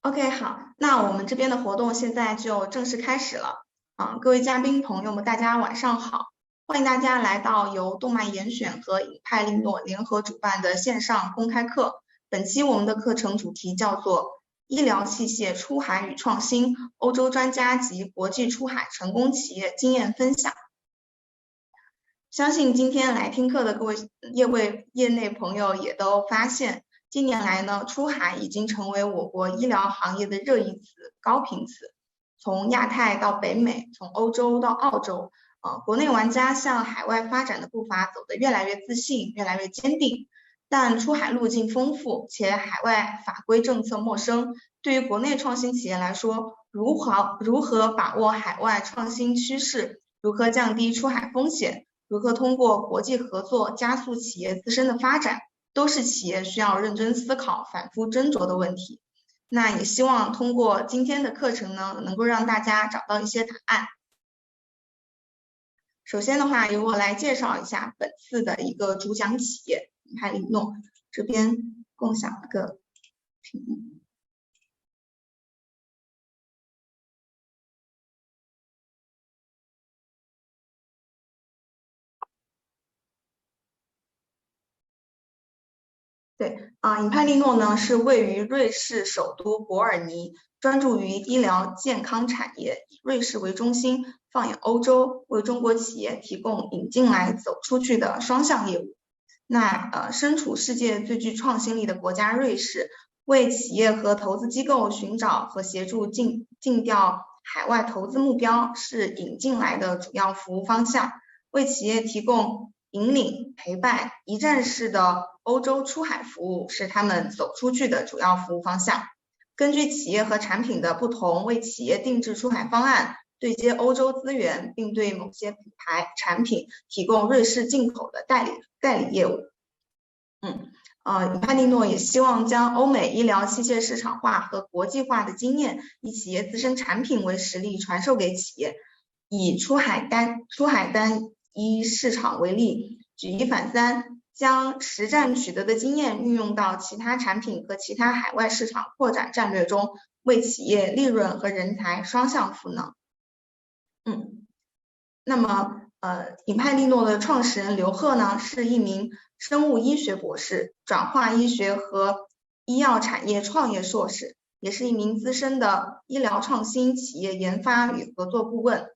OK， 好，那我们这边的活动现在就正式开始了。各位嘉宾朋友们，大家晚上好，欢迎大家来到由动脉严选和尹派利诺联合主办的线上公开课。本期我们的课程主题叫做医疗器械出海与创新，欧洲专家及国际出海成功企业经验分享。相信今天来听课的各位业内朋友也都发现，近年来呢，出海已经成为我国医疗行业的热议词、高频词。从亚太到北美，从欧洲到澳洲，国内玩家向海外发展的步伐走得越来越自信，越来越坚定。但出海路径丰富，且海外法规政策陌生，对于国内创新企业来说，如何把握海外创新趋势，如何降低出海风险，如何通过国际合作加速企业自身的发展，都是企业需要认真思考、反复斟酌的问题。那也希望通过今天的课程呢，能够让大家找到一些答案。首先的话，由我来介绍一下本次的一个主讲企业尹派利诺，这边共享一个屏幕。对，尹派利诺呢是位于瑞士首都伯尔尼，专注于医疗健康产业，以瑞士为中心，放眼欧洲，为中国企业提供引进来、走出去的双向业务。那身处世界最具创新力的国家瑞士，为企业和投资机构寻找和协助尽调海外投资目标是引进来的主要服务方向，为企业提供引领、陪伴、一站式的欧洲出海服务是他们走出去的主要服务方向。根据企业和产品的不同，为企业定制出海方案，对接欧洲资源，并对某些品牌产品提供瑞士进口的代理业务。尹派利诺也希望将欧美医疗器械市场化和国际化的经验，以企业自身产品为实力传授给企业。以出海单一市场为例，举一反三，将实战取得的经验运用到其他产品和其他海外市场扩展战略中，为企业利润和人才双向赋能。那么尹派利诺的创始人刘贺呢，是一名生物医学博士，转化医学和医药产业创业硕士，也是一名资深的医疗创新企业研发与合作顾问，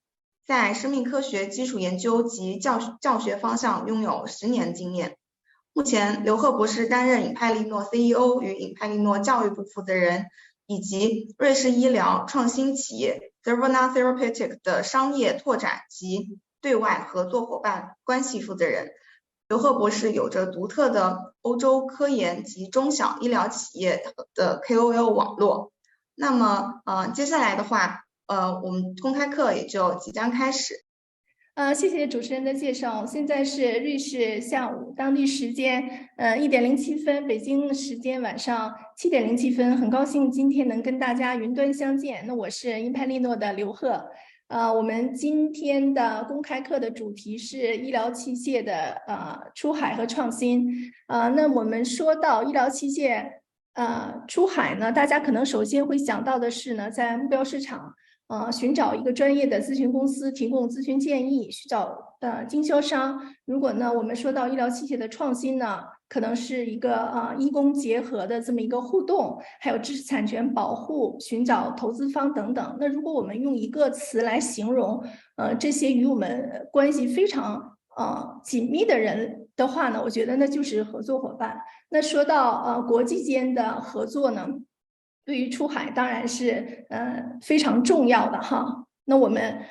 在生命科学基础研究及教学方向拥有10年经验。目前，刘贺博士担任尹派利诺 CEO 与尹派利诺教育部负责人，以及瑞士医疗创新企业 Zervana Therapeutics 的商业拓展及对外合作伙伴关系负责人。刘贺博士有着独特的欧洲科研及中小医疗企业的 KOL 网络。那么接下来的话，我们公开课也就即将开始。谢谢主持人的介绍。现在是瑞士下午当地时间1点07分，北京时间晚上7点07分。很高兴今天能跟大家云端相见。那我是尹派利诺的刘贺。我们今天的公开课的主题是医疗器械的出海和创新。那我们说到医疗器械出海呢，大家可能首先会想到的是呢，在目标市场寻找一个专业的咨询公司提供咨询建议，寻找经销商。如果呢我们说到医疗器械的创新呢，可能是一个医工结合的这么一个互动，还有知识产权保护，寻找投资方等等。那如果我们用一个词来形容这些与我们关系非常紧密的人的话呢，我觉得那就是合作伙伴。那说到国际间的合作呢，对于出海当然是非常重要的哈。那我们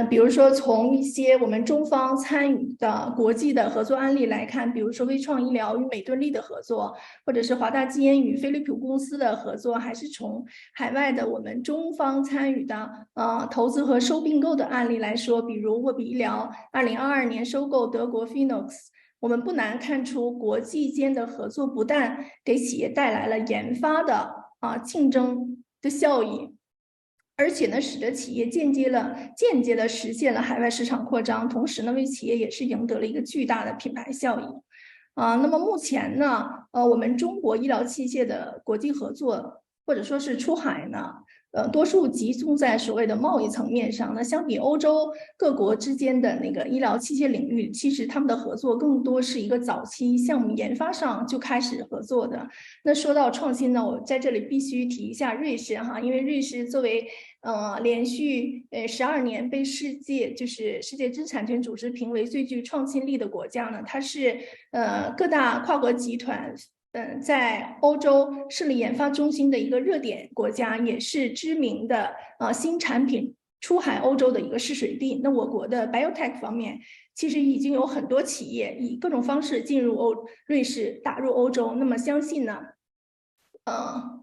比如说从一些我们中方参与的国际的合作案例来看，比如说微创医疗与美敦力的合作，或者是华大基因与飞利浦公司的合作，还是从海外的我们中方参与的投资和收并购的案例来说，比如沃比医疗2022年收购德国 Phoenix。我们不难看出，国际间的合作不但给企业带来了研发的竞争的效益，而且呢，使得企业间接的实现了海外市场扩张，同时呢，为企业也是赢得了一个巨大的品牌效益。那么目前呢，我们中国医疗器械的国际合作或者说是出海呢，多数集中在所谓的贸易层面上。那相比欧洲各国之间的那个医疗器械领域，其实他们的合作更多是一个早期项目研发上就开始合作的。那说到创新呢，我在这里必须提一下瑞士哈，因为瑞士作为连续12年被世界知识产权组织评为最具创新力的国家呢，它是各大跨国集团在欧洲设立研发中心的一个热点国家，也是知名的新产品出海欧洲的一个试水地。那我国的 biotech 方面，其实已经有很多企业以各种方式进入瑞士，打入欧洲。那么相信呢，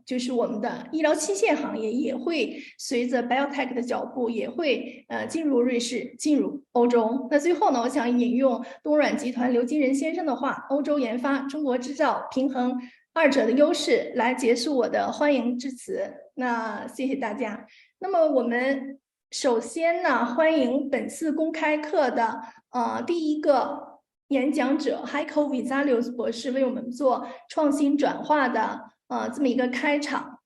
就是我们的医疗器械行业也会随着 biotech 的脚步，也会进入瑞士，进入欧洲。那最后呢，我想引用东软集团刘金仁先生的话：欧洲研发，中国制造，平衡二者的优势，来结束我的欢迎致辞。那谢谢大家。那么我们首先呢，欢迎本次公开课的第一个演讲者 Heiko Visarius 博士为我们做创新转化的这么一个开场。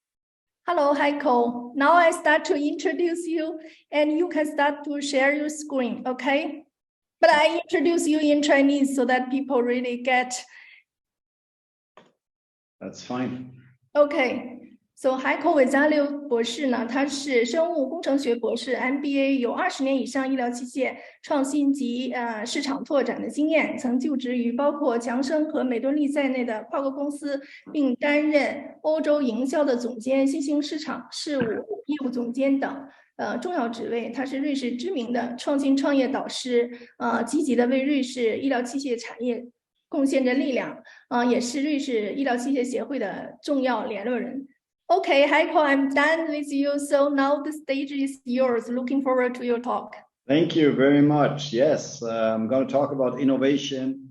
Hello, Heiko. Now I start to introduce you, and you can start to share your screen, okay? But I introduce you in Chinese so that people really get. That's fine. Okay. So Heiko Visarius 博士呢，他是生物工程学博士 ，MBA， 有20年以上医疗器械创新及市场拓展的经验，曾就职于包括强生和美敦力在内的跨国公司，并担任欧洲营销的总监、新兴市场事务业务总监等重要职位。他是瑞士知名的创新创业导师，积极的为瑞士医疗器械产业贡献着力量，也是瑞士医疗器械协会的重要联络人。Okay, Heiko, I'm done with you. So now the stage is yours. Looking forward to your talk. Thank you very much. Yes, I'm going to talk about innovation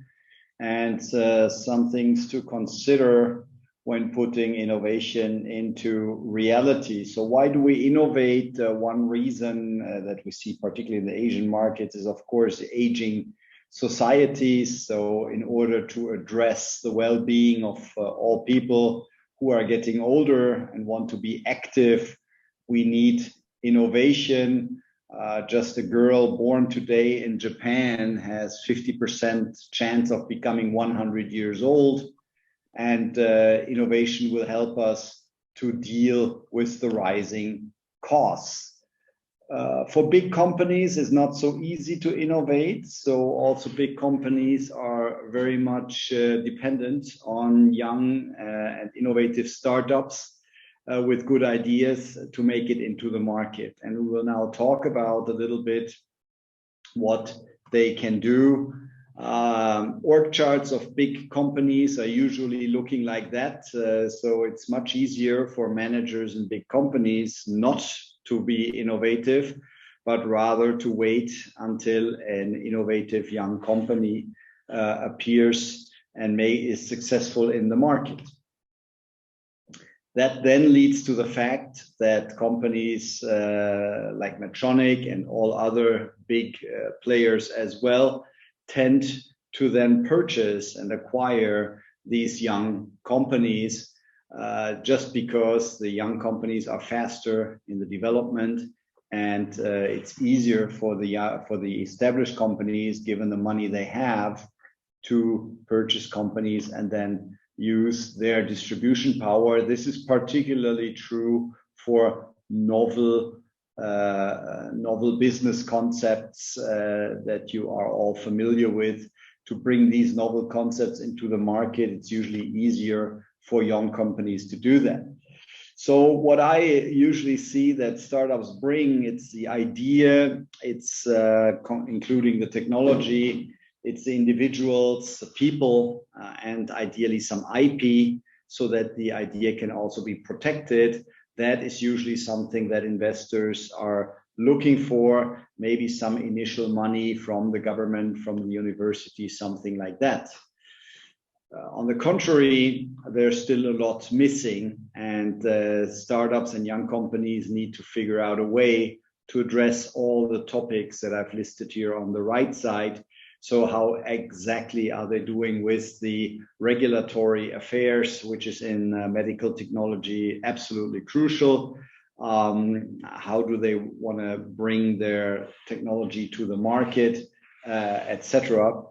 and some things to consider when putting innovation into reality. So why do we innovate? One reason that we see particularly in the Asian markets is, of course, aging societies. So in order to address the well-being of all people who are getting older and want to be active, we need innovation. Just a girl born today in Japan has 50% chance of becoming 100 years old. And innovation will help us to deal with the rising costs. For big companies, it's not so easy to innovate. So also big companies are very much dependent on young and innovative startups with good ideas to make it into the market. And we will now talk about a little bit what they can do. Org charts of big companies are usually looking like that. So it's much easier for managers in big companies not to be innovative, but rather to wait until an innovative young company appears and is successful in the market. That then leads to the fact that companies like Medtronic and all other big players as well tend to then purchase and acquire these young companies just because the young companies are faster in the development, and it's easier for the established companies, given the money they have, to purchase companies and then use their distribution power. This is particularly true for novel business concepts that you are all familiar with. To bring these novel concepts into the market, it's usually easier for young companies to do that. So what I usually see that startups bring, it's the idea, it's including the technology, it's the individuals, the people, and ideally some IP, so that the idea can also be protected. That is usually something that investors are looking for, maybe some initial money from the government, from the university, something like that. On the contrary, there's still a lot missing, and startups and young companies need to figure out a way to address all the topics that I've listed here on the right side, So how exactly are they doing with the regulatory affairs, which is in medical technology absolutely crucial? How do they want to bring their technology to the market, etc.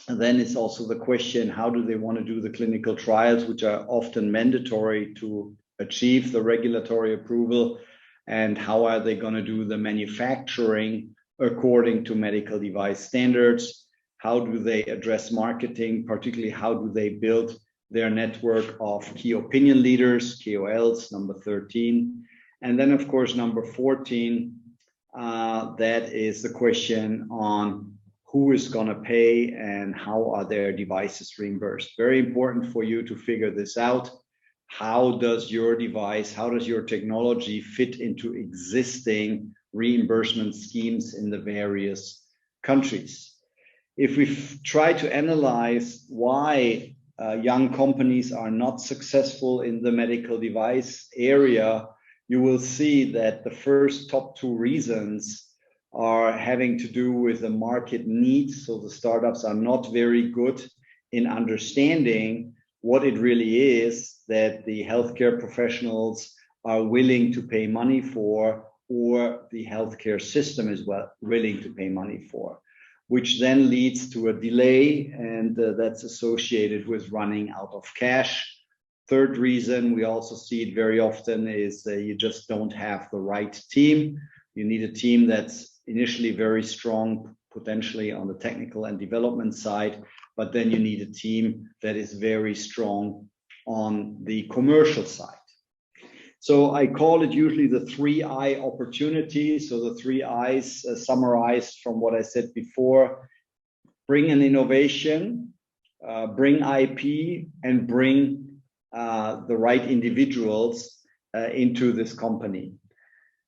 And then it's also the question, how do they want to do the clinical trials, which are often mandatory to achieve the regulatory approval, and how are they going to do the manufacturing according to medical device standards? How do they address marketing, particularly how do they build their network of key opinion leaders, KOLs, number 13. And then, of course, number 14, that is the question on who is going to pay and how are their devices reimbursed. Very important for you to figure this out. How does your device, how does your technology fit into existing reimbursement schemes in the various countries? If we try to analyze why young companies are not successful in the medical device area, you will see that the first top two reasons are having to do with the market needs. So the startups are not very good in understanding what it really is that the healthcare professionals are willing to pay money for, or the healthcare system is willing to pay money for, which then leads to a delay, and that's associated with running out of cash. Third reason, we also see it very often, is you just don't have the right team. You need a team that's initially very strong, potentially on the technical and development side, but then you need a team that is very strong on the commercial side. So I call it usually the 3I opportunity. So the 3 I's summarized from what I said before: bring an innovation, bring IP, and bring the right individuals into this company.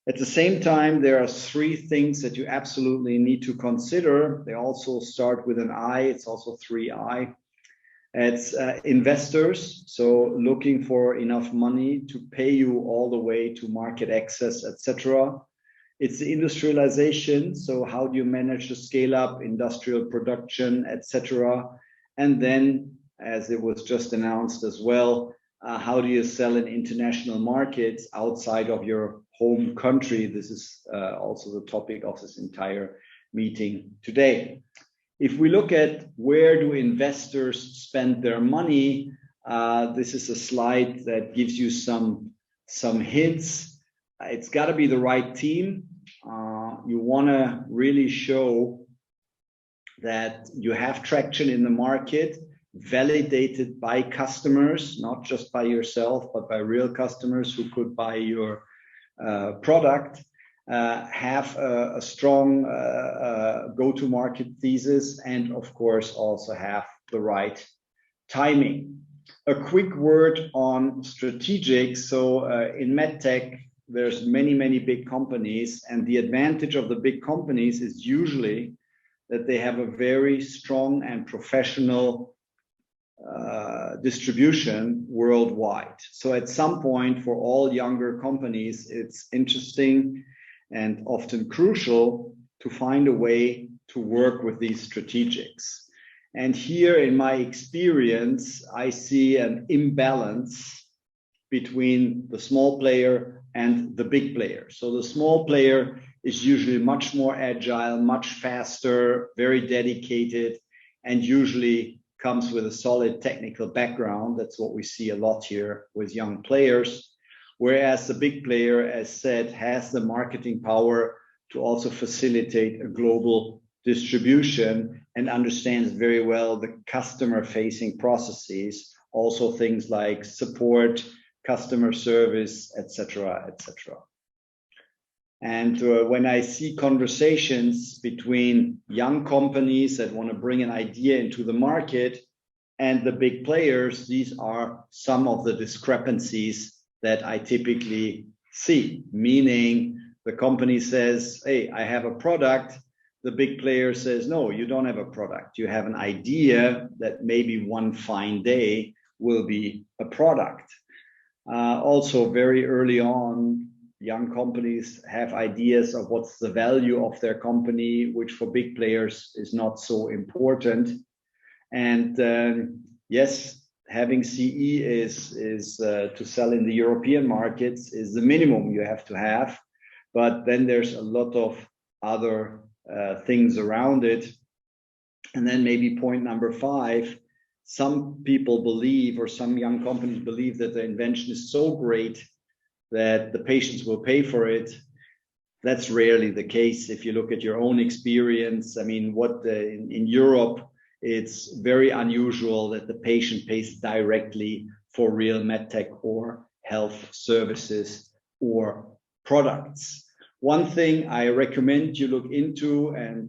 At the same time, there are 3 things that you absolutely need to consider. They also start with an I, it's also 3I. It's investors, so looking for enough money to pay you all the way to market access, etc. It's the industrialization, so how do you manage to scale up industrial production, etc. And then, as it was just announced as well, how do you sell in international markets outside of your home country? This is also the topic of this entire meeting today. If we look at where do investors spend their money, this is a slide that gives you some hints. It's got to be the right team. You want to really show that you have traction in the market, validated by customers, not just by yourself, but by real customers who could buy your product. Have a strong go-to-market thesis, and of course also have the right timing. A quick word on strategics. So in medtech, there's many big companies, and the advantage of the big companies is usually that they have a very strong and professional distribution worldwide. So at some point, for all younger companies, it's interesting and often crucial to find a way to work with these strategics. And here, in my experience, I see an imbalance between the small player and the big player. So the small player is usually much more agile, much faster, very dedicated, and usually comes with a solid technical background. That's what we see a lot here with young players. Whereas the big player, as said, has the marketing power to also facilitate a global distribution and understands very well the customer-facing processes, also things like support, customer service, etc., etc. And when I see conversations between young companies that want to bring an idea into the market and the big players, these are some of the discrepancies that I typically see, meaning the company says, hey, I have a product. The big player says, no, you don't have a product. You have an idea that maybe one fine day will be a product. Also, very early on, young companies have ideas of what's the value of their company, which for big players is not so important. And yes, having CE is to sell in the European markets is the minimum you have to have, but then there's a lot of other things around it. And then maybe point number 5, some people believe, or some young companies believe, that the invention is so great that the patients will pay for it. That's rarely the case. If you look at your own experience, I mean, in Europe, it's very unusual that the patient pays directly for real medtech or health services or products. One thing I recommend you look into, and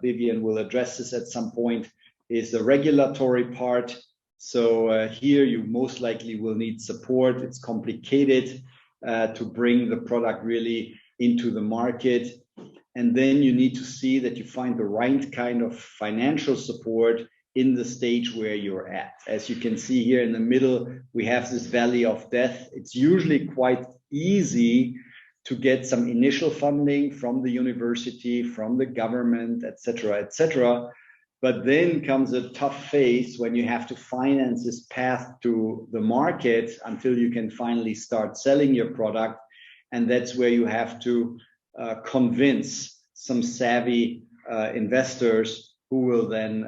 Vivian will address this at some point, is the regulatory part. So here you most likely will need support. It's complicated to bring the product really into the market. And then you need to see that you find the right kind of financial support in the stage where you're at. As you can see here in the middle, we have this valley of death. It's usually quite easy to get some initial funding from the university, from the government, etc., etc. But then comes a tough phase when you have to finance this path to the market until you can finally start selling your product. And that's where you have to convince some savvy investors who will then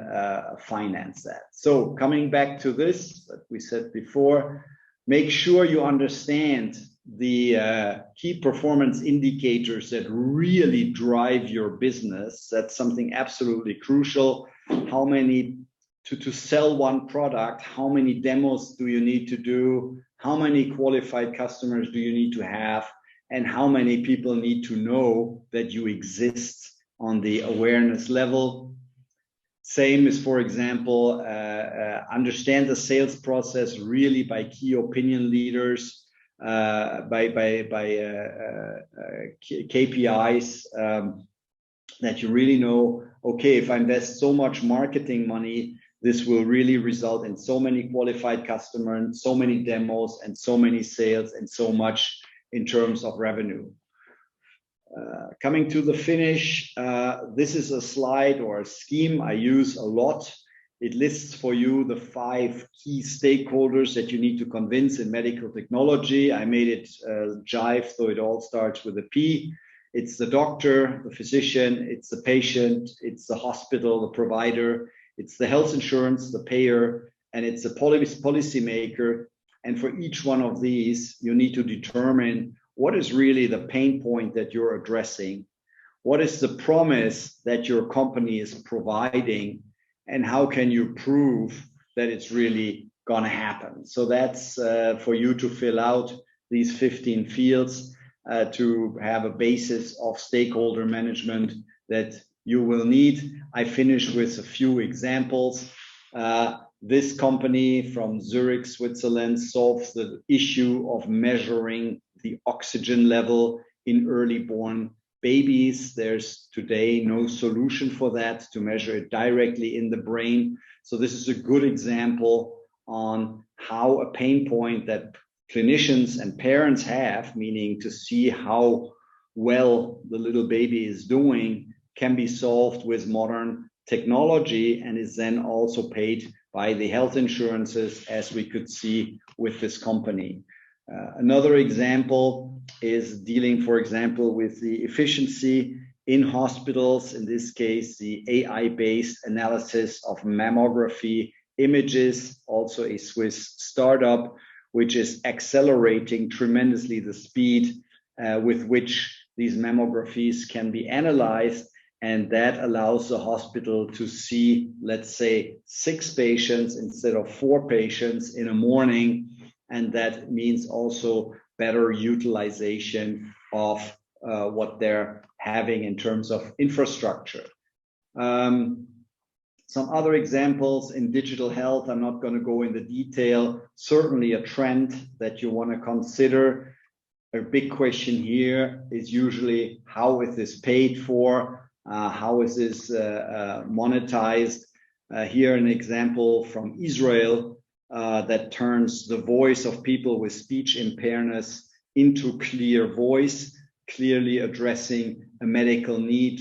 finance that. So coming back to this, that we said before, make sure you understand the key performance indicators that really drive your business. That's something absolutely crucial. How many to sell one product, how many demos do you need to do? How many qualified customers do you need to have? And how many people need to know that you exist on the awareness level? Same as, for example, understand the sales process really by key opinion leaders, by KPIs, that you really know, okay, if I invest so much marketing money, this will really result in so many qualified customers, so many demos, and so many sales, and so much in terms of revenue. Coming to the finish, this is a slide or a scheme I use a lot. It lists for you the 5 key stakeholders that you need to convince in medical technology. I made it jive, so it all starts with a P. It's the doctor, the physician, it's the patient, it's the hospital, the provider, it's the health insurance, the payer, and it's a policy maker. And for each one of these, you need to determine what is really the pain point that you're addressing, what is the promise that your company is providing, and how can you prove that it's really going to happen. So that's for you to fill out these 15 fields to have a basis of stakeholder management that you will need. I finish with a few examples. This company from Zurich, Switzerland, solves the issue of measuring the oxygen level in early born babies. There's today no solution for that, to measure it directly in the brain. So this is a good example on how a pain point that clinicians and parents have, meaning to see how well the little baby is doing, can be solved with modern technology and is then also paid by the health insurances, as we could see with this company. Another example is dealing, for example, with the efficiency in hospitals, in this case, the AI-based analysis of mammography images, also a Swiss startup, which is accelerating tremendously the speed with which these mammographies can be analyzed. And that allows the hospital to see, let's say, 6 patients instead of 4 patients in a morning. And that means also better utilization of what they're having in terms of infrastructure. Some other examples in digital health, I'm not going to go into detail. Certainly a trend that you want to consider. A big question here is usually, how is this paid for? How is this monetized? Here an example from Israel that turns the voice of people with speech impairments into clear voice, clearly addressing a medical need,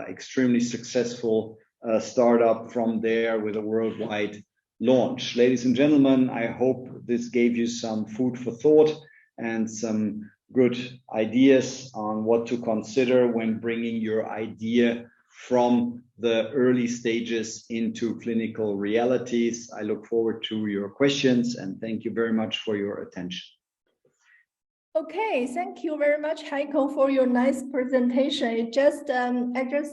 extremely successful startup from there with a worldwide launch. Ladies and gentlemen, I hope this gave you some food for thought and some good ideas on what to consider when bringing your idea from the early stages into clinical realities. I look forward to your questions and thank you very much for your attention. Okay, thank you very much, Heiko, for your nice presentation. I just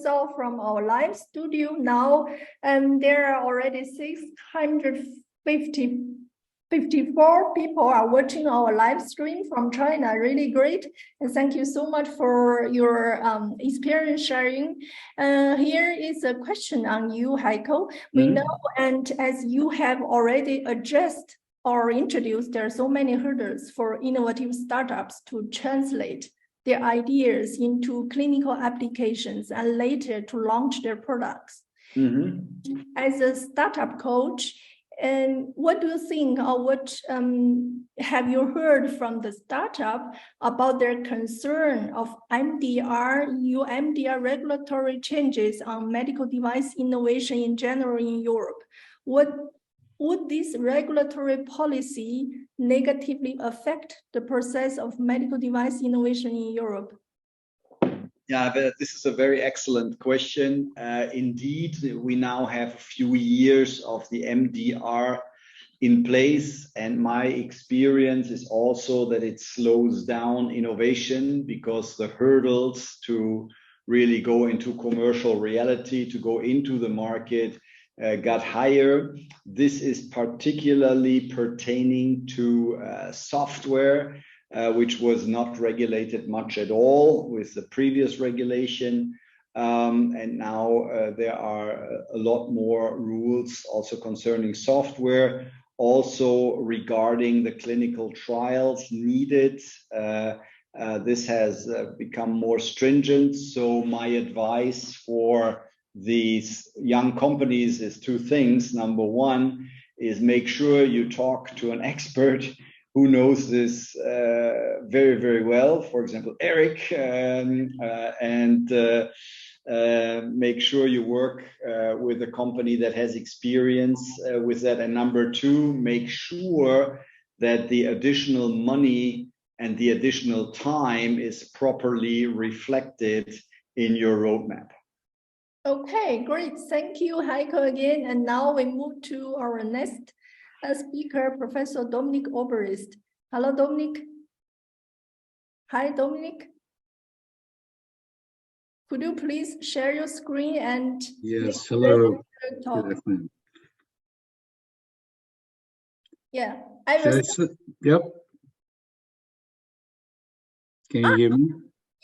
saw from our live studio now, there are already 654 people are watching our live stream from China. Really great, and thank you so much for your experience sharing. Here is a question on you, Heiko. We know, and as you have already addressed or introduced, there are so many hurdles for innovative startups to translate their ideas into clinical applications and later to launch their products. As a startup coach, and what do you think, or what have you heard from the startup about their concern of MDR, EU MDR regulatory changes on medical device innovation in general in Europe? Would this regulatory policy negatively affect the process of medical device innovation in Europe? Yeah, this is a very excellent question. Indeed, we now have a few years of the MDR in place, and my experience is also that it slows down innovation because the hurdles to really go into commercial reality, to go into the market, got higher. This is particularly pertaining to software, which was not regulated much at all with the previous regulation. And now there are a lot more rules also concerning software, also regarding the clinical trials needed. This has become more stringent. So my advice for these young companies is two things. Number one is make sure you talk to an expert who knows this very, very well. For example, Eric, and make sure you work with a company that has experience with that. And number two, make sure that the additional money and the additional time is properly reflected in your roadmap. Okay, great. Thank you, Heiko, again. And now we move to our next speaker, Professor Dominik Oberist. Hello, Dominik. Hi, Dominik. Could you please share your screen and... Yes, hello. Yeah, I was... Yep. Can you hear me?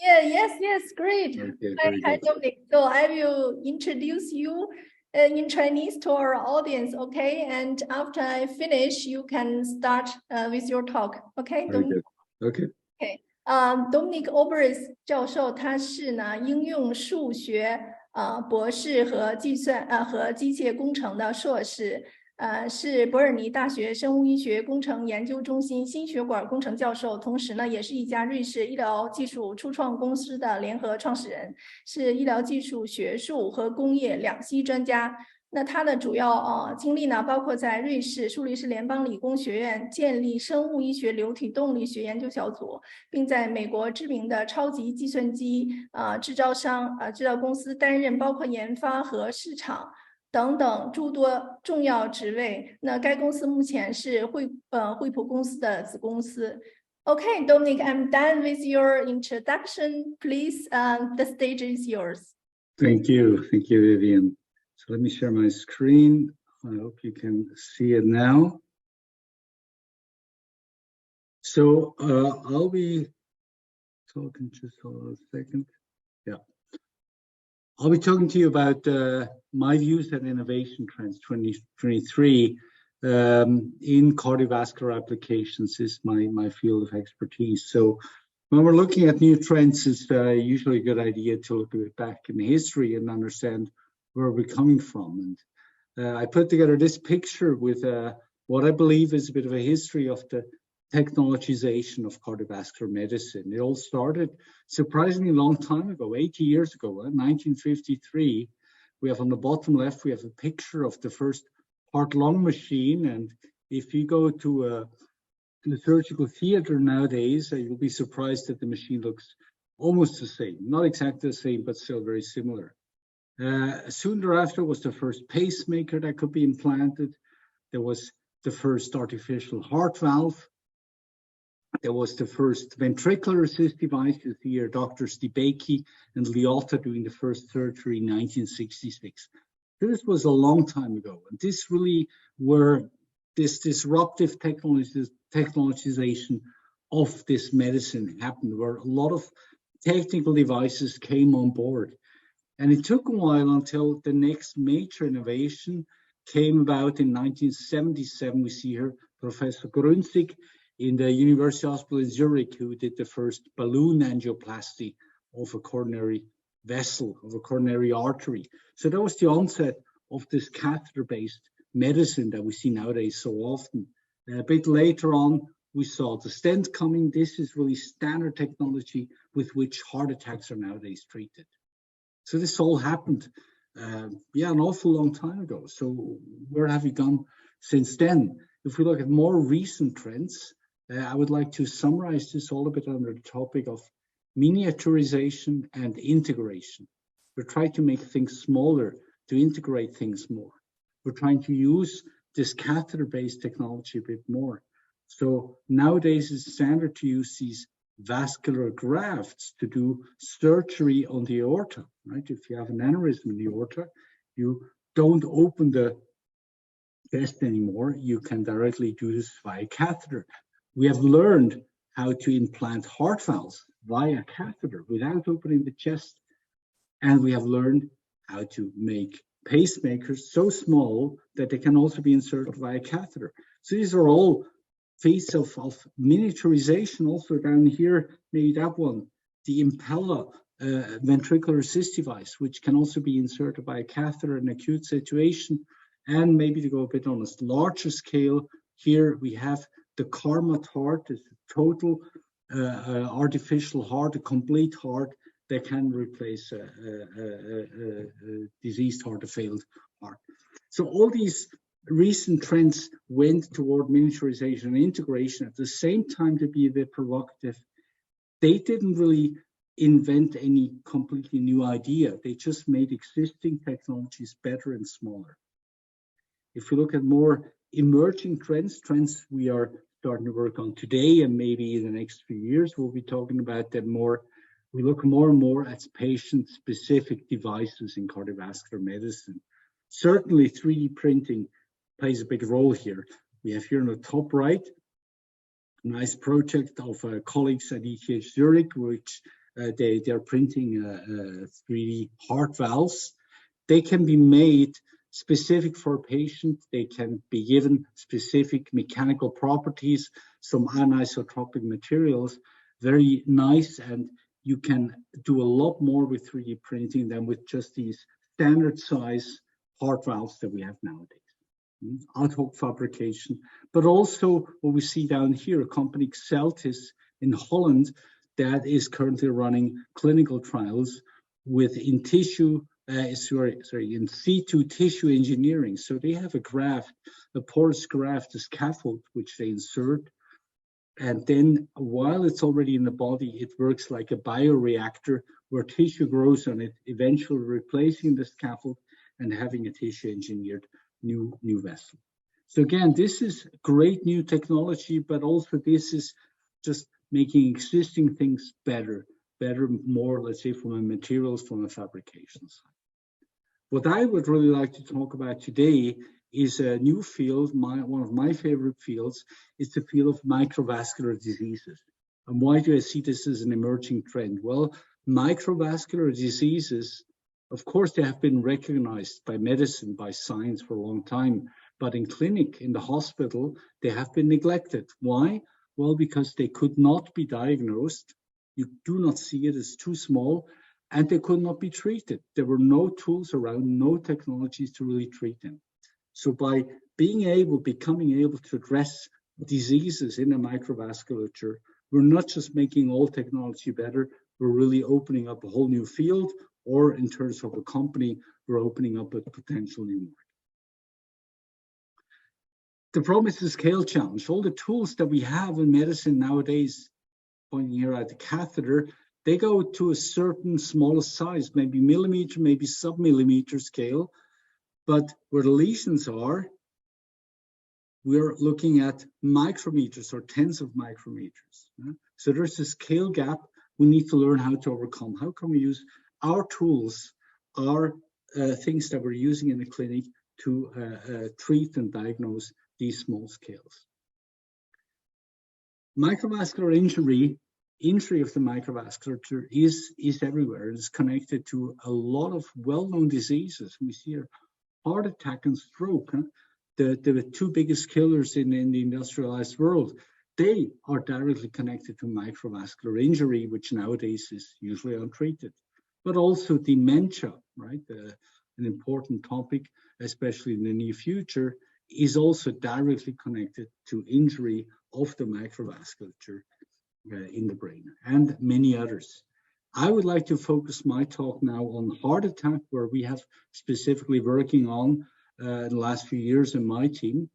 Yeah, yes, great. Okay, Hi, Dominik. So I will introduce you in Chinese to our audience, okay? And after I finish, you can start with your talk, okay? Okay. Dominik Oberist 教授，他是呢应用数学博士和机械工程的硕士。是伯尔尼大学生物医学工程研究中心心血管工程教授，同时呢，也是一家瑞士医疗技术初创公司的联合创始人，是医疗技术学术和工业两栖专家。那他的主要经历呢，包括在瑞士苏黎世联邦理工学院建立生物医学流体动力学研究小组，并在美国知名的超级计算机制造公司担任包括研发和市场等等诸多重要职位。那该公司目前是惠普公司的子公司。Okay, Dominik, I'm done with your introduction. Please, the stage is yours. Thank you, Vivian. So let me share my screen. I hope you can see it now. So I'll be talking, just hold a second. Yeah. I'll be talking to you about my views and innovation trends 2023 in cardiovascular applications is my field of expertise. So when we're looking at new trends, it's usually a good idea to look a bit back in history and understand where we're coming from. And I put together this picture with what I believe is a bit of a history of the technologization of cardiovascular medicine. It all started surprisingly long time ago, 80 years ago, 1953. We have on the bottom left, we have a picture of the first heart-lung machine. And if you go to the surgical theater nowadays, you'll be surprised that the machine looks almost the same. Not exactly the same, but still very similar. Soon thereafter was the first pacemaker that could be implanted. There was the first artificial heart valve. There was the first ventricular assist device. You see here Drs. DeBakey and Liotta doing the first surgery in 1966. This was a long time ago. And this really were this disruptive technologization of this medicine happened, where a lot of technical devices came on board. And it took a while until the next major innovation came about in 1977. We see here Professor Grünzig in the University Hospital in Zurich, who did the first balloon angioplasty of a coronary vessel, of a coronary artery. So that was the onset of this catheter-based medicine that we see nowadays so often. A bit later on, we saw the stent coming. This is really standard technology with which heart attacks are nowadays treated. So this all happened, an awful long time ago. So where have we gone since then? If we look at more recent trends, I would like to summarize this all a bit under the topic of miniaturization and integration. We're trying to make things smaller, to integrate things more. We're trying to use this catheter-based technology a bit more. So nowadays it's standard to use these vascular grafts to do surgery on the aorta, right? If you have an aneurysm in the aorta, you don't open the chest anymore. You can directly do this via catheter. We have learned how to implant heart valves via catheter without opening the chest. And we have learned how to make pacemakers so small that they can also be inserted via catheter. So these are all feats of miniaturization. Also down here, maybe that one, the Impella ventricular assist device, which can also be inserted by a catheter in acute situation. And maybe to go a bit on a larger scale, here we have the Carmat heart, is a total artificial heart, a complete heart that can replace a diseased heart, a failed heart. So all these recent trends went toward miniaturization and integration. At the same time, to be a bit provocative, they didn't really invent any completely new idea. They just made existing technologies better and smaller. If we look at more emerging trends we are starting to work on today, and maybe in the next few years, we'll be talking about them more. We look more and more at patient-specific devices in cardiovascular medicine. Certainly 3D printing plays a big role here. We have here on the top right, a nice project of colleagues at ETH Zurich, which they're printing 3D heart valves. They can be made specific for a patient. They can be given specific mechanical properties, some anisotropic materials, very nice, and you can do a lot more with 3D printing than with just these standard size heart valves that we have nowadays. Ad hoc fabrication, but also what we see down here, a company Celtis in Holland that is currently running clinical trials with in situ tissue engineering. So they have a graft, a porous graft, a scaffold, which they insert. And then while it's already in the body, it works like a bioreactor where tissue grows on it, eventually replacing the scaffold and having a tissue engineered new vessel. So again, this is great new technology, but also this is just making existing things better, more, let's say, from a materials, from a fabrication side. What I would really like to talk about today is a new field, one of my favorite fields, is the field of microvascular diseases. And why do I see this as an emerging trend? Well, microvascular diseases, of course, they have been recognized by medicine, by science for a long time, but in clinic, in the hospital, they have been neglected. Why? Well, because they could not be diagnosed. You do not see it as too small, and they could not be treated. There were no tools around, no technologies to really treat them. So by becoming able to address diseases in the microvasculature, we're not just making all technology better, we're really opening up a whole new field, or in terms of a company, we're opening up a potential new market. The problem is the scale challenge. All the tools that we have in medicine nowadays, pointing here at the catheter, they go to a certain smaller size, maybe millimeter, maybe sub-millimeter scale. But where the lesions are, we're looking at micrometers or tens of micrometers. So there's a scale gap we need to learn how to overcome. How can we use our tools, our things that we're using in the clinic to treat and diagnose these small scales? Microvascular injury of the microvasculature is everywhere. It's connected to a lot of well-known diseases. We see here heart attack and stroke, the two biggest killers in the industrialized world. They are directly connected to microvascular injury, which nowadays is usually untreated. But also dementia, right? An important topic, especially in the near future, is also directly connected to injury of the microvasculature in the brain, and many others. I would like to focus my talk now on heart attack, where we have specifically working on the last few years in my team.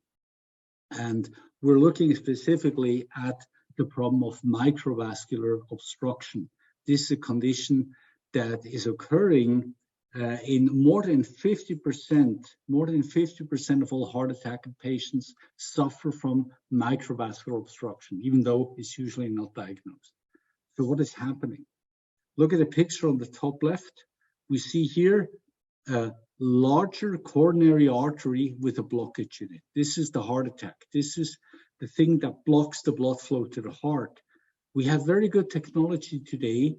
And we're looking specifically at the problem of microvascular obstruction. This is a condition that is occurring in more than 50% of all heart attack patients suffer from microvascular obstruction, even though it's usually not diagnosed. So what is happening? Look at the picture on the top left. We see here a larger coronary artery with a blockage in it. This is the heart attack. This is the thing that blocks the blood flow to the heart. We have very good technology today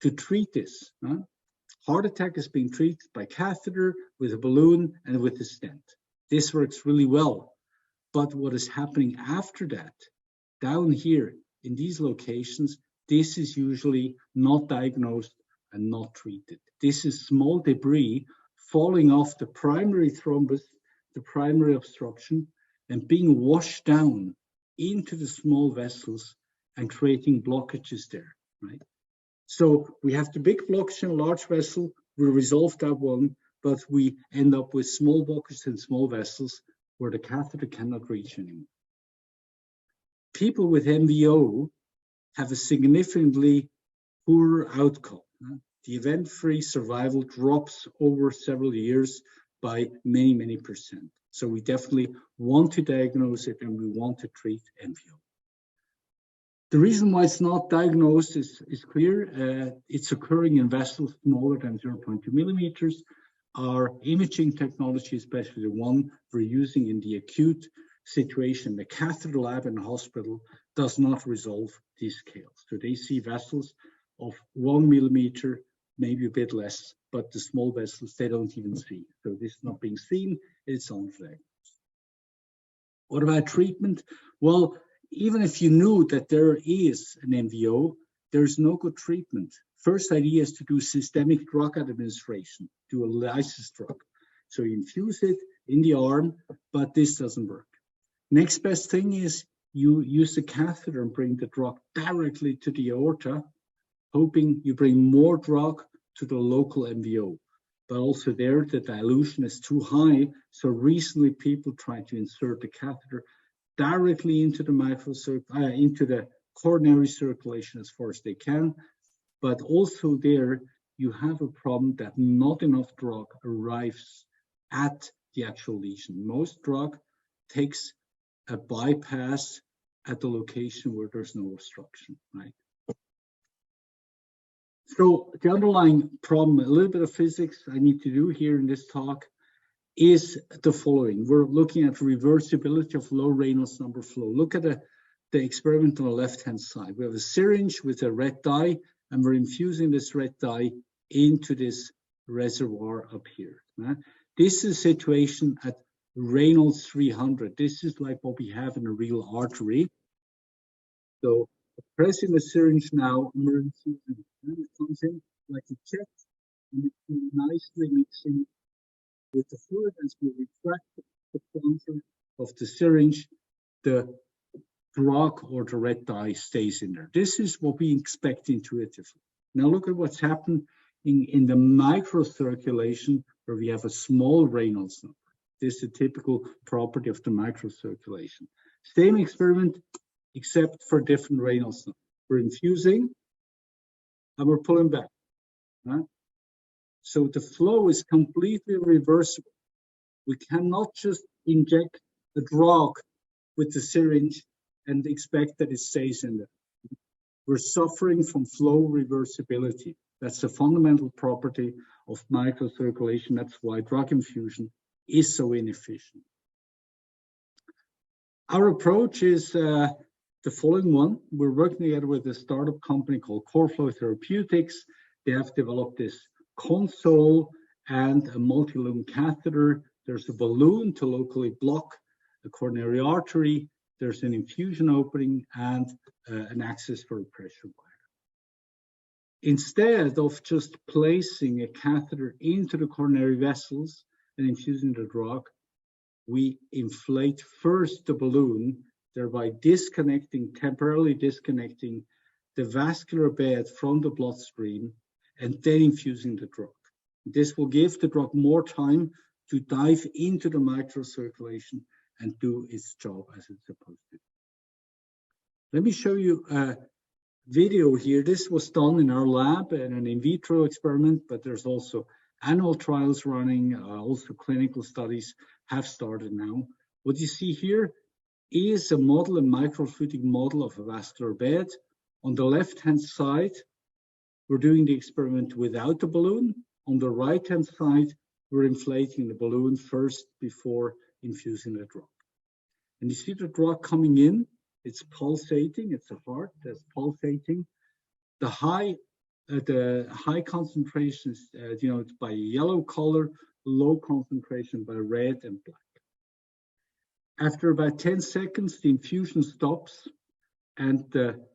to treat this. Heart attack is being treated by catheter, with a balloon, and with a stent. This works really well. But what is happening after that, down here in these locations, this is usually not diagnosed and not treated. This is small debris falling off the primary thrombus, the primary obstruction, and being washed down into the small vessels and creating blockages there, right? So we have the big blockage in a large vessel, we resolve that one, but we end up with small blockages in small vessels where the catheter cannot reach anymore. People with MVO have a significantly poorer outcome. The event-free survival drops over several years by many percent. So we definitely want to diagnose it and we want to treat MVO. The reason why it's not diagnosed is clear. It's occurring in vessels smaller than 0.2 millimeters. Our imaging technology, especially the one we're using in the acute situation, the catheter lab in the hospital, does not resolve these scales. So they see vessels of 1 millimeter, maybe a bit less, but the small vessels, they don't even see. So this is not being seen, it's undiagnosed. What about treatment? Well, even if you knew that there is an MVO, there's no good treatment. First idea is to do systemic drug administration, do a lysis drug. So you infuse it in the arm, but this doesn't work. Next best thing is you use the catheter and bring the drug directly to the aorta, hoping you bring more drug to the local MVO. But also there, the dilution is too high. So recently people try to insert the catheter directly into the into the coronary circulation as far as they can. But also there, you have a problem that not enough drug arrives at the actual lesion. Most drug takes a bypass at the location where there's no obstruction, right? So the underlying problem, a little bit of physics I need to do here in this talk, is the following. We're looking at reversibility of low Reynolds number flow. Look at the experiment on the left-hand side. We have a syringe with a red dye, and we're infusing this red dye into this reservoir up here. This is a situation at Reynolds 300. This is like what we have in a real artery. So pressing the syringe now, and we're infusing. And it comes in like a jet, and it's nicely mixing with the fluid as we retract the plunger of the syringe. The drug or the red dye stays in there. This is what we expect intuitively. Now look at what's happened in the microcirculation, where we have a small Reynolds number. This is a typical property of the microcirculation. Same experiment, except for different Reynolds number. We're infusing and we're pulling back. Right? So the flow is completely reversible. We cannot just inject the drug with the syringe and expect that it stays in there. We're suffering from flow reversibility. That's the fundamental property of microcirculation. That's why drug infusion is so inefficient. Our approach is the following one. We're working together with a startup company called CoreFlow Therapeutics. They have developed this console and a multi-lumen catheter. There's a balloon to locally block the coronary artery. There's an infusion opening and an access for a pressure wire. Instead of just placing a catheter into the coronary vessels and infusing the drug, we inflate first the balloon, thereby temporarily disconnecting the vascular bed from the bloodstream, and then infusing the drug. This will give the drug more time to dive into the microcirculation and do its job as it's supposed to. Let me show you a video here. This was done in our lab in an in vitro experiment, but there's also animal trials running, also clinical studies have started now. What you see here is a model, a microfluidic model of a vascular bed. On the left-hand side, we're doing the experiment without the balloon. On the right-hand side, we're inflating the balloon first before infusing the drug. And you see the drug coming in, it's pulsating, it's a heart that's pulsating. The high concentration is denoted by yellow color, low concentration by red and black. After about 10 seconds, the infusion stops and the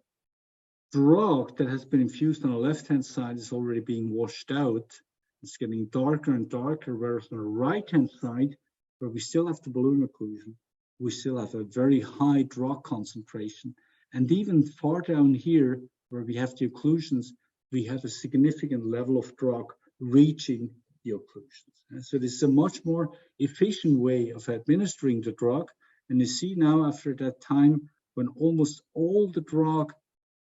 drug that has been infused on the left-hand side is already being washed out. It's getting darker and darker, whereas on the right-hand side, where we still have the balloon occlusion, we still have a very high drug concentration. And even far down here, where we have the occlusions, we have a significant level of drug reaching the occlusions. And so this is a much more efficient way of administering the drug. And you see now after that time, when almost all the drug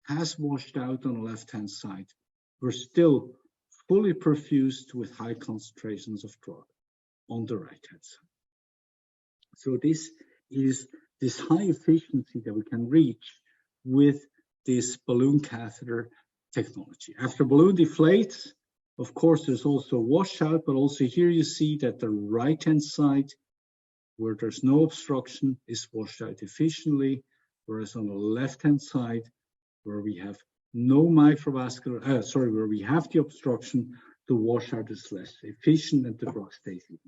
has washed out on the left-hand side, we're still fully perfused with high concentrations of drug on the right-hand side. So this is this high efficiency that we can reach with this balloon catheter technology. After balloon deflates, of course, there's also washout, but also here you see that the right-hand side, where there's no obstruction, is washed out efficiently, whereas on the left-hand side, where we have no microvascular, where we have the obstruction, the washout is less efficient and the drug stays in.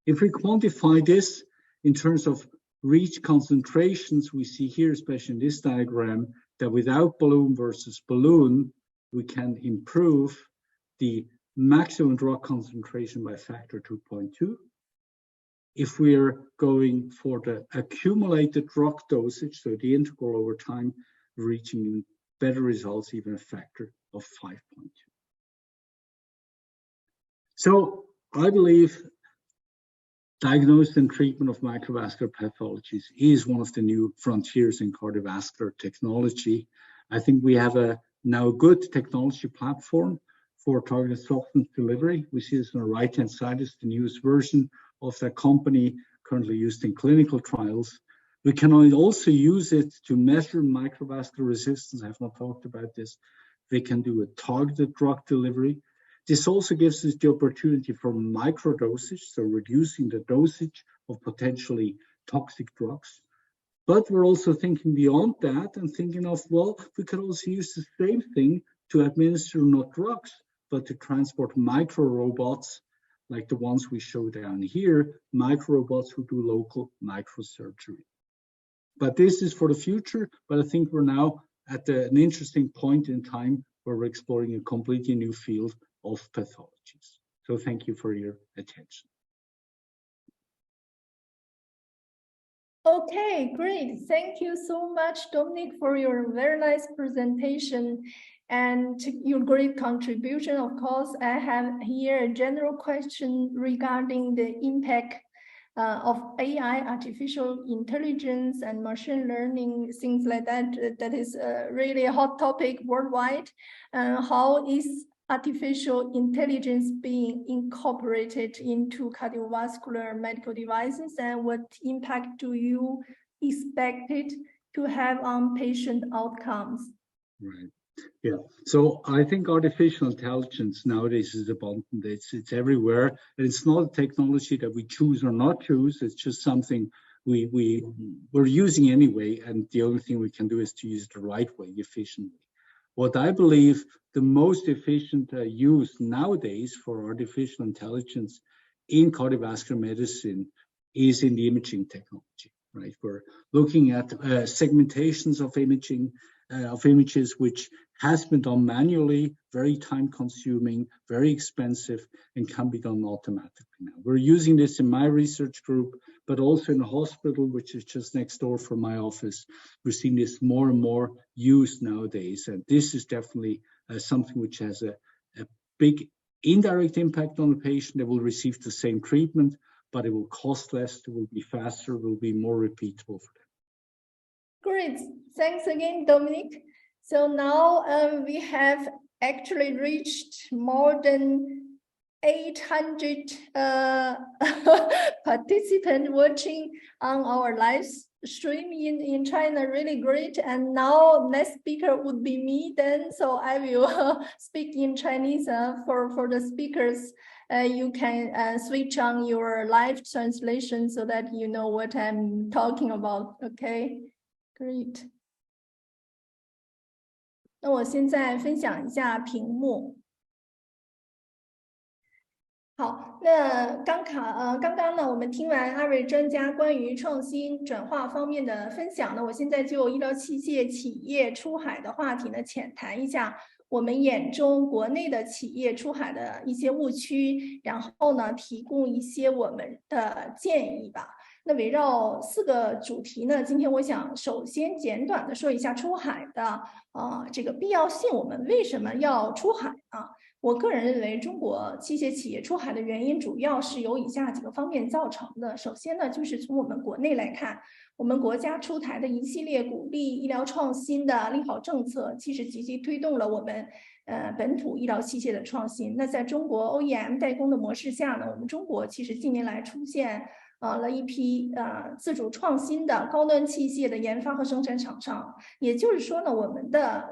If we quantify this in terms of reach concentrations, we see here, especially in this diagram, that without balloon versus balloon, we can improve the maximum drug concentration by factor 2.2. If we are going for the accumulated drug dosage, so the integral over time, reaching better results, even a factor of 5.2. So I believe diagnosis and treatment of microvascular pathologies is one of the new frontiers in cardiovascular technology. I think we have now a good technology platform for targeted substance delivery. We see this on the right-hand side is the newest version of the company currently used in clinical trials. We can also use it to measure microvascular resistance. I have not talked about this. We can do a targeted drug delivery. This also gives us the opportunity for microdosage, so reducing the dosage of potentially toxic drugs. But we're also thinking beyond that and thinking of, well, we could also use the same thing to administer not drugs, but to transport micro robots like the ones we show down here, micro robots who do local microsurgery. But this is for the future, but I think we're now at an interesting point in time where we're exploring a completely new field of pathologies. So thank you for your attention. Okay, great. Thank you so much, Dominik, for your very nice presentation and your great contribution. Of course, I have here a general question regarding the impact of AI, artificial intelligence, and machine learning, things like that. That is really a hot topic worldwide. How is artificial intelligence being incorporated into cardiovascular medical devices, and what impact do you expect it to have on patient outcomes? Right. Yeah. So I think artificial intelligence nowadays is abundant. It's everywhere, and it's not a technology that we choose or not choose. It's just something we're using anyway, and the only thing we can do is to use it the right way, efficiently. What I believe the most efficient use nowadays for artificial intelligence in cardiovascular medicine is in the imaging technology, right? We're looking at segmentations of imaging, of images, which has been done manually, very time consuming, very expensive, and can be done automatically now. We're using this in my research group, but also in a hospital, which is just next door from my office. We're seeing this more and more used nowadays. And this is definitely something which has a big indirect impact on the patient. They will receive the same treatment, but it will cost less, it will be faster, it will be more repeatable for them. Great. Thanks again, Dominik. So now we have actually reached more than 800 participants watching on our live stream in China. Really great. And now next speaker would be me then. So I will speak in Chinese for the speakers. You can switch on your live translation so that you know what I'm talking about. Okay, great. 那我现在分享一下屏幕。好，那刚刚呢，我们听完2位专家关于创新转化方面的分享呢，我现在就医疗器械企业出海的话题呢，浅谈一下我们眼中国内的企业出海的一些误区，然后呢，提供一些我们的建议吧。那围绕4个主题呢，今天我想首先简短的说一下出海的这个必要性，我们为什么要出海呢？我个人认为，中国器械企业出海的原因主要是由以下几个方面造成的。首先呢，就是从我们国内来看，我们国家出台的一系列鼓励医疗创新的利好政策，其实积极推动了我们本土医疗器械的创新。那在中国 OEM 代工的模式下呢，我们中国其实近年来出现了一批自主创新的高端器械的研发和生产厂商。也就是说呢，我们的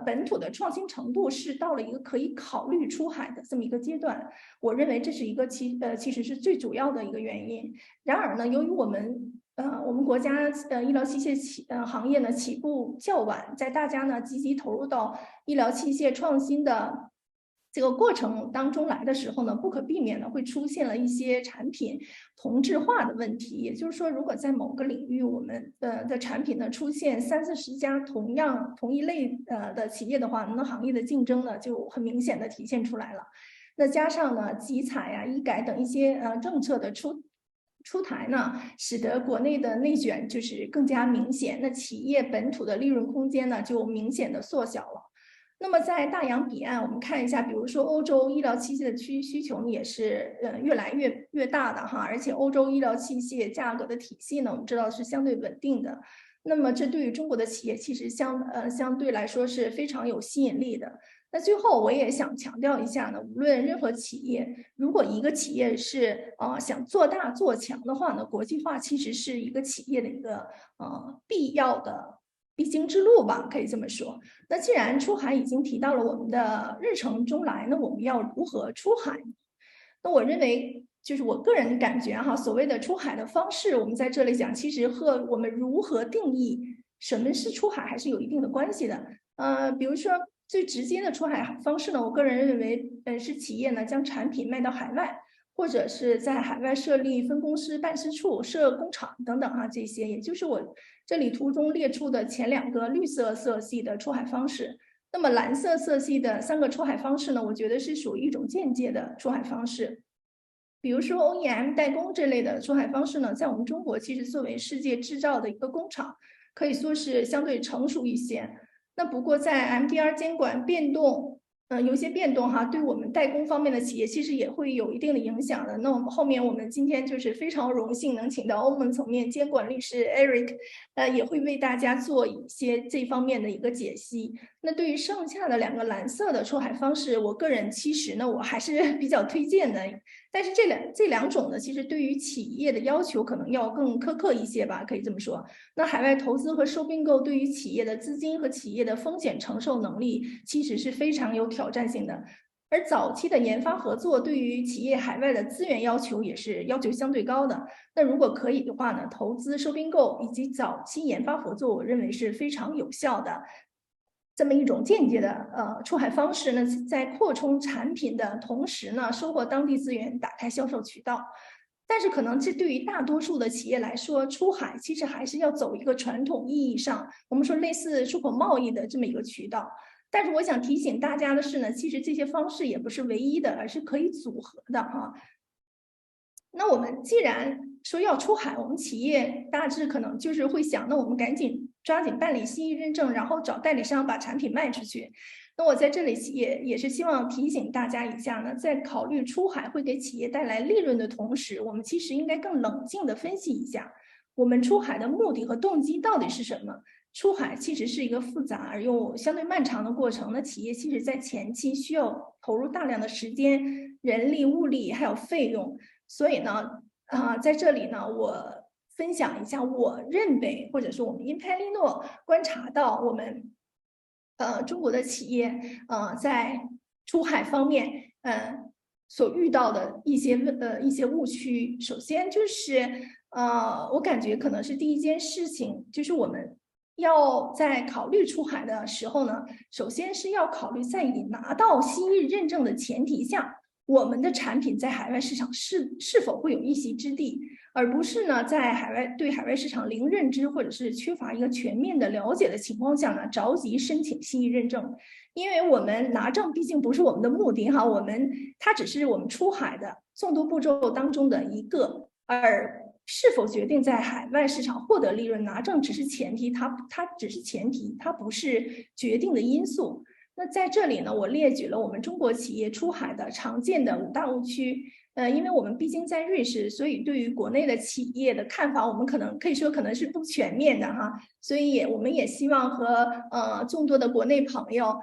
本土的创新程度是到了一个可以考虑出海的这么一个阶段。我认为这是一个其实是最主要的一个原因。然而呢，由于我们国家医疗器械行业呢起步较晚，在大家呢积极投入到医疗器械创新的这个过程当中来的时候呢，不可避免的会出现了一些产品同质化的问题。也就是说，如果在某个领域我们的产品呢出现30-40家同一类的企业的话，那行业的竞争呢就很明显的体现出来了。那加上呢集采呀、医改等一些政策的出台呢，使得国内的内卷就是更加明显，那企业本土的利润空间呢就明显的缩小了。那么在大洋彼岸，我们看一下，比如说欧洲医疗器械的需求也是越来越大的哈，而且欧洲医疗器械价格的体系呢，我们知道是相对稳定的。那么这对于中国的企业其实相对来说是非常有吸引力的。那最后我也想强调一下呢，无论任何企业，如果一个企业是想做大做强的话呢，国际化其实是一个企业的一个必要的必经之路吧，可以这么说。那既然出海已经提到了我们的日程中来，那我们要如何出海？那我认为就是我个人感觉哈，所谓的出海的方式，我们在这里讲，其实和我们如何定义什么是出海还是有一定的关系的。比如说最直接的出海方式呢，我个人认为是企业呢将产品卖到海外，或者是在海外设立分公司、办事处、设工厂等等哈，这些也就是我这里图中列出的前2个绿色色系的出海方式。那么蓝色色系的3个出海方式呢，我觉得是属于一种间接的出海方式。比比如说 OEM 代工这类的出海方式呢，在我们中国其实作为世界制造的一个工厂，可以说是相对成熟一些。那不过在 MDR 监管变动，有一些变动哈，对我们代工方面的企业其实也会有一定的影响的。那我们后面我们今天就是非常荣幸能请到欧盟层面监管律师 Eric，也会为大家做一些这方面的一个解析。那对于剩下的2个蓝色的出海方式，我个人其实呢我还是比较推荐的，但是这两种呢，其实对于企业的要求可能要更苛刻一些吧，可以这么说。那海外投资和收并购对于企业的资金和企业的风险承受能力其实是非常有挑战性的，而早期的研发合作对于企业海外的资源要求也是要求相对高的。那如果可以的话呢，投资收并购以及早期研发合作，我认为是非常有效的这么一种间接的出海方式呢，在扩充产品的同时呢，收获当地资源，打开销售渠道。但是可能这对于大多数的企业来说，出海其实还是要走一个传统意义上我们说类似出口贸易的这么一个渠道。但是我想提醒大家的是呢，其实这些方式也不是唯一的，而是可以组合的哈。那我们既然说要出海，我们企业大致可能就是会想，那我们赶紧抓紧办理西医认证，然后找代理商把产品卖出去。那我在这里也是希望提醒大家一下呢，在考虑出海会给企业带来利润的同时，我们其实应该更冷静地分析一下，我们出海的目的和动机到底是什么。出海其实是一个复杂而又相对漫长的过程，那企业其实在前期需要投入大量的时间、人力、物力还有费用。所以呢，在这里呢，我分享一下我认为，或者说我们 IMPELINNO 观察到我们中国的企业在出海方面所遇到的一些误区。首先就是我感觉可能是第一件事情，就是我们要在考虑出海的时候呢，首先是要考虑在已拿到西医认证的前提下，我们的产品在海外市场是否会有一席之地，而不是呢在对海外市场零认知或者是缺乏一个全面的了解的情况下呢，着急申请西医认证。因为我们拿证毕竟不是我们的目的哈，它只是我们出海的众多步骤当中的一个，而是否决定在海外市场获得利润，拿证只是前提，它只是前提，它不是决定的因素。那在这里呢，我列举了我们中国企业出海的常见的5大误区。因为我们毕竟在瑞士，所以对于国内的企业的看法，我们可以说是不全面的哈。所以我们也希望和众多的国内朋友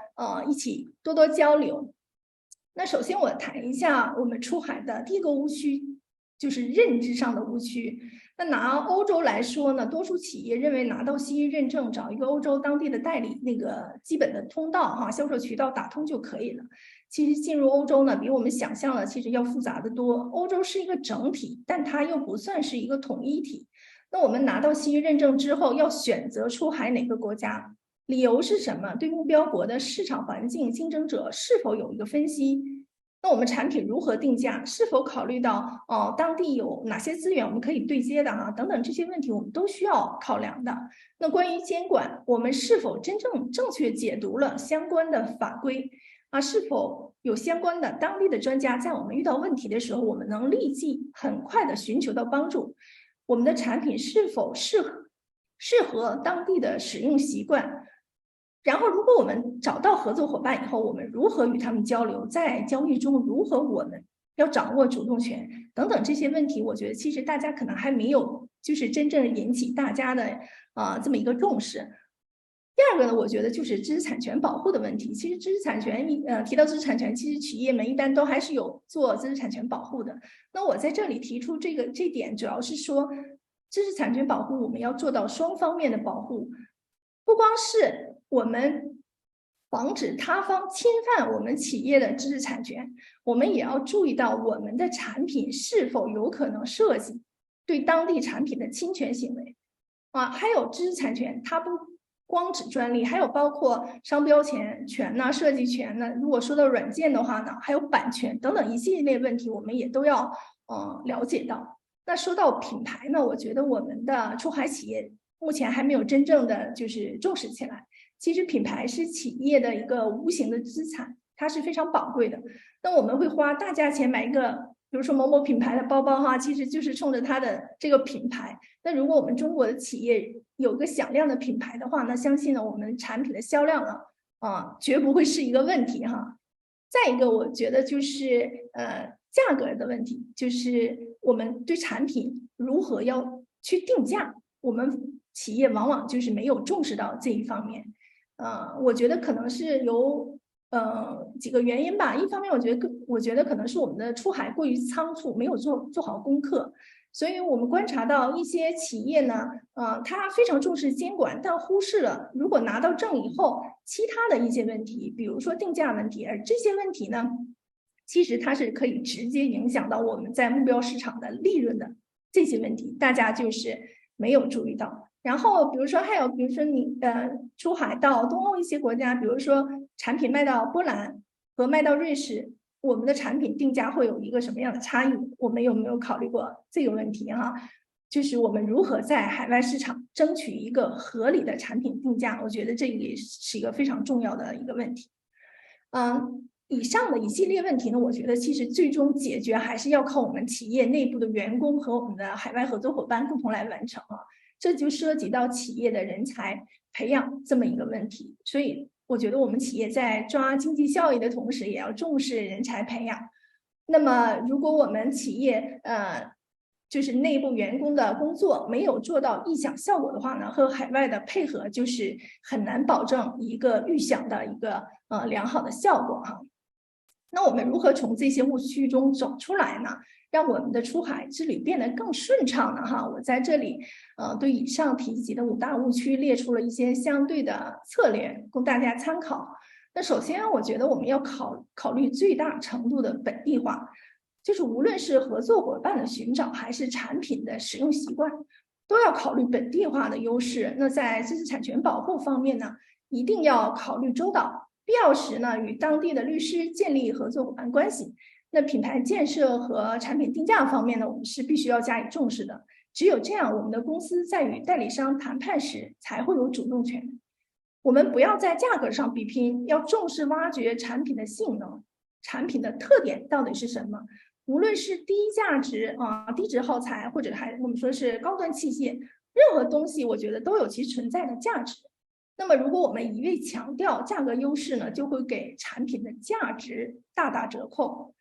一起多多交流。那首先我谈一下我们出海的第一个误区，就是认知上的误区。那拿欧洲来说呢，多数企业认为拿到西医认证，找一个欧洲当地的代理那个基本的通道哈，销售渠道打通就可以了。其实进入欧洲呢，比我们想象的其实要复杂的多。欧洲是一个整体，但它又不算是一个统一体。那我们拿到西医认证之后，要选择出海哪个国家，理由是什么？对目标国的市场环境、竞争者是否有一个分析？那我们产品如何定价？是否考虑到当地有哪些资源我们可以对接的哈？等等这些问题我们都需要考量的。那关于监管，我们是否真正正确解读了相关的法规啊？是否有相关的当地的专家在我们遇到问题的时候，我们能立即很快的寻求到帮助？我们的产品是否适合当地的使用习惯？然后，如果我们找到合作伙伴以后，我们如何与他们交流？在交易中，如何我们要掌握主动权等等这些问题，我觉得其实大家可能还没有就是真正引起大家的这么一个重视。第二个呢，我觉得就是知识产权保护的问题。其实知识产权提到知识产权，其实企业们一般都还是有做知识产权保护的。那我在这里提出这点，主要是说知识产权保护我们要做到双方面的保护，不光是我们防止他方侵犯我们企业的知识产权，我们也要注意到我们的产品是否有可能涉及对当地产品的侵权行为还有知识产权，它不光指专利，还有包括商标权呢、设计权呢。如果说到软件的话呢，还有版权等等一系列问题，我们也都要了解到。那说到品牌呢，我觉得我们的出海企业目前还没有真正的就是重视起来。其实品牌是企业的一个无形的资产，它是非常宝贵的。那我们会花大价钱买一个比如说某某品牌的包包哈，其实就是冲着它的这个品牌。那如果我们中国的企业有个响亮的品牌的话，那相信呢我们产品的销量呢绝不会是一个问题哈。再一个，我觉得就是价格的问题，就是我们对产品如何要去定价，我们企业往往就是没有重视到这一方面。我觉得可能是由几个原因吧。一方面，我觉得可能是我们的出海过于仓促，没有做好功课。所以我们观察到一些企业呢，它非常重视监管，但忽视了如果拿到证以后，其他的一些问题，比如说定价问题，而这些问题呢，其实它是可以直接影响到我们在目标市场的利润的这些问题，大家就是没有注意到。然后比如说你出海到东欧一些国家，比如说产品卖到波兰和卖到瑞士，我们的产品定价会有一个什么样的差异？我们有没有考虑过这个问题哈？就是我们如何在海外市场争取一个合理的产品定价？我觉得这也是一个非常重要的一个问题。以上的一系列问题呢，我觉得其实最终解决还是要靠我们企业内部的员工和我们的海外合作伙伴共同来完成啊。这就涉及到企业的人才培养这么一个问题，所以我觉得我们企业在抓经济效益的同时，也要重视人才培养。那么，如果我们企业就是内部员工的工作没有做到预想效果的话呢，和海外的配合就是很难保证一个预想的一个良好的效果哈。那我们如何从这些误区中走出来呢？让我们的出海之旅变得更顺畅呢？哈，我在这里对以上提及的5大误区列出了一些相对的策略，供大家参考。那首先，我觉得我们要考虑最大程度的本地化，就是无论是合作伙伴的寻找，还是产品的使用习惯，都要考虑本地化的优势。那在知识产权保护方面呢，一定要考虑周到，必要时呢，与当地的律师建立合作伙伴关系。那品牌建设和产品定价方面呢，我们是必须要加以重视的。只有这样，我们的公司在与代理商谈判时才会有主动权。我们不要在价格上比拼，要重视挖掘产品的性能，产品的特点到底是什么？无论是低价值低值耗材，或者我们说是高端器械，任何东西我觉得都有其存在的价值。那么如果我们一味强调价格优势呢，就会给产品的价值大打折扣。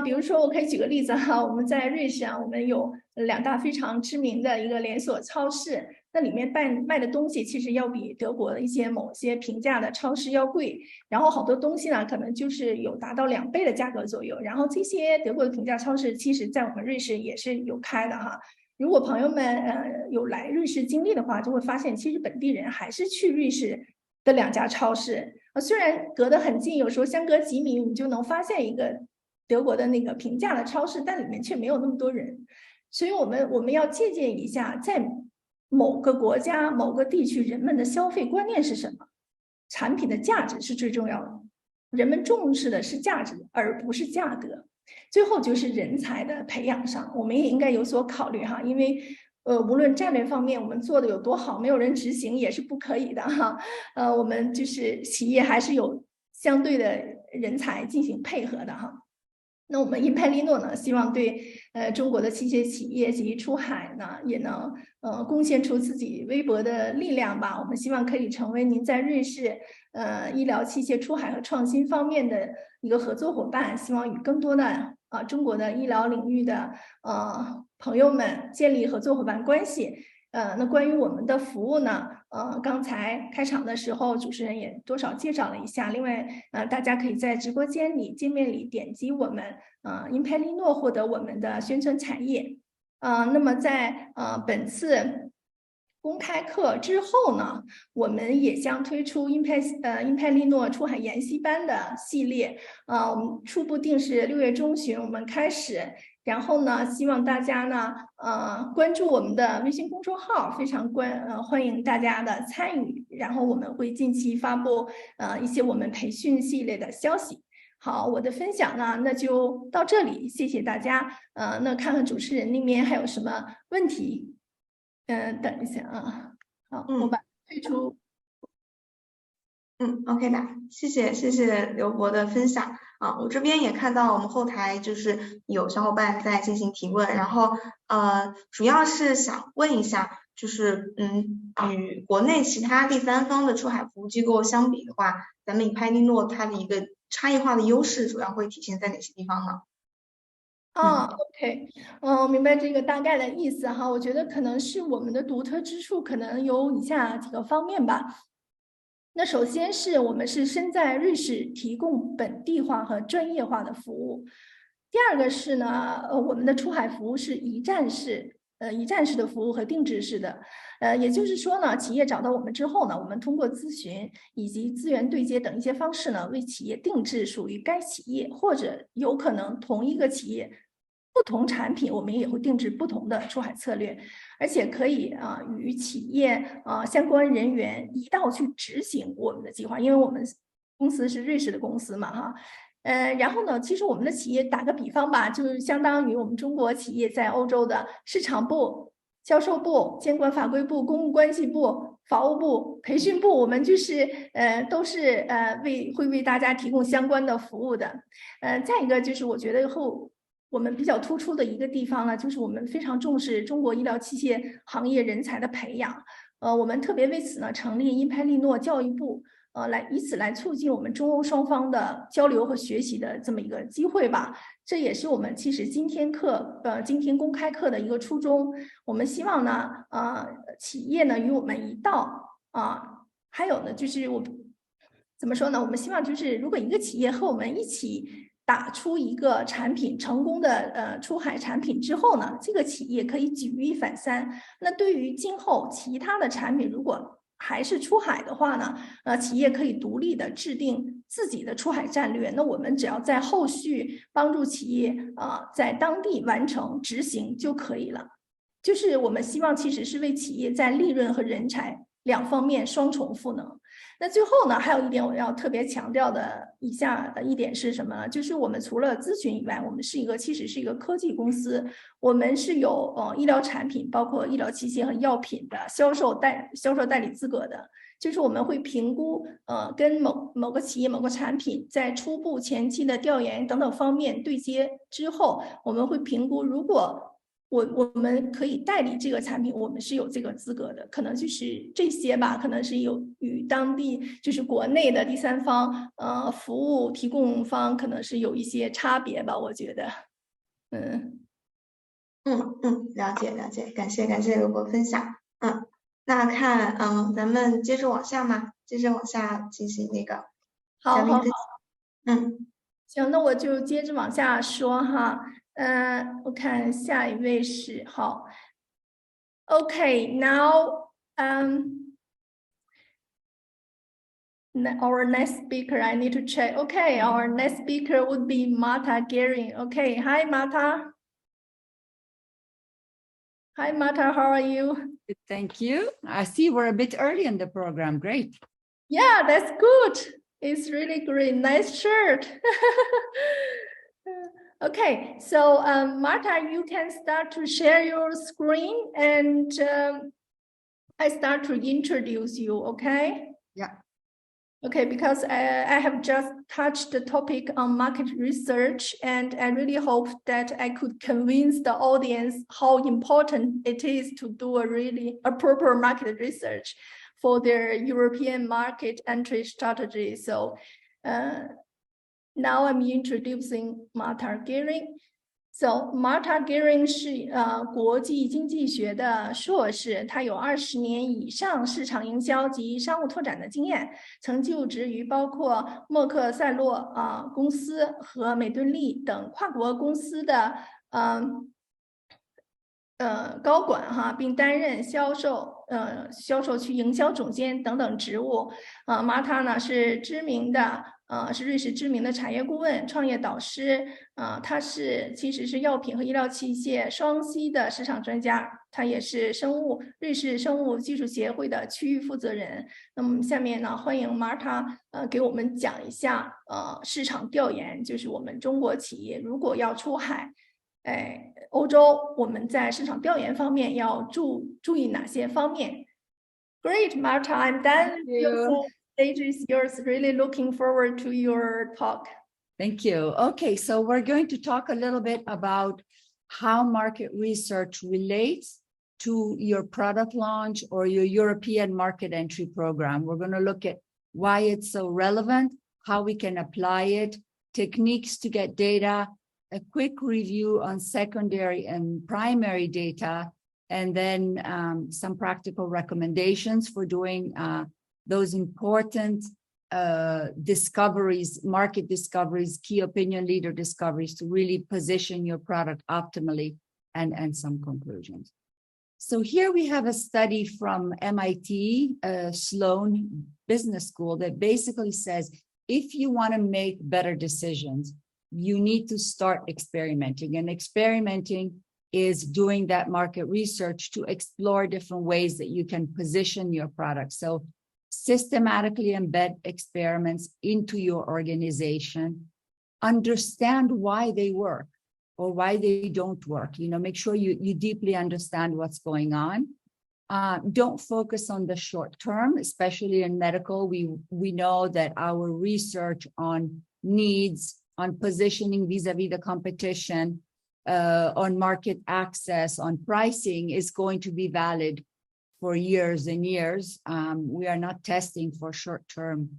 比如说我可以举个例子哈，我们在瑞士我们有2大非常知名的一个连锁超市，那里面卖的东西其实要比德国的某些平价的超市要贵，然后好多东西呢可能就是有达到2倍的价格左右，然后这些德国的平价超市其实在我们瑞士也是有开的哈。如果朋友们有来瑞士经历的话，就会发现其实本地人还是去瑞士的2家超市，虽然隔得很近，有时候相隔几米你就能发现一个德国的那个平价的超市，但里面却没有那么多人。所以我们要借鉴一下，在某个国家某个地区人们的消费观念是什么，产品的价值是最重要的，人们重视的是价值而不是价格。最后就是人才的培养上，我们也应该有所考虑哈，因为无论战略方面我们做的有多好，没有人执行也是不可以的哈。我们就是企业还是有相对的人才进行配合的哈。那我们IMPELINNO呢，希望对中国的器械企业及出海呢，也能贡献出自己微薄的力量吧。我们希望可以成为您在瑞士医疗器械出海和创新方面的一个合作伙伴，希望与更多的中国的医疗领域的朋友们建立合作伙伴关系。那关于我们的服务呢，刚才开场的时候主持人也多少介绍了一下。另外，大家可以在直播间里界面里点击我们IMPELINNO获得我们的宣传产业。那么在本次公开课之后呢，我们也将推出IMPELINNO出海研习班的系列。我们初步定是6月中旬我们开始。然后呢，希望大家呢，关注我们的微信公众号，非常欢迎大家的参与。然后我们会近期发布一些我们培训系列的消息。好，我的分享呢，那就到这里，谢谢大家。那看看主持人那边还有什么问题？等一下啊，好，我把退出。OK 的，谢谢刘博的分享。我这边也看到我们后台就是有小伙伴在进行提问，然后主要是想问一下，就是与国内其他第三方的出海服务机构相比的话，咱们IMPELINNO它的一个差异化的优势主要会体现在哪些地方呢？OK，我明白这个大概的意思哈。我觉得可能是我们的独特之处，可能有以下几个方面吧。那首先是我们是身在瑞士提供本地化和专业化的服务。第二个是呢，我们的出海服务是一站式的服务和定制式的。也就是说呢，企业找到我们之后呢，我们通过咨询以及资源对接等一些方式呢，为企业定制属于该企业或者有可能同一个企业不同产品，我们也会定制不同的出海策略，而且可以与企业相关人员一道去执行我们的计划，因为我们公司是瑞士的公司嘛哈。然后呢，其实我们的企业打个比方吧，就是相当于我们中国企业在欧洲的市场部、销售部、监管法规部、公务关系部、法务部、培训部，我们就是都是会为大家提供相关的服务的。再一个就是我觉得我们比较突出的一个地方呢，就是我们非常重视中国医疗器械行业人才的培养。我们特别为此呢成立IMPELINNO教育部，以此来促进我们中欧双方的交流和学习的这么一个机会吧。这也是我们其实今天公开课的一个初衷。我们希望呢，企业呢与我们一道还有呢就是怎么说呢？我们希望就是如果一个企业和我们一起打出一个产品成功的出海产品之后呢，这个企业可以举一反三。那对于今后其他的产品，如果还是出海的话呢，企业可以独立的制定自己的出海战略。那我们只要在后续帮助企业在当地完成执行就可以了。就是我们希望其实是为企业在利润和人才两方面双重赋能。那最后呢，还有一点我要特别强调的以下的一点是什么呢？就是我们除了咨询以外，我们其实是一个科技公司，我们是有医疗产品，包括医疗器械和药品的销售代理资格的。就是我们会评估跟某个企业某个产品在初步前期的调研等等方面对接之后，我们会评估如果我们可以代理这个产品，我们是有这个资格的。可能就是这些吧，可能是与当地就是国内的第三方服务提供方可能是有一些差别吧，我觉得。了解，感谢刘博分享。那看咱们接着往下嘛，接着往下进行那个嘉宾分享。行，那我就接着往下说哈。我看下一位是好。Okay, now our next speaker, I need to check. Okay, our next speaker would be Marta Gehring. Okay, hi Marta. Hi Marta, how are you? Good, thank you. I see we're a bit early in the program. Great. Yeah, that's good. It's really great. Nice shirt. Okay, so Marta, you can start to share your screen and I start to introduce you, okay? Yeah. Okay, because I have just touched the topic on market research and I really hope that I could convince the audience how important it is to do a proper market research for their European market entry strategy. So now I'm introducing Marta Gehring. So Marta Gehring 是国际经济学的硕士，她有20年以上市场营销及商务拓展的经验，曾就职于包括默克赛洛公司和美敦力等跨国公司的高管哈，并担任销售区营销总监等等职务。Marta 呢是瑞士知名的产业顾问、创业导师。他其实是药品和医疗器械双栖的市场专家，他也是瑞士生物技术协会的区域负责人。那么下面呢，欢迎 Marta 给我们讲一下市场调研，就是我们中国企业如果要出海。欧洲我们在市场调研方面要注意哪些方面 ？Great, Marta, I'm done. The stage is yours. Really looking forward to your talk. Thank you. Okay, so we're going to talk a little bit about how market research relates to your product launch or your European market entry program. We're going to look at why it's so relevant, how we can apply it, techniques to get data, a quick review on secondary and primary data, and then some practical recommendations for doing those important discoveries, market discoveries, key opinion leader discoveries to really position your product optimally, and some conclusions. So here we have a study from MIT Sloan Business School that basically says, if you want to make better decisions, you need to start experimenting. And experimenting is doing that market research to explore different ways that you can position your product. So systematically embed experiments into your organization, understand why they work or why they don't work. Make sure you deeply understand what's going on. Don't focus on the short term, especially in medical. We know that our research on needs, on positioning vis-a-vis the competition, on market access, on pricing is going to be valid for years and years. We are not testing for short-term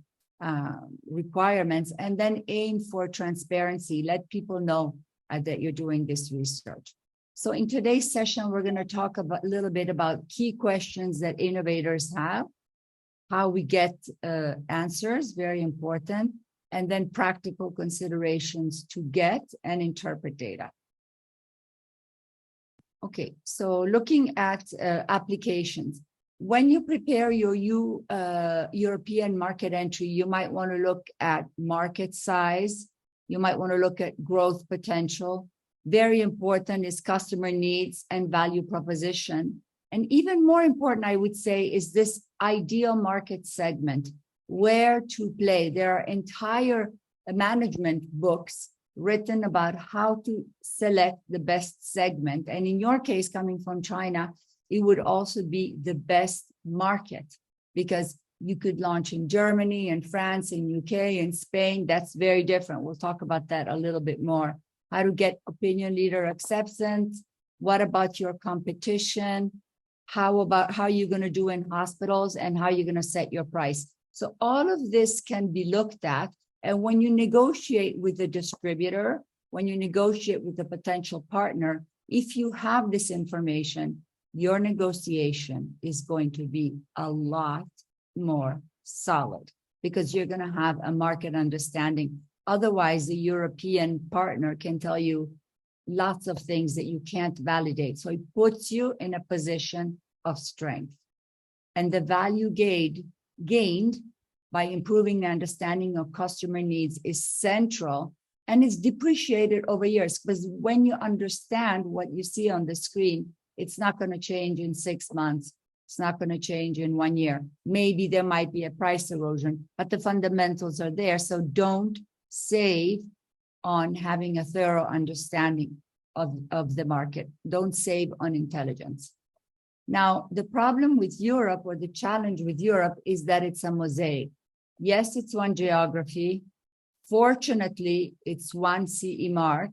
requirements, and then aim for transparency. Let people know that you're doing this research. So in today's session, we're going to talk a little bit about key questions that innovators have, how we get answers, very important, and then practical considerations to get and interpret data. Okay, so looking at applications. When you prepare your European market entry, you might want to look at market size. You might want to look at growth potential. Very important is customer needs and value proposition. And even more important, I would say, is this ideal market segment, where to play. There are entire management books written about how to select the best segment. And in your case, coming from China, it would also be the best market, because you could launch in Germany and France and UK and Spain. That's very different. We'll talk about that a little bit more. How to get opinion leader acceptance. What about your competition? How you're going to do in hospitals, and how you're going to set your price. So all of this can be looked at. And when you negotiate with the distributor, when you negotiate with the potential partner, if you have this information, your negotiation is going to be a lot more solid, because you're going to have a market understanding. Otherwise, the European partner can tell you lots of things that you can't validate. So it puts you in a position of strength. And the value gained by improving the understanding of customer needs is central, and it's depreciated over years, because when you understand what you see on the screen, it's not going to change in 6 months. It's not going to change in 1 year. Maybe there might be a price erosion, but the fundamentals are there. So don't save on having a thorough understanding of the market. Don't save on intelligence. Now, the problem with Europe, or the challenge with Europe, is that it's a mosaic. Yes, it's one geography. Fortunately, it's one CE mark.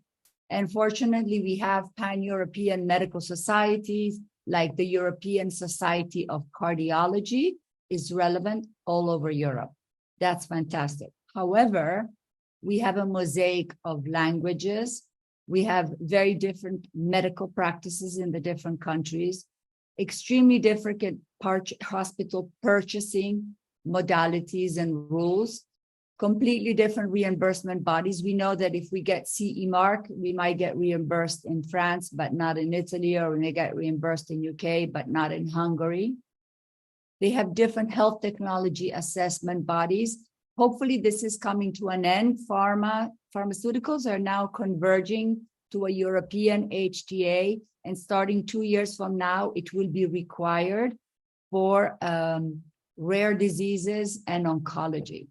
And fortunately, we have pan-European medical societies, like the European Society of Cardiology is relevant all over Europe. That's fantastic. However, we have a mosaic of languages. We have very different medical practices in the different countries, extremely different hospital purchasing modalities and rules, completely different reimbursement bodies. We know that if we get CE mark, we might get reimbursed in France, but not in Italy, or we may get reimbursed in UK, but not in Hungary. They have different health technology assessment bodies. Hopefully this is coming to an end. Pharmaceuticals are now converging to a European HTA, and starting 2 years from now, it will be required for rare diseases and oncology.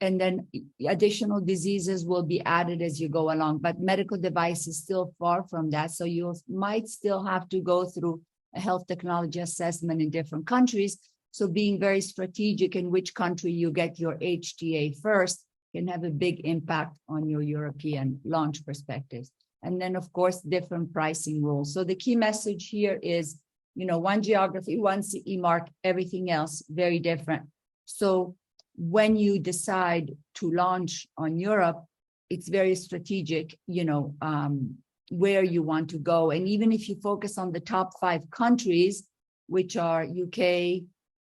And then additional diseases will be added as you go along, but medical device is still far from that. So you might still have to go through a health technology assessment in different countries. So being very strategic in which country you get your HTA first can have a big impact on your European launch perspectives. And then, of course, different pricing rules. So the key message here is, one geography, one CE mark, everything else very different. So when you decide to launch on Europe, it's very strategic, where you want to go. And even if you focus on the top 5 countries, which are UK,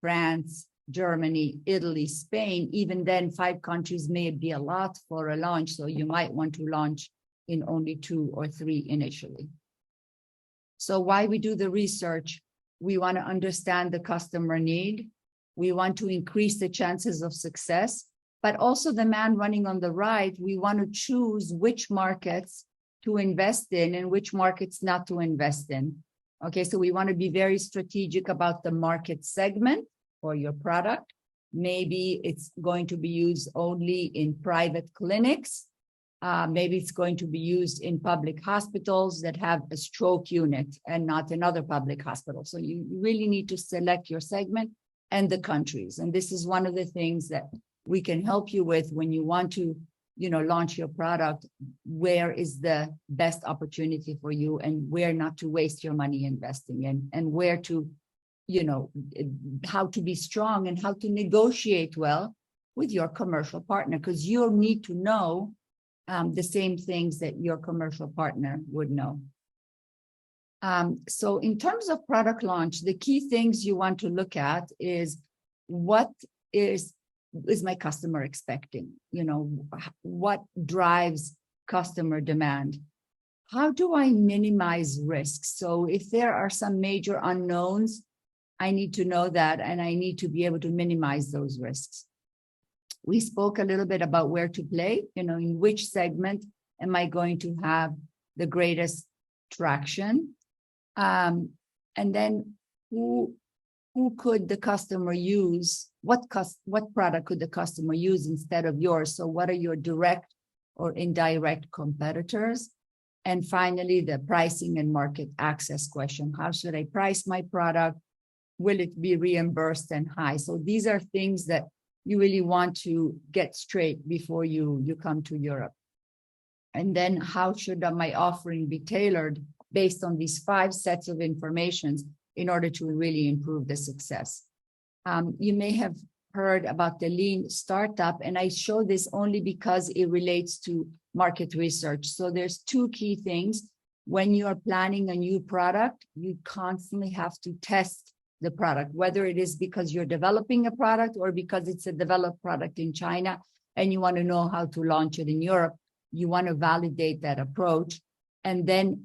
France, Germany, Italy, Spain, even then 5 countries may be a lot for a launch. So you might want to launch in only 2 or 3 initially. So why we do the research? We want to understand the customer need. We want to increase the chances of success, but also the man running on the right, we want to choose which markets to invest in and which markets not to invest in. Okay, so we want to be very strategic about the market segment for your product. Maybe it's going to be used only in private clinics. Maybe it's going to be used in public hospitals that have a stroke unit and not in other public hospitals. So you really need to select your segment and the countries. And this is one of the things that we can help you with when you want to, launch your product. Where is the best opportunity for you and where not to waste your money investing in, and where to, how to be strong and how to negotiate well with your commercial partner, because you'll need to know the same things that your commercial partner would know. So in terms of product launch, the key things you want to look at is what is my customer expecting? What drives customer demand? How do I minimize risks? So if there are some major unknowns, I need to know that, and I need to be able to minimize those risks. We spoke a little bit about where to play, in which segment am I going to have the greatest traction? And then who could the customer use? What product could the customer use instead of yours? So what are your direct or indirect competitors? And finally, the pricing and market access question. How should I price my product? Will it be reimbursed and high? So these are things that you really want to get straight before you come to Europe. And then how should my offering be tailored based on these 5 sets of information in order to really improve the success? You may have heard about the lean startup, and I show this only because it relates to market research. So there's 2 key things. When you are planning a new product, you constantly have to test the product, whether it is because you're developing a product or because it's a developed product in China and you want to know how to launch it in Europe. You want to validate that approach. And then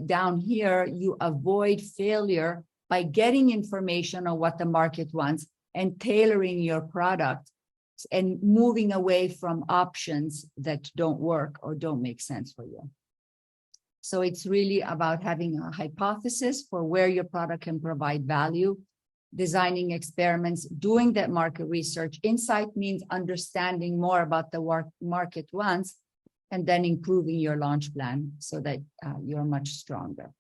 down here, you avoid failure by getting information on what the market wants and tailoring your product and moving away from options that don't work or don't make sense for you. So it's really about having a hypothesis for where your product can provide value, designing experiments, doing that market research. Insight means understanding more about the market wants, and then improving your launch plan so that you're much stronger.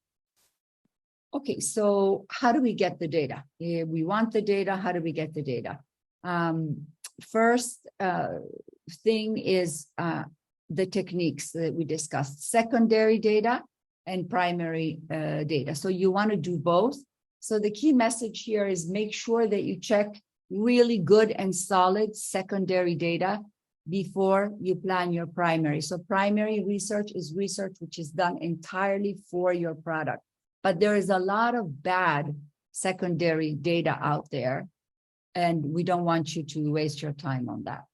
Okay, so how do we get the data? We want the data. How do we get the data? First thing is the techniques that we discussed, secondary data and primary data. So you want to do both. So the key message here is make sure that you check really good and solid secondary data before you plan your primary. So primary research is research which is done entirely for your product. But there is a lot of bad secondary data out there, and we don't want you to waste your time on that.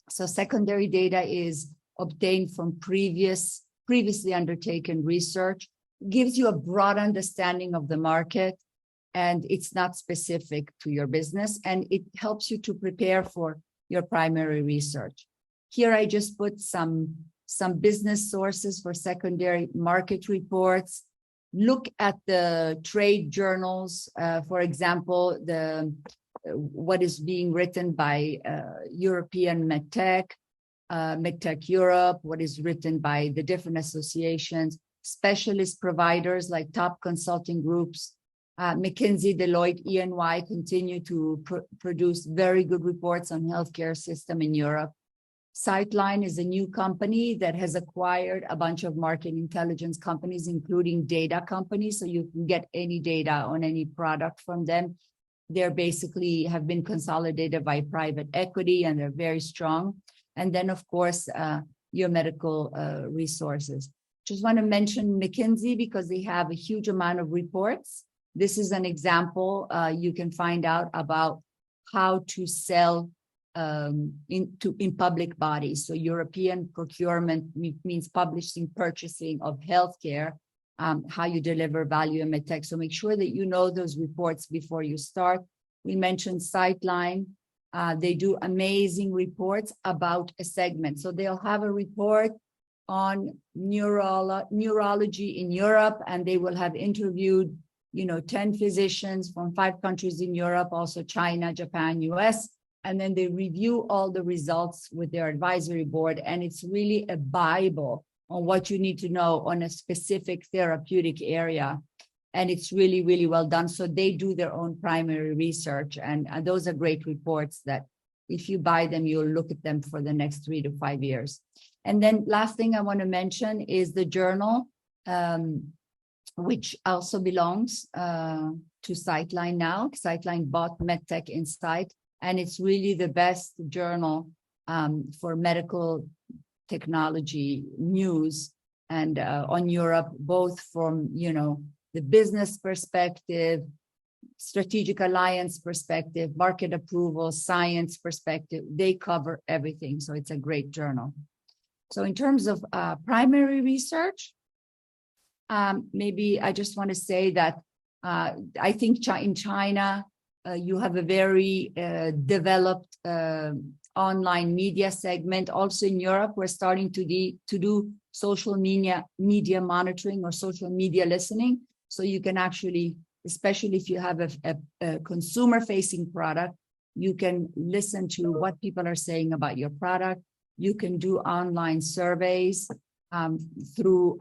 So secondary data is obtained from previously undertaken research, gives you a broad understanding of the market, and it's not specific to your business, and it helps you to prepare for your primary research. Here I just put some business sources for secondary market reports. Look at the trade journals, for example, what is being written by European MedTech, MedTech Europe, what is written by the different associations, specialist providers like top consulting groups, McKinsey, Deloitte, EY continue to produce very good reports on healthcare system in Europe. Sightline is a new company that has acquired a bunch of market intelligence companies, including data companies, so you can get any data on any product from them. They're basically have been consolidated by private equity, and they're very strong. And then, of course, your medical resources. Just want to mention McKinsey because they have a huge amount of reports. This is an example. You can find out about how to sell in public bodies. So European procurement means publishing, purchasing of healthcare, how you deliver value in medtech. So make sure that you know those reports before you start. We mentioned Sightline. They do amazing reports about a segment. So they'll have a report on neurology in Europe, and they will have interviewed 10 physicians from 5 countries in Europe, also China, Japan, US, and then they review all the results with their advisory board. And it's really a Bible on what you need to know on a specific therapeutic area. And it's really, really well done. So they do their own primary research. And those are great reports that if you buy them, you'll look at them for the next 3 to 5 years. And then last thing I want to mention is the journal, which also belongs to Sightline now. Sightline bought MedTech Insight, and it's really the best journal for medical technology news and on Europe, both from, the business perspective, strategic alliance perspective, market approval, science perspective. They cover everything. So it's a great journal. So in terms of primary research, maybe I just want to say that I think in China, you have a very developed online media segment. Also in Europe, we're starting to do social media monitoring or social media listening. So you can actually, especially if you have a consumer-facing product, you can listen to what people are saying about your product. You can do online surveys through,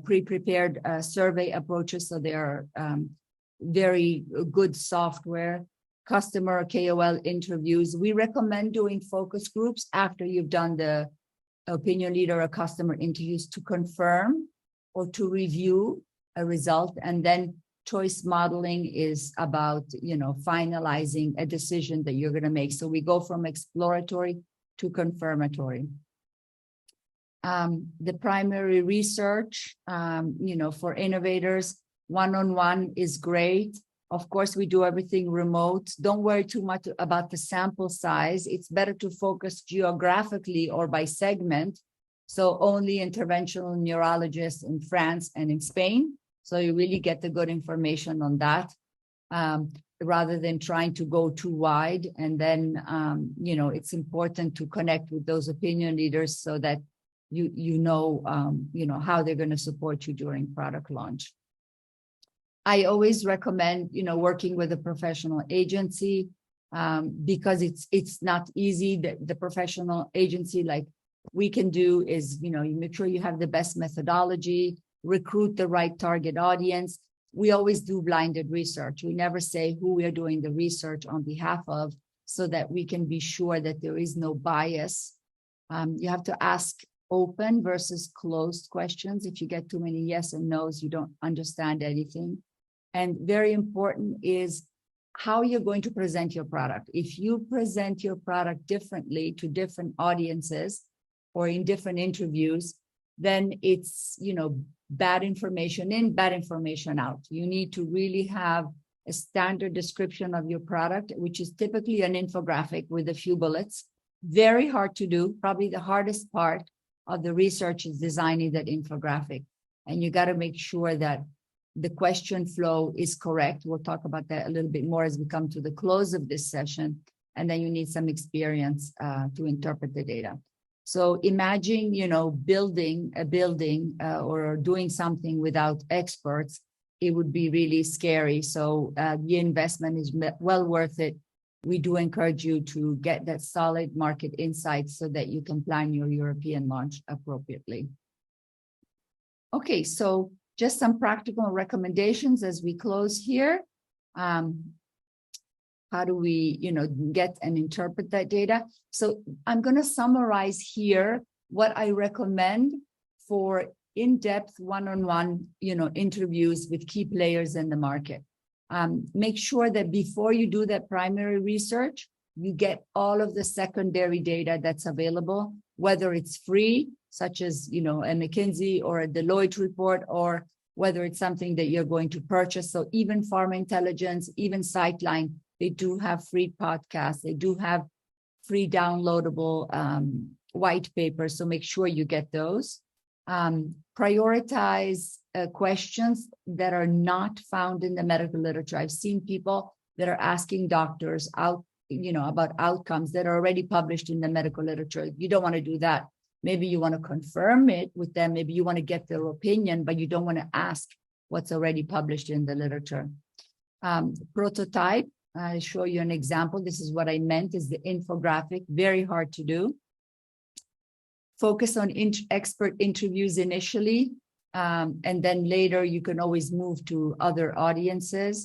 pre-prepared survey approaches. So they are very good software. Customer KOL interviews. We recommend doing focus groups after you've done the opinion leader or customer interviews to confirm or to review a result. And then choice modeling is about, finalizing a decision that you're going to make. So we go from exploratory to confirmatory. The primary research, for innovators, one-on-one is great. Of course, we do everything remote. Don't worry too much about the sample size. It's better to focus geographically or by segment. So only interventional neurologists in France and in Spain. So you really get the good information on that, rather than trying to go too wide. And then, it's important to connect with those opinion leaders so that you know how they're going to support you during product launch. I always recommend, working with a professional agency because it's not easy. The professional agency, like we can do, is you make sure you have the best methodology, recruit the right target audience. We always do blinded research. We never say who we are doing the research on behalf of, so that we can be sure that there is no bias. You have to ask open versus closed questions. If you get too many yes and no's, you don't understand anything. And very important is how you're going to present your product. If you present your product differently to different audiences or in different interviews, then it's, bad information in, bad information out. You need to really have a standard description of your product, which is typically an infographic with a few bullets. Very hard to do. Probably the hardest part of the research is designing that infographic. And you got to make sure that the question flow is correct. We'll talk about that a little bit more as we come to the close of this session. And then you need some experience to interpret the data. So imagine, building a building or doing something without experts. It would be really scary. So the investment is well worth it. We do encourage you to get that solid market insight so that you can plan your European launch appropriately. Okay, so just some practical recommendations as we close here. How How do we, get and interpret that data? So I'm going to summarize here what I recommend for in-depth one-on-one, interviews with key players in the market. Make sure that before you do that primary research, you get all of the secondary data that's available, whether it's free, such as, a McKinsey or a Deloitte report, or whether it's something that you're going to purchase. So even Pharma Intelligence, even Sightline, they do have free podcasts. They do have free downloadable white papers. So make sure you get those. Prioritize questions that are not found in the medical literature. I've seen people that are asking doctors about outcomes that are already published in the medical literature. You don't want to do that. Maybe you want to confirm it with them. Maybe you want to get their opinion, but you don't want to ask what's already published in the literature. Prototype, I'll show you an example. This is what I meant, is the infographic, very hard to do. Focus on expert interviews initially, and then later you can always move to other audiences.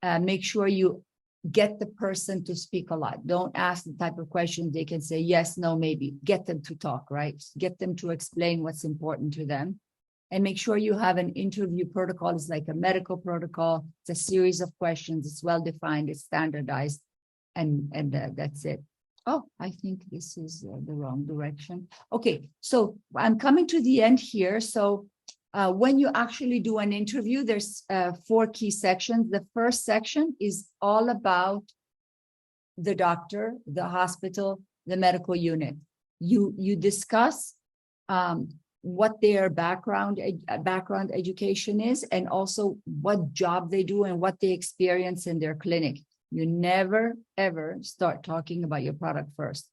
Make sure you get the person to speak a lot. Don't ask the type of questions they can say yes, no, maybe. Get them to talk, right? Get them to explain what's important to them. And make sure you have an interview protocol. It's like a medical protocol. It's a series of questions. It's well-defined. It's standardized. And that's it. Oh, I think this is the wrong direction. Okay, so I'm coming to the end here. So when you actually do an interview, there's 4 key sections. The first section is all about the doctor, the hospital, the medical unit. You discuss what their background education is, and also what job they do and what they experience in their clinic. You never, ever start talking about your product first.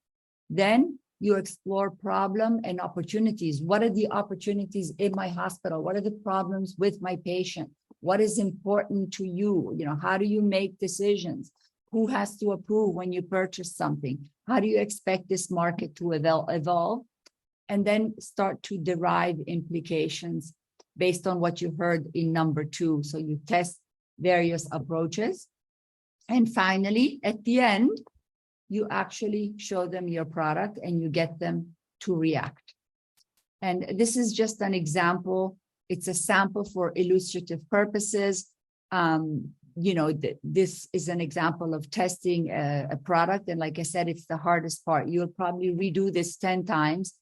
Then you explore problem and opportunities. What are the opportunities in my hospital? What are the problems with my patient? What is important to you? How do you make decisions? Who has to approve when you purchase something? How do you expect this market to evolve? And then start to derive implications based on what you heard in number 2. So you test various approaches. And finally, at the end, you actually show them your product and you get them to react. And this is just an example. It's a sample for illustrative purposes. This is an example of testing a product. And like I said, it's the hardest part. You'll probably redo this 10 times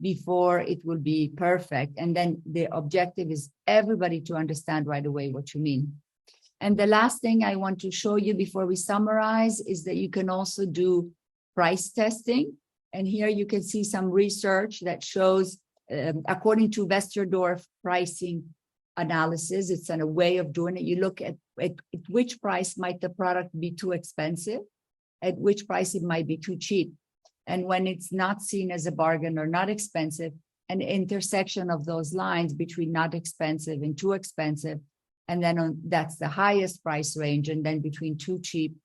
before it will be perfect. And then the objective is everybody to understand right away what you mean. And the last thing I want to show you before we summarize is that you can also do price testing. And here you can see some research that shows, according to Westerdorf pricing analysis, it's a way of doing it. You look at which price might the product be too expensive, at which price it might be too cheap. And when it's not seen as a bargain or not expensive, an intersection of those lines between not expensive and too expensive, and then that's the highest price range, and then between too cheap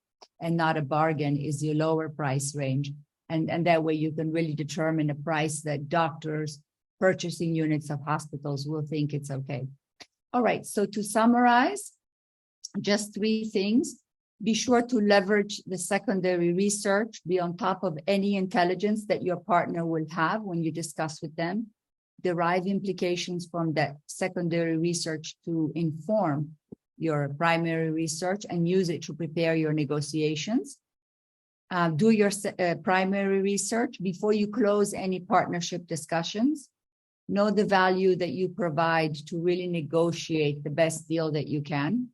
and not a bargain is your lower price range. And that way you can really determine a price that doctors, purchasing units of hospitals will think it's okay. All right, so to summarize, just 3 things. Be sure to leverage the secondary research, be on top of any intelligence that your partner will have when you discuss with them. Derive implications from that secondary research to inform your primary research and use it to prepare your negotiations. Do your primary research before you close any partnership discussions. Know the value that you provide to really negotiate the best deal that you can,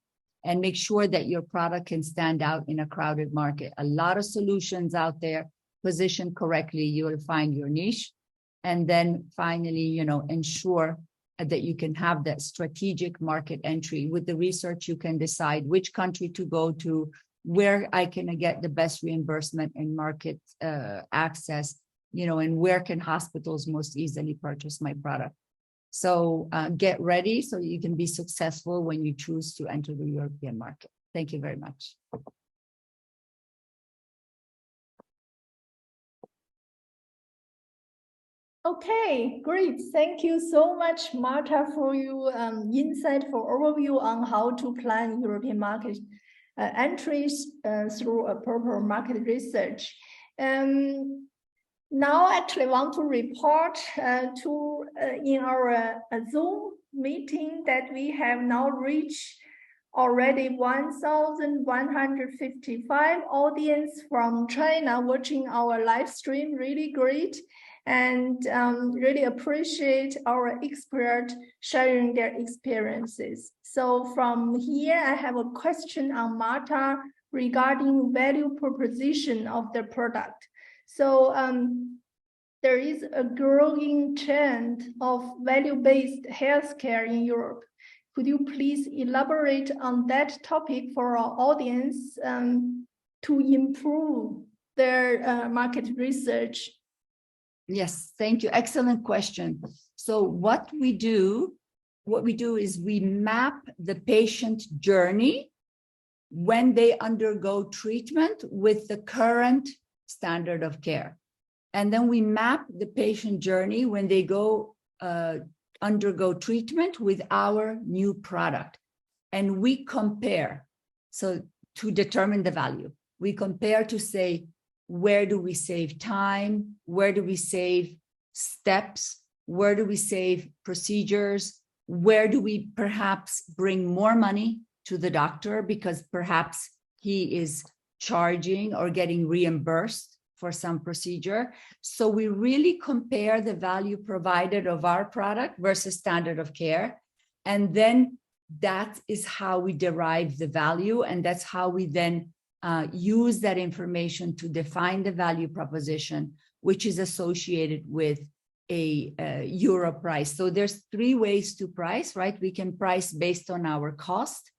and make sure that your product can stand out in a crowded market. A lot of solutions out there. Positioned correctly, you will find your niche. And then finally, ensure that you can have that strategic market entry. With the research, you can decide which country to go to, where I can get the best reimbursement and market access, and where can hospitals most easily purchase my product. So get ready so you can be successful when you choose to enter the European market. Thank you very much. Okay, great. Thank you so much, Marta, for your insight, for overview on how to plan European market. entries through a proper market research. Now actually want to report in our Zoom meeting that we have now reached already 1,155 audience from China watching our live stream. Really great, and really appreciate our expert sharing their experiences. So from here, I have a question on Marta regarding value proposition of the product. So there is a growing trend of value-based healthcare in Europe. Could you please elaborate on that topic for our audience to improve their market research? Yes, thank you. Excellent question. So what we do is we map the patient journey when they undergo treatment with the current standard of care. And then we map the patient journey when they undergo treatment with our new product. And we compare, so to determine the value, we compare to say, where do we save time? Where do we save steps? Where do we save procedures? Where do we perhaps bring more money to the doctor because perhaps he is charging or getting reimbursed for some procedure? So we really compare the value provided of our product versus standard of care. And then that is how we derive the value. And that's how we then use that information to define the value proposition, which is associated with a euro price. So there's three ways to price, right? We can price based on our cost.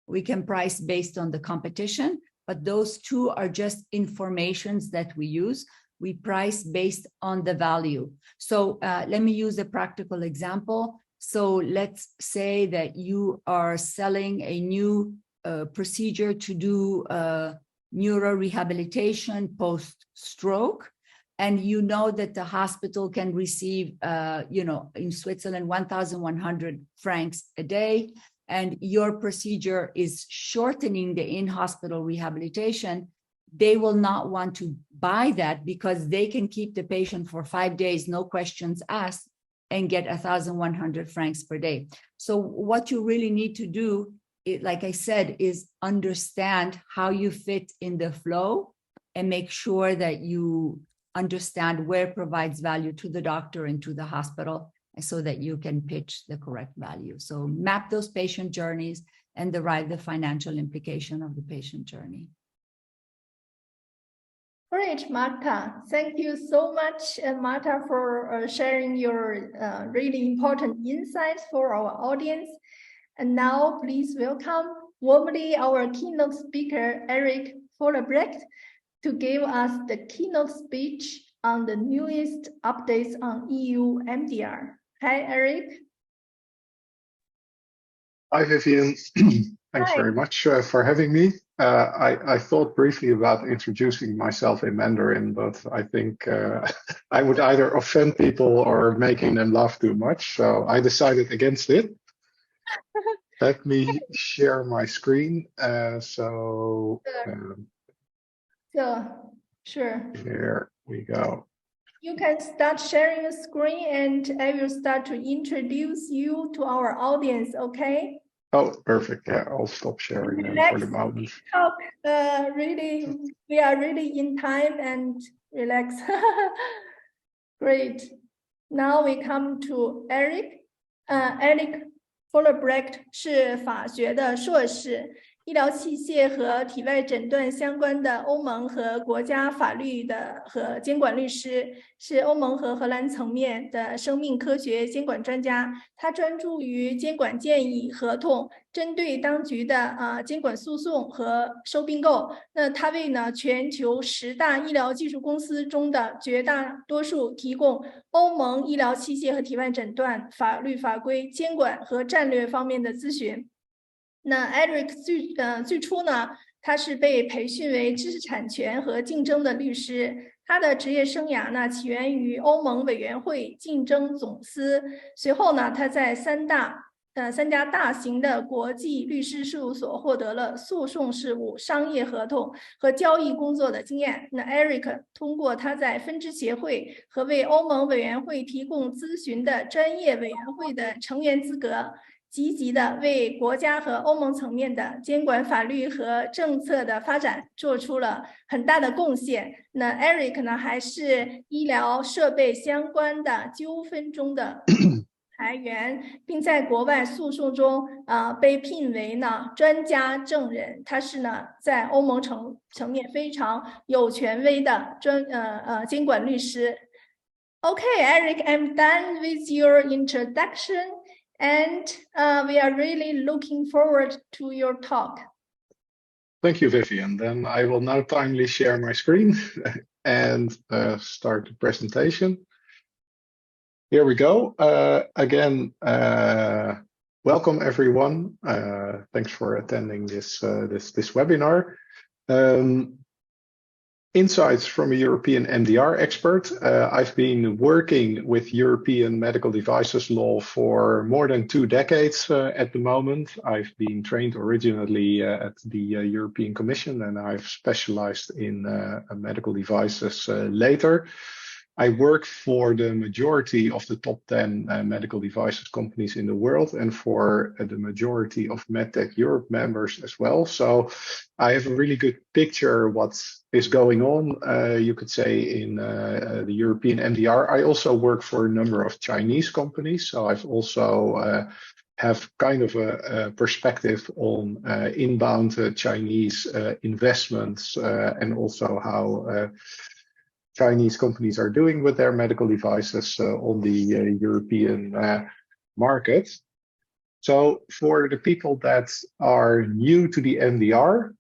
We can price based on the competition, but those two are just informations that we use. We price based on the value. So let me use a practical example. So let's say that you are selling a new procedure to do neurorehabilitation post-stroke, and you know that the hospital can receive, in Switzerland, 1,100 francs a day, and your procedure is shortening the in-hospital rehabilitation. They will not want to buy that because they can keep the patient for 5 days, no questions asked, and get 1,100 francs per day. So what you really need to do, like I said, is understand how you fit in the flow and make sure that you understand where provides value to the doctor and to the hospital so that you can pitch the correct value. So map those patient journeys and derive the financial implication of the patient journey. Great, Marta. Thank you so much, Marta, for sharing your really important insights for our audience. And now please welcome warmly our keynote speaker, Eric Vollerbrecht, to give us the keynote speech on the newest updates on EU MDR. Hi, Eric. Hi, Vivian. Thanks very much for having me. I thought briefly about introducing myself in Mandarin, but I think I would either offend people or making them laugh too much. So I decided against it. Let me share my screen. Sure. Here we go. You can start sharing the screen and I will start to introduce you to our audience, okay? Oh, perfect. Yeah, I'll stop sharing for the moment. Talk, we are really in time and relax. Great. Now we come to Eric. Eric Vollerbrecht 是法学的硕士，医疗器械和体外诊断相关的欧盟和国家法律的和监管律师，是欧盟和荷兰层面的生命科学监管专家。他专注于监管建议、合同，针对当局的监管诉讼和收并购。那他为全球10大医疗技术公司中的绝大多数提供欧盟医疗器械和体外诊断法律法规、监管和战略方面的咨询。那 Eric 最初他是被培训为知识产权和竞争的律师，他的职业生涯起源于欧盟委员会竞争总司，随后他在3大3家大型的国际律师事务所获得了诉讼事务、商业合同和交易工作的经验。那 Eric 通过他在分支协会和为欧盟委员会提供咨询的专业委员会的成员资格，积极的为国家和欧盟层面的监管法律和政策的发展做出了很大的贡献。那 Eric 呢，还是医疗设备相关的纠纷中的裁员，并在国外诉讼中被聘为呢专家证人。他是呢在欧盟层面非常有权威的监管律师。Okay, Eric, I'm done with your introduction, and we are really looking forward to your talk. Thank you, Vivian. Then I will now timely share my screen and start the presentation. Here we go. Again, welcome everyone. Thanks for attending this webinar. Insights from a European MDR expert. I've been working with European medical devices law for more than 2 decades at the moment. I've been trained originally at the European Commission, and I've specialized in medical devices later. I work for the majority of the top 10 medical devices companies in the world, and for the majority of MedTech Europe members as well. So I have a really good picture what is going on, you could say, in the European MDR. I also work for a number of Chinese companies, so I've also have kind of a perspective on inbound Chinese investments and also how Chinese companies are doing with their medical devices on the European market. So for the people that are new to the MDR,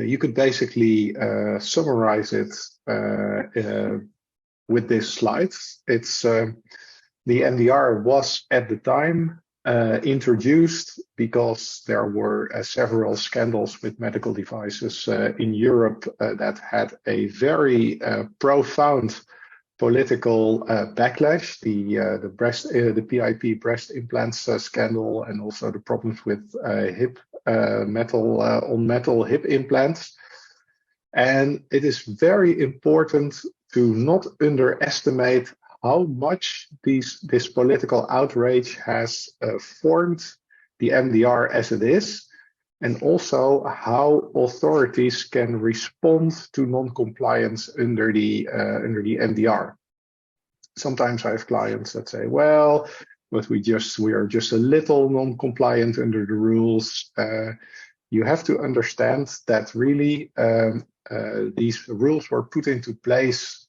you could basically summarize it with this slide. It's the MDR was at the time introduced because there were several scandals with medical devices in Europe that had a very profound political backlash. The PIP breast implants scandal, and also the problems with metal hip implants. And it is very important to not underestimate how much this political outrage has formed the MDR as it is, and also how authorities can respond to non-compliance under the MDR. Sometimes I have clients that say, well, but we are just a little non-compliant under the rules. You have to understand that really these rules were put into place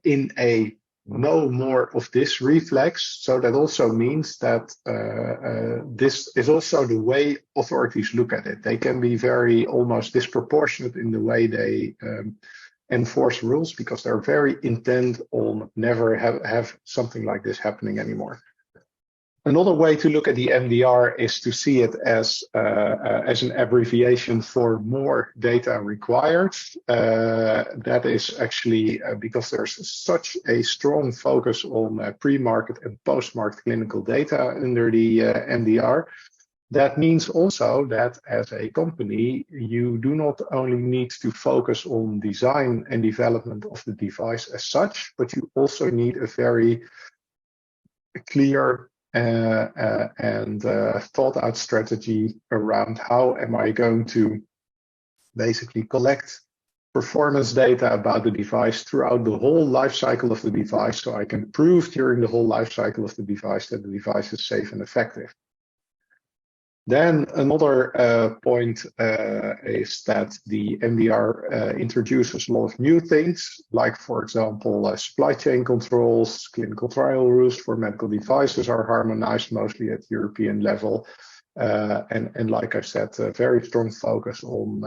in a no more of this reflex. So that also means that this is also the way authorities look at it. They can be very almost disproportionate in the way they enforce rules, because they're very intent on never have something like this happening anymore. Another way to look at the MDR is to see it as an abbreviation for more data required. That is actually because there's such a strong focus on pre-market and post-market clinical data under the MDR. That means also that as a company, you do not only need to focus on design and development of the device as such, but you also need a very clear and thought out strategy around how am I going to basically collect performance data about the device throughout the whole life cycle of the device, so I can prove during the whole life cycle of the device that the device is safe and effective. Then another point is that the MDR introduces a lot of new things, like, for example, supply chain controls, clinical trial rules for medical devices are harmonized mostly at European level. And like I said, a very strong focus on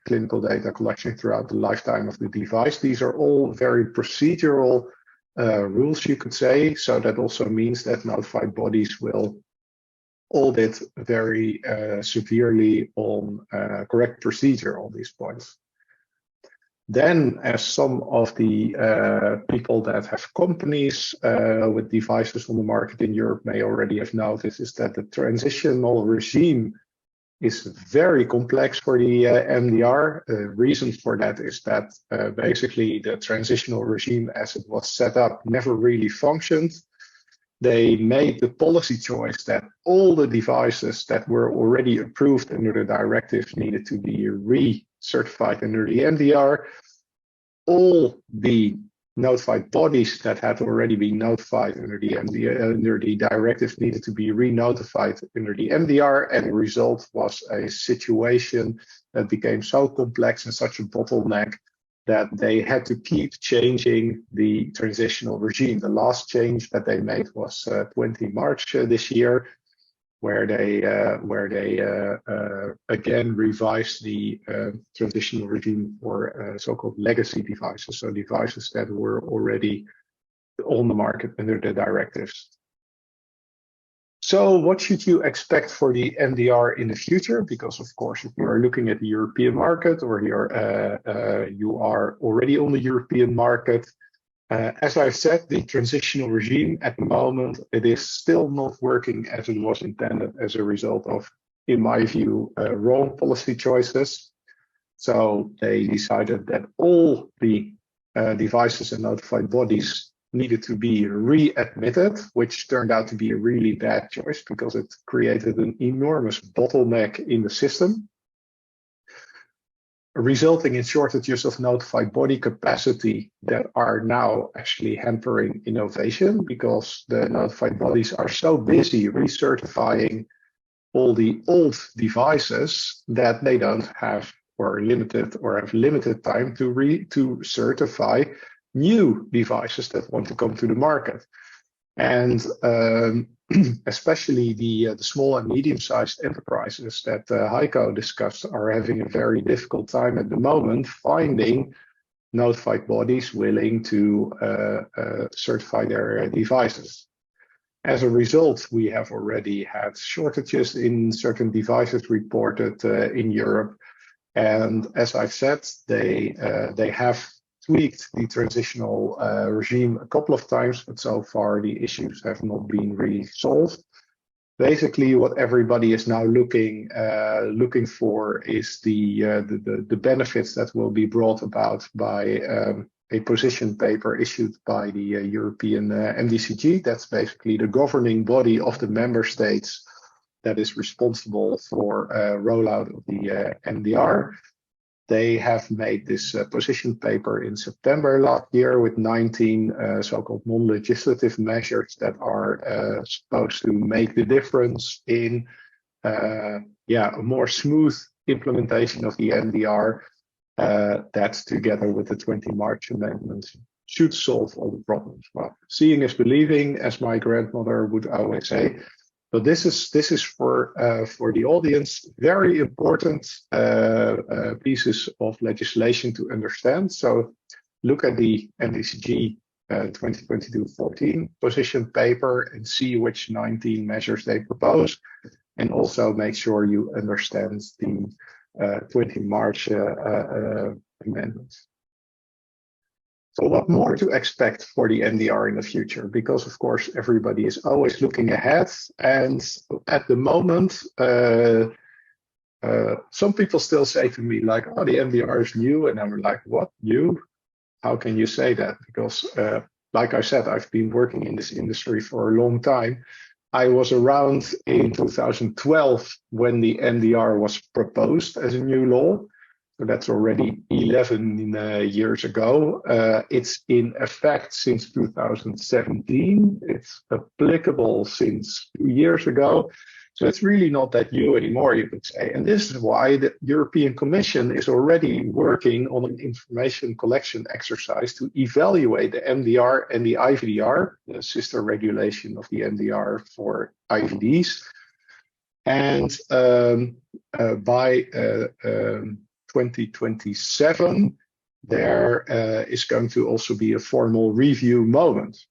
clinical data collection throughout the lifetime of the device. These are all very procedural rules, you could say. So that also means that notified bodies will audit very severely on correct procedure on these points. Then, as some of the people that have companies with devices on the market in Europe may already have noticed, is that the transitional regime is very complex for the MDR. The reason for that is that basically the transitional regime as it was set up never really functioned. They made the policy choice that all the devices that were already approved under the directives needed to be re-certified under the MDR. All the notified bodies that had already been notified under the directives needed to be re-notified under the MDR, and the result was a situation that became so complex and such a bottleneck that they had to keep changing the transitional regime. The last change that they made was 20 March this year, where they again revised the transitional regime for so-called legacy devices, so devices that were already on the market under the directives. So what should you expect for the MDR in the future? Because of course, if you are looking at the European market, or you are already on the European market, as I've said, the transitional regime at the moment, it is still not working as it was intended as a result of, in my view, wrong policy choices. So they decided that all the devices and notified bodies needed to be readmitted, which turned out to be a really bad choice because it created an enormous bottleneck in the system, resulting in shortages of notified body capacity that are now actually hampering innovation, because the notified bodies are so busy recertifying all the old devices that they don't have have limited time to certify new devices that want to come to the market. And especially the small and medium-sized enterprises that Heiko discussed are having a very difficult time at the moment finding notified bodies willing to certify their devices. As a result, we have already had shortages in certain devices reported in Europe. And as I've said, they have tweaked the transitional regime a couple of times, but so far the issues have not been really solved. Basically, what everybody is now looking for is the benefits that will be brought about by a position paper issued by the European MDCG. That's basically the governing body of the member states that is responsible for rollout of the MDR. They have made this position paper in September last year with 19 so-called non-legislative measures that are supposed to make the difference in a more smooth implementation of the MDR. That, together with the 20 March amendments, should solve all the problems. Well, seeing is believing, as my grandmother would always say. But this is for the audience very important pieces of legislation to understand. So look at the MDCG 2022-14 position paper and see which 19 measures they propose, and also make sure you understand the 20 March amendments. So what more to expect for the MDR in the future? Because of course, everybody is always looking ahead. And at the moment, some people still say to me like, oh, the MDR is new. And I'm like, what, new? How can you say that? Because like I said, I've been working in this industry for a long time. I was around in 2012 when the MDR was proposed as a new law. So that's already 11 years ago. It's in effect since 2017. It's applicable since 2 years ago. So it's really not that new anymore, you could say. And this is why the European Commission is already working on an information collection exercise to evaluate the MDR and the IVDR, the sister regulation of the MDR for IVDs. And by 2027, there is going to also be a formal review moment.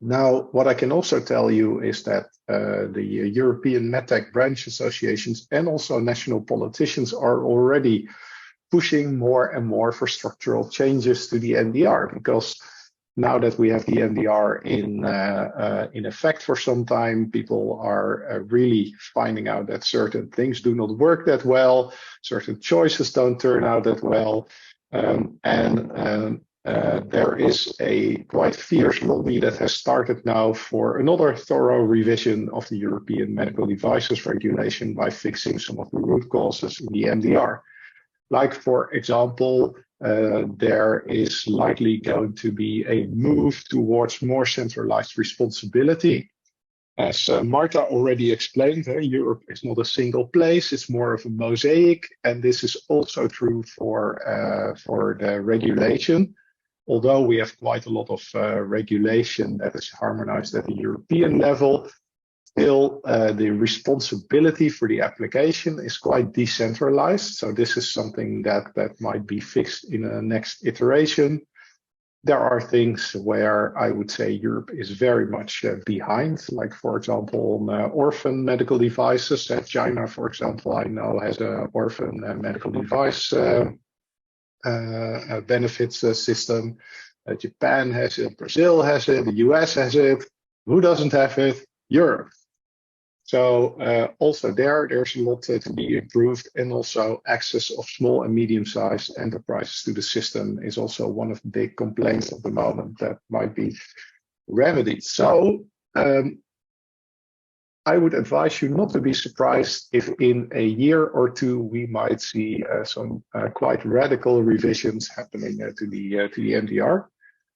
Now, what I can also tell you is that the European MedTech branch associations and also national politicians are already pushing more and more for structural changes to the MDR, because now that we have the MDR in effect for some time, people are really finding out that certain things do not work that well, certain choices don't turn out that well, there is a quite fierce lobby that has started now for another thorough revision of the European medical devices regulation by fixing some of the root causes in the MDR. Like, for example, there is likely going to be a move towards more centralized responsibility. As Marta already explained, Europe is not a single place, it's more of a mosaic, and this is also true for the regulation. Although we have quite a lot of regulation that is harmonized at the European level, still the responsibility for the application is quite decentralized. So this is something that might be fixed in a next iteration. There are things where I would say Europe is very much behind, like, for example, on orphan medical devices. China, for example, I know has an orphan medical device benefits system. Japan has it, Brazil has it, the US has it. Who doesn't have it? Europe. So also there's a lot to be improved, and also access of small and medium-sized enterprises to the system is also one of the big complaints at the moment that might be remedied. So I would advise you not to be surprised if in a year or two we might see some quite radical revisions happening to the MDR.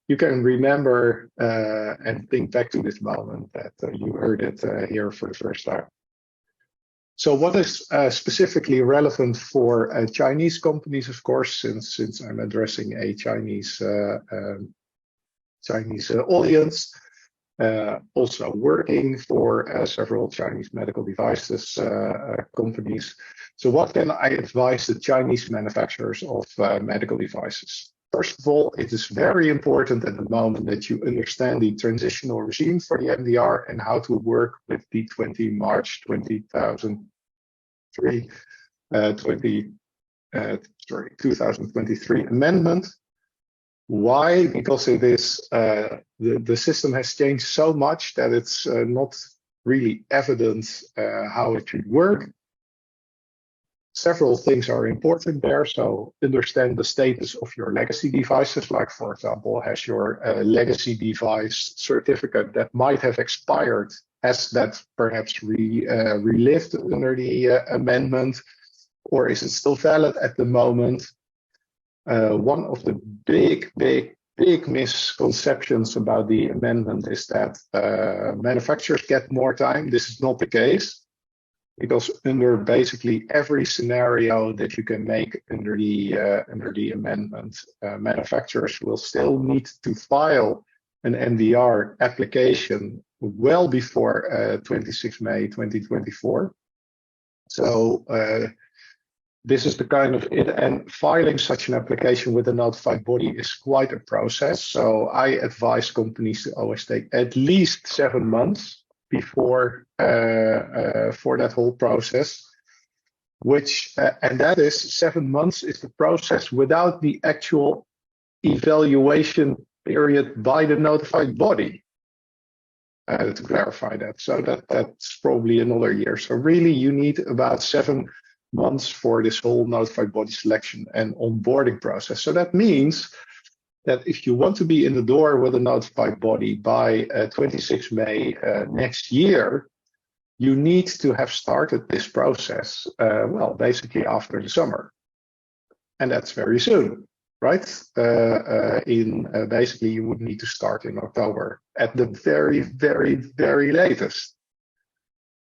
You can remember and think back to this moment that you heard it here for the first time. So what is specifically relevant for Chinese companies, of course, since I'm addressing a Chinese audience, also working for several Chinese medical devices companies. So what can I advise the Chinese manufacturers of medical devices? First of all, it is very important at the moment that you understand the transitional regime for the MDR and how to work with the 20 March 2023 amendment. Why? Because it is the system has changed so much that it's not really evident how it should work. Several things are important there. So understand the status of your legacy devices. Like, for example, has your legacy device certificate that might have expired, has that perhaps relived under the amendment, or is it still valid at the moment? One of the big misconceptions about the amendment is that manufacturers get more time. This is not the case, because under basically every scenario that you can make under the amendment, manufacturers will still need to file an MDR application well before 26 May 2024. So this is the kind of it, and filing such an application with a notified body is quite a process. So I advise companies to always take at least 7 months before for that whole process, which and that is 7 months is the process without the actual evaluation period by the notified body. To clarify that, so that's probably another year. So really, you need about 7 months for this whole notified body selection and onboarding process. So that means that if you want to be in the door with a notified body by 26 May next year, you need to have started this process, well, basically after the summer. And that's very soon, right? Basically, you would need to start in October at the very, very, very latest.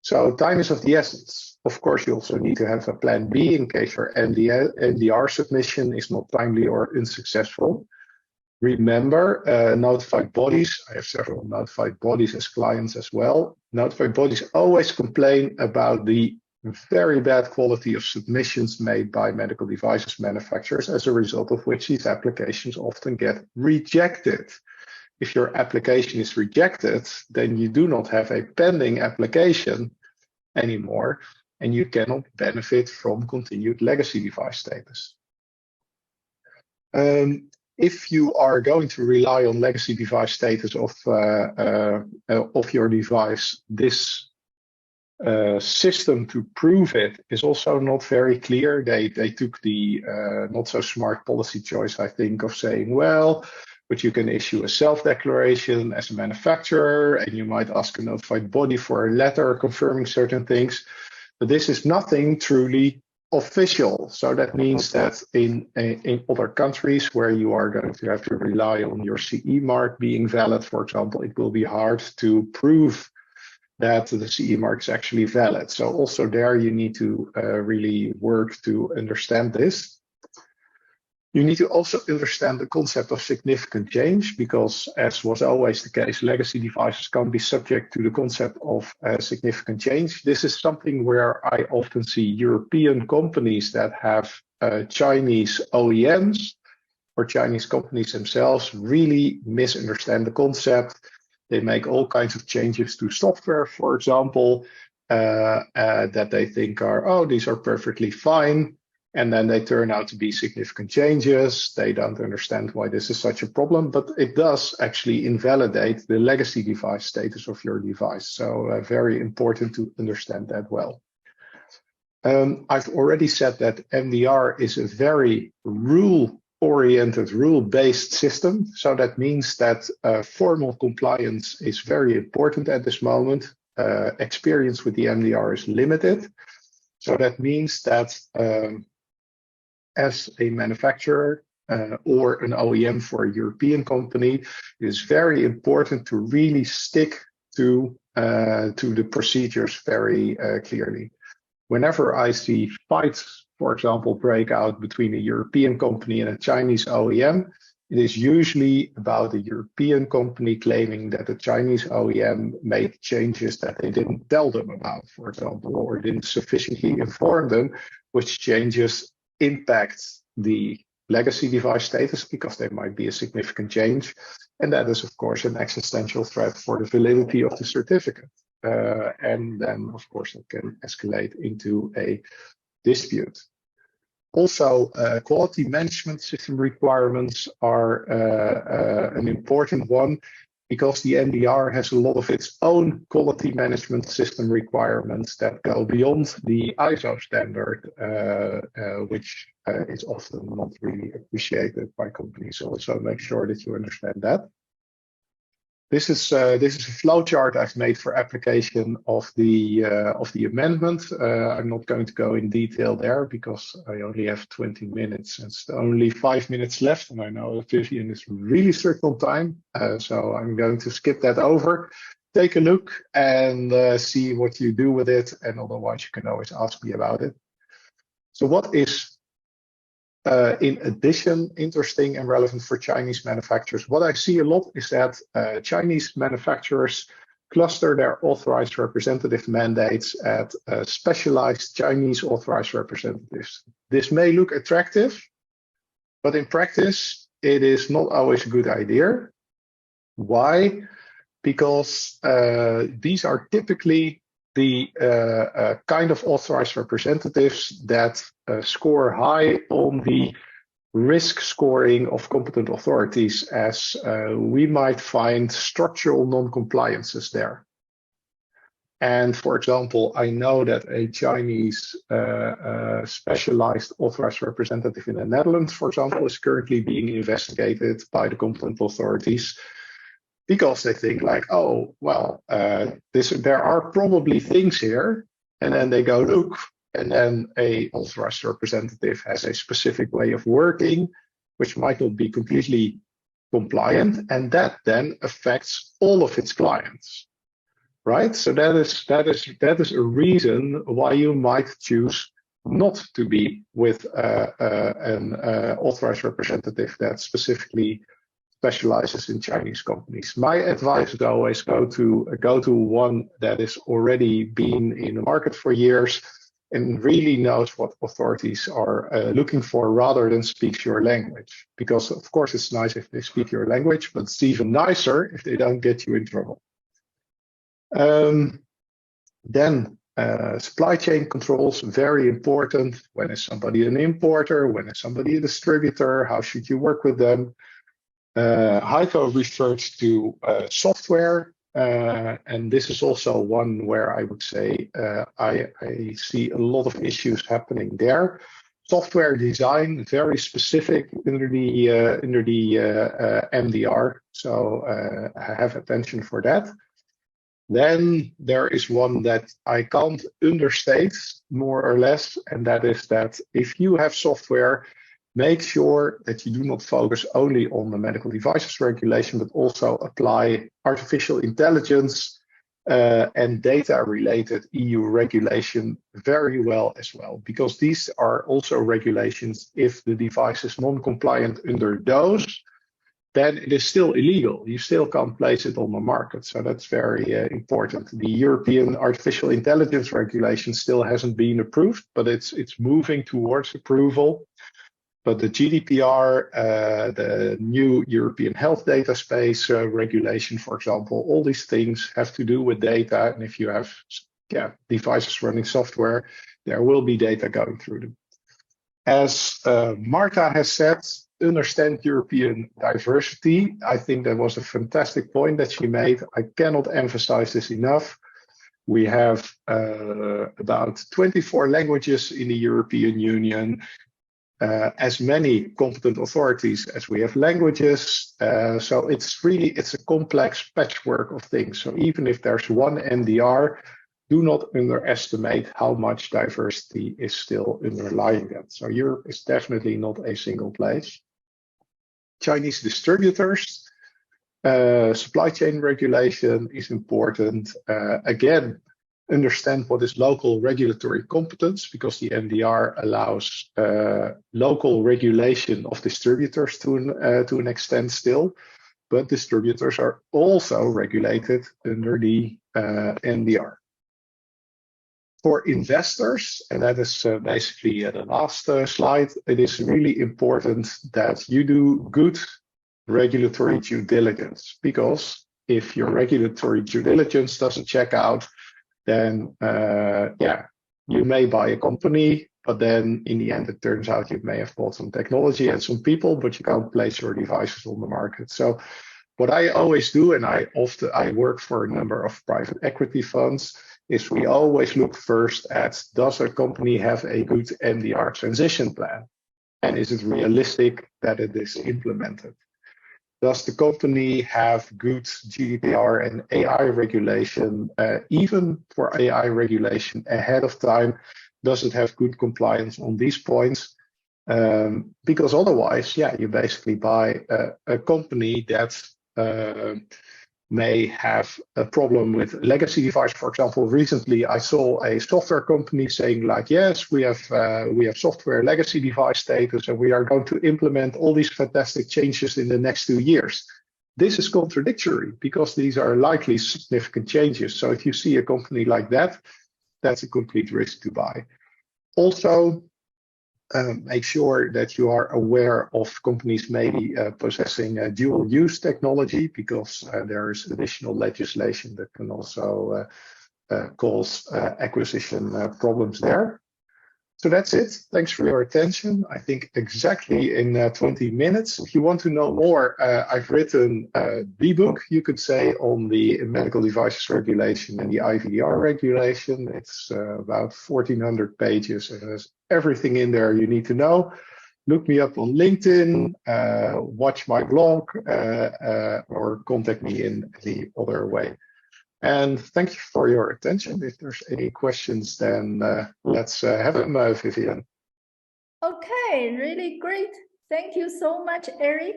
So time is of the essence. Of course, you also need to have a plan B in case your MDR submission is not timely or unsuccessful. Remember, notified bodies, I have several notified bodies as clients as well. Notified bodies always complain about the very bad quality of submissions made by medical devices manufacturers, as a result of which these applications often get rejected. If your application is rejected, then you do not have a pending application anymore, and you cannot benefit from continued legacy device status. If you are going to rely on legacy device status of your device, this system to prove it is also not very clear. They took the not so smart policy choice, I think, of saying, well, but you can issue a self-declaration as a manufacturer, and you might ask a notified body for a letter confirming certain things. But this is nothing truly official. So that means that in other countries where you are going to have to rely on your CE mark being valid, for example, it will be hard to prove that the CE mark is actually valid. So also there you need to really work to understand this. You need to also understand the concept of significant change, because as was always the case, legacy devices can be subject to the concept of significant change. This is something where I often see European companies that have Chinese OEMs or Chinese companies themselves really misunderstand the concept. They make all kinds of changes to software, for example, that they think are, oh, these are perfectly fine. And then they turn out to be significant changes. They don't understand why this is such a problem, but it does actually invalidate the legacy device status of your device. So very important to understand that well. I've already said that MDR is a very rule-oriented, rule-based system. So that means that formal compliance is very important at this moment. Experience with the MDR is limited. So that means that as a manufacturer or an OEM for a European company, it is very important to really stick to the procedures very clearly. Whenever I see fights, for example, break out between a European company and a Chinese OEM, it is usually about a European company claiming that the Chinese OEM made changes that they didn't tell them about, for example, or didn't sufficiently inform them, which changes impact the legacy device status because there might be a significant change. And that is, of course, an existential threat for the validity of the certificate. And then, of course, it can escalate into a dispute. Also, quality management system requirements are an important one, because the MDR has a lot of its own quality management system requirements that go beyond the ISO standard, which is often not really appreciated by companies. Also, make sure that you understand that. This is a flowchart I've made for application of the amendment. I'm not going to go in detail there because I only have 20 minutes. It's only 5 minutes left, and I know Vivian is really strict on time, so I'm going to skip that over. Take a look and see what you do with it, and otherwise you can always ask me about it. So what is in addition, interesting and relevant for Chinese manufacturers? What I see a lot is that Chinese manufacturers cluster their authorized representative mandates at specialized Chinese authorized representatives. This may look attractive, but in practice, it is not always a good idea. Why? Because these are typically the kind of authorized representatives that score high on the risk scoring of competent authorities, as we might find structural non-compliances there. And for example, I know that a Chinese specialized authorized representative in the Netherlands, for example, is currently being investigated by the competent authorities, because they think like, oh, well, there are probably things here, and then they go look, and then a authorized representative has a specific way of working, which might not be completely compliant, and that then affects all of its clients, right? So that is a reason why you might choose not to be with an authorized representative that specifically specializes in Chinese companies. My advice is always go to one that is already been in the market for years and really knows what authorities are looking for, rather than speaks your language. Because of course it's nice if they speak your language, but it's even nicer if they don't get you in trouble. Then Supply chain controls, very important. When is somebody an importer? When is somebody a distributor? How should you work with them? Heiko referred to software, and this is also one where I would say I see a lot of issues happening there. Software design, very specific under the MDR, so have attention for that. Then there is one that I can't understate more or less, and that is that if you have software, make sure that you do not focus only on the medical devices regulation, but also apply artificial intelligence and data-related EU regulation very well as well, because these are also regulations. If the device is non-compliant under those, then it is still illegal. You still can't place it on the market. So that's very important. The European artificial intelligence regulation still hasn't been approved, but it's moving towards approval. But the GDPR, the new European health data space regulation, for example, all these things have to do with data. And if you have devices running software, there will be data going through them. As Marta has said, understand European diversity. I think that was a fantastic point that she made. I cannot emphasize this enough. We have about 24 languages in the European Union, as many competent authorities as we have languages. So it's a complex patchwork of things. So even if there's one MDR, do not underestimate how much diversity is still underlying that. So Europe is definitely not a single place. Chinese distributors, supply chain regulation is important. Again, understand what is local regulatory competence, because the MDR allows local regulation of distributors to an extent still, but distributors are also regulated under the MDR. For investors, and that is basically the last slide, it is really important that you do good regulatory due diligence, because if your regulatory due diligence doesn't check out, then you may buy a company, but then in the end it turns out you may have bought some technology and some people, but you can't place your devices on the market. So what I always do, and I work for a number of private equity funds, is we always look first at, does a company have a good MDR transition plan? And is it realistic that it is implemented? Does the company have good GDPR and AI regulation, even for AI regulation ahead of time? Does it have good compliance on these points? Because otherwise, you basically buy a company that may have a problem with legacy device. For example, recently I saw a software company saying like, yes, we have software legacy device status and we are going to implement all these fantastic changes in the next 2 years. This is contradictory because these are likely significant changes. So if you see a company like that, that's a complete risk to buy. Also, make sure that you are aware of companies maybe possessing dual use technology, because there is additional legislation that can also cause acquisition problems there. So that's it. Thanks for your attention. I think exactly in 20 minutes. If you want to know more, I've written the book, you could say, on the medical devices regulation and the IVDR regulation. It's about 1,400 pages and there's everything in there you need to know. Look me up on LinkedIn, watch my blog, or contact me in any other way. And thank you for your attention. If there's any questions, then let's have them, Vivian. Okay, really great. Thank you so much, Eric.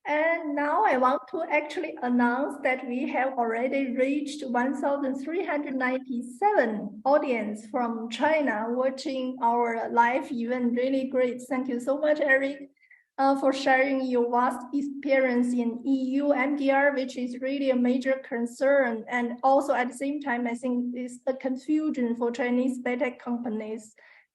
And now I want to actually announce that we have already reached 1,397 audience from China watching our live event. Really great. Thank you so much, Eric, for sharing your vast experience in EU MDR, which is really a major concern. And also at the same time, I think it's a confusion for Chinese medtech companies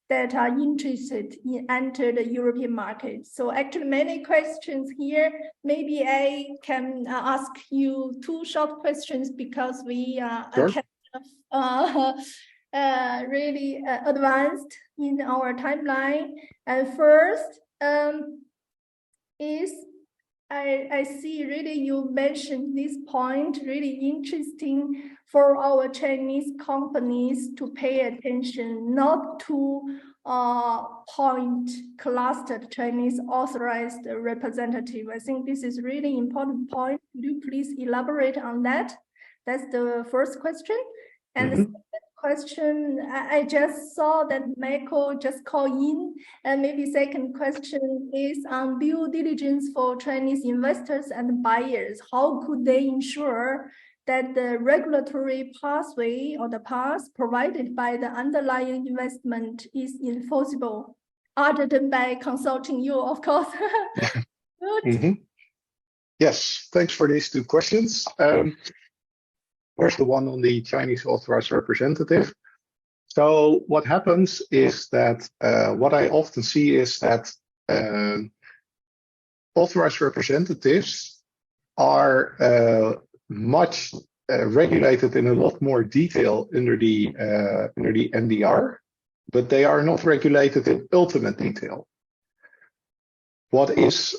that are interested in enter the European market. So actually many questions here. Maybe I can ask you 2 short questions because we Sure. really advanced in our timeline. And first is I see really you mentioned this point, really interesting for our Chinese companies to pay attention, not to point clustered Chinese authorized representative. I think this is really important point. Could you please elaborate on that? That's the first question. And the second question, I just saw that Michael just called in, and maybe second question is on due diligence for Chinese investors and buyers. How could they ensure that the regulatory pathway or the path provided by the underlying investment is enforceable, other than by consulting you, of course? Good. Yes, thanks for these two questions. First, the one on the Chinese authorized representative. So what happens is that what I often see is that authorized representatives are much regulated in a lot more detail under the NDR, but they are not regulated in ultimate detail. What is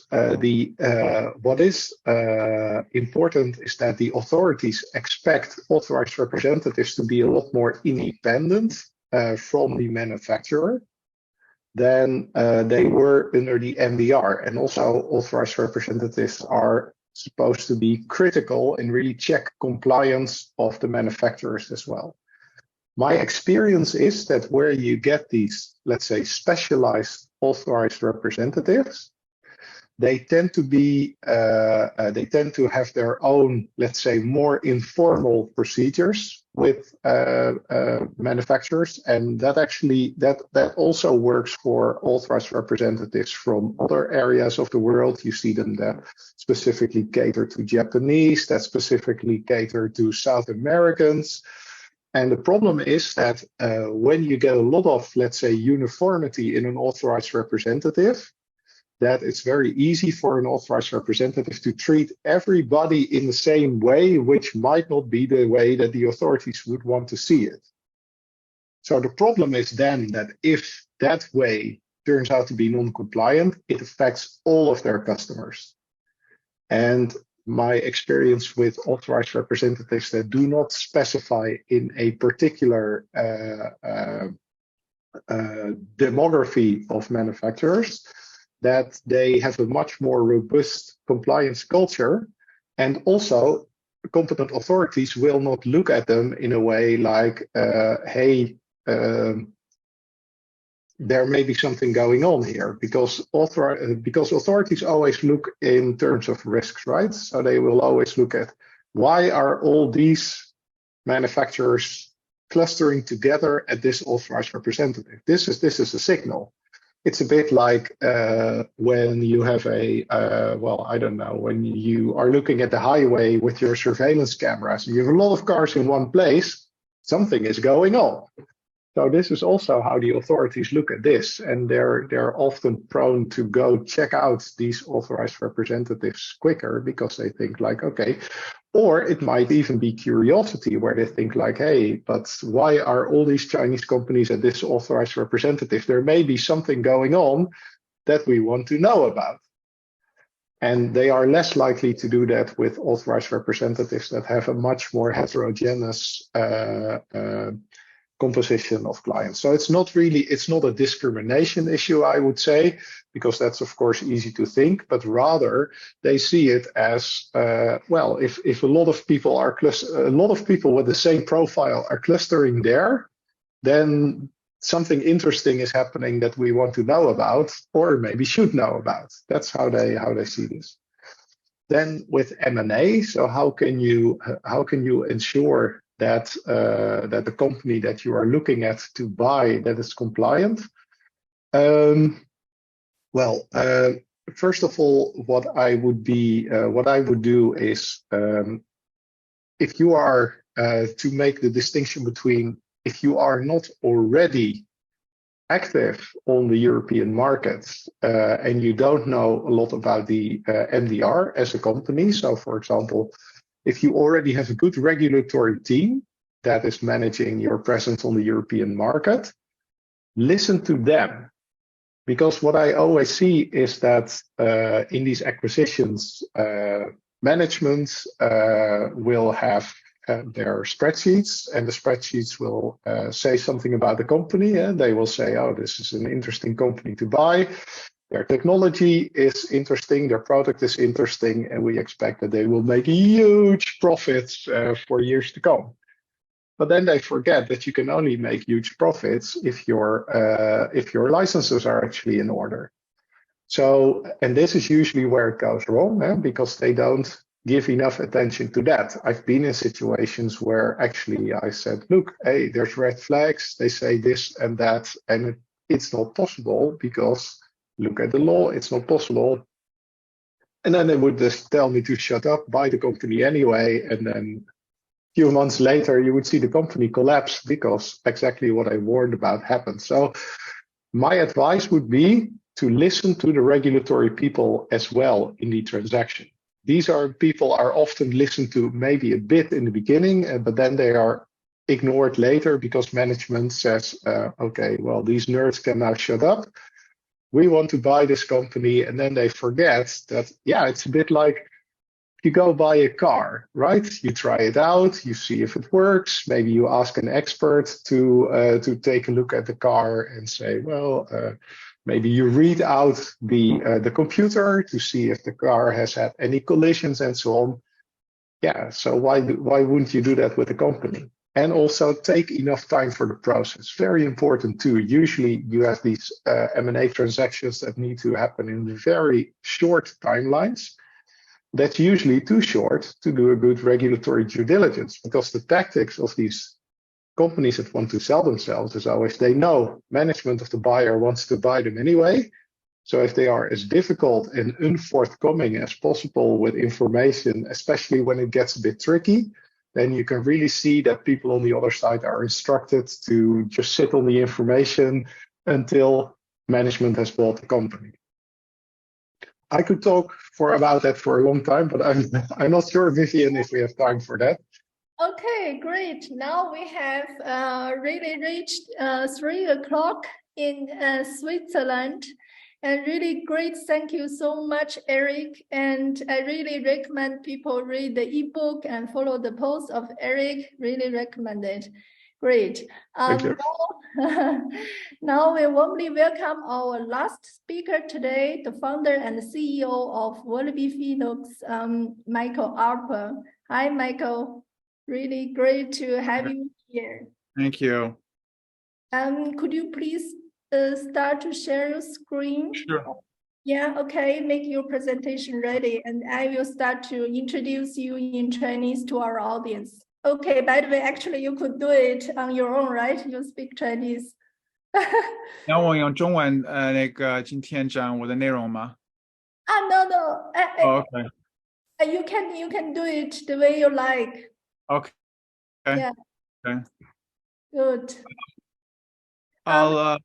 important is that the authorities expect authorized representatives to be a lot more independent from the manufacturer than they were under the NDR. And also authorized representatives are supposed to be critical and really check compliance of the manufacturers as well. My experience is that where you get these, let's say, specialized authorized representatives, they tend to have their own, let's say, more informal procedures with manufacturers, and that also works for authorized representatives from other areas of the world. You see them that specifically cater to Japanese, that specifically cater to South Americans. And the problem is that when you get a lot of, let's say, uniformity in an authorized representative, that it's very easy for an authorized representative to treat everybody in the same way, which might not be the way that the authorities would want to see it. So the problem is then that if that way turns out to be non-compliant, it affects all of their customers. And my experience with authorized representatives that do not specify in a particular demography of manufacturers, that they have a much more robust compliance culture, and also competent authorities will not look at them in a way like, hey, there may be something going on here, because authorities always look in terms of risks, right? So they will always look at, why are all these manufacturers clustering together at this authorized representative? This is a signal. It's a bit like when you have when you are looking at the highway with your surveillance cameras, and you have a lot of cars in one place, something is going on. So this is also how the authorities look at this, and they're often prone to go check out these authorized representatives quicker because they think like, okay, or it might even be curiosity where they think like, hey, but why are all these Chinese companies at this authorized representative? There may be something going on that we want to know about. And they are less likely to do that with authorized representatives that have a much more heterogeneous composition of clients. So it's not a discrimination issue, I would say, because that's of course easy to think, but rather they see it as if a lot of people with the same profile are clustering there, then something interesting is happening that we want to know about, or maybe should know about. That's how they see this. Then with M&A, so how can you ensure that the company that you are looking at to buy that is compliant? First of all, what I would do is, if you are to make the distinction between if you are not already active on the European markets and you don't know a lot about the MDR as a company. So, for example, if you already have a good regulatory team that is managing your presence on the European market. Listen to them. Because what I always see is that in these acquisitions, management will have their spreadsheets, and the spreadsheets will say something about the company. And they will say, oh, this is an interesting company to buy. Their technology is interesting, their product is interesting, and we expect that they will make huge profits for years to come. But then they forget that you can only make huge profits if your licenses are actually in order. So, and this is usually where it goes wrong, because they don't give enough attention to that. I've been in situations where actually I said, look, hey, there's red flags. They say this and that, and it's not possible because look at the law, it's not possible. And then they would just tell me to shut up, buy the company anyway, and then few months later, you would see the company collapse because exactly what I warned about happened. So my advice would be to listen to the regulatory people as well in the transaction. These are people are often listened to maybe a bit in the beginning, but then they are ignored later because management says, okay, well, these nerds can now shut up. We want to buy this company. And then they forget that, yeah, it's a bit like you go buy a car, right? You try it out, you see if it works. Maybe you ask an expert to take a look at the car and say, well, maybe you read out the computer to see if the car has had any collisions and so on. Yeah, so why wouldn't you do that with a company? And also take enough time for the process. Very important too. Usually you have these M&A transactions that need to happen in very short timelines. That's usually too short to do a good regulatory due diligence, because the tactics of these companies that want to sell themselves is always they know management of the buyer wants to buy them anyway. So if they are as difficult and unforthcoming as possible with information, especially when it gets a bit tricky, then you can really see that people on the other side are instructed to just sit on the information until management has bought the company. I could talk about that for a long time, but I'm not sure, Vivian, if we have time for that. Okay, great. Now we have really reached 3 o'clock in Switzerland. And really great. Thank you so much, Eric. And I really recommend people read the ebook and follow the post of Eric. Really recommend it. Great. Now we warmly welcome our last speaker today, the founder and CEO of Wallaby Phoenix, Michael Harper. Hi, Michael. Really great to have you here. Thank you. Could you please start to share your screen? Sure. Yeah, okay, make your presentation ready and I will start to introduce you in Chinese to our audience. Okay, by the way, actually you could do it on your own, right? You speak Chinese. 然后我用中文今天讲我的内容吗？ No. Okay. You can do it the way you like. Okay. Yeah. Okay. Good. I'll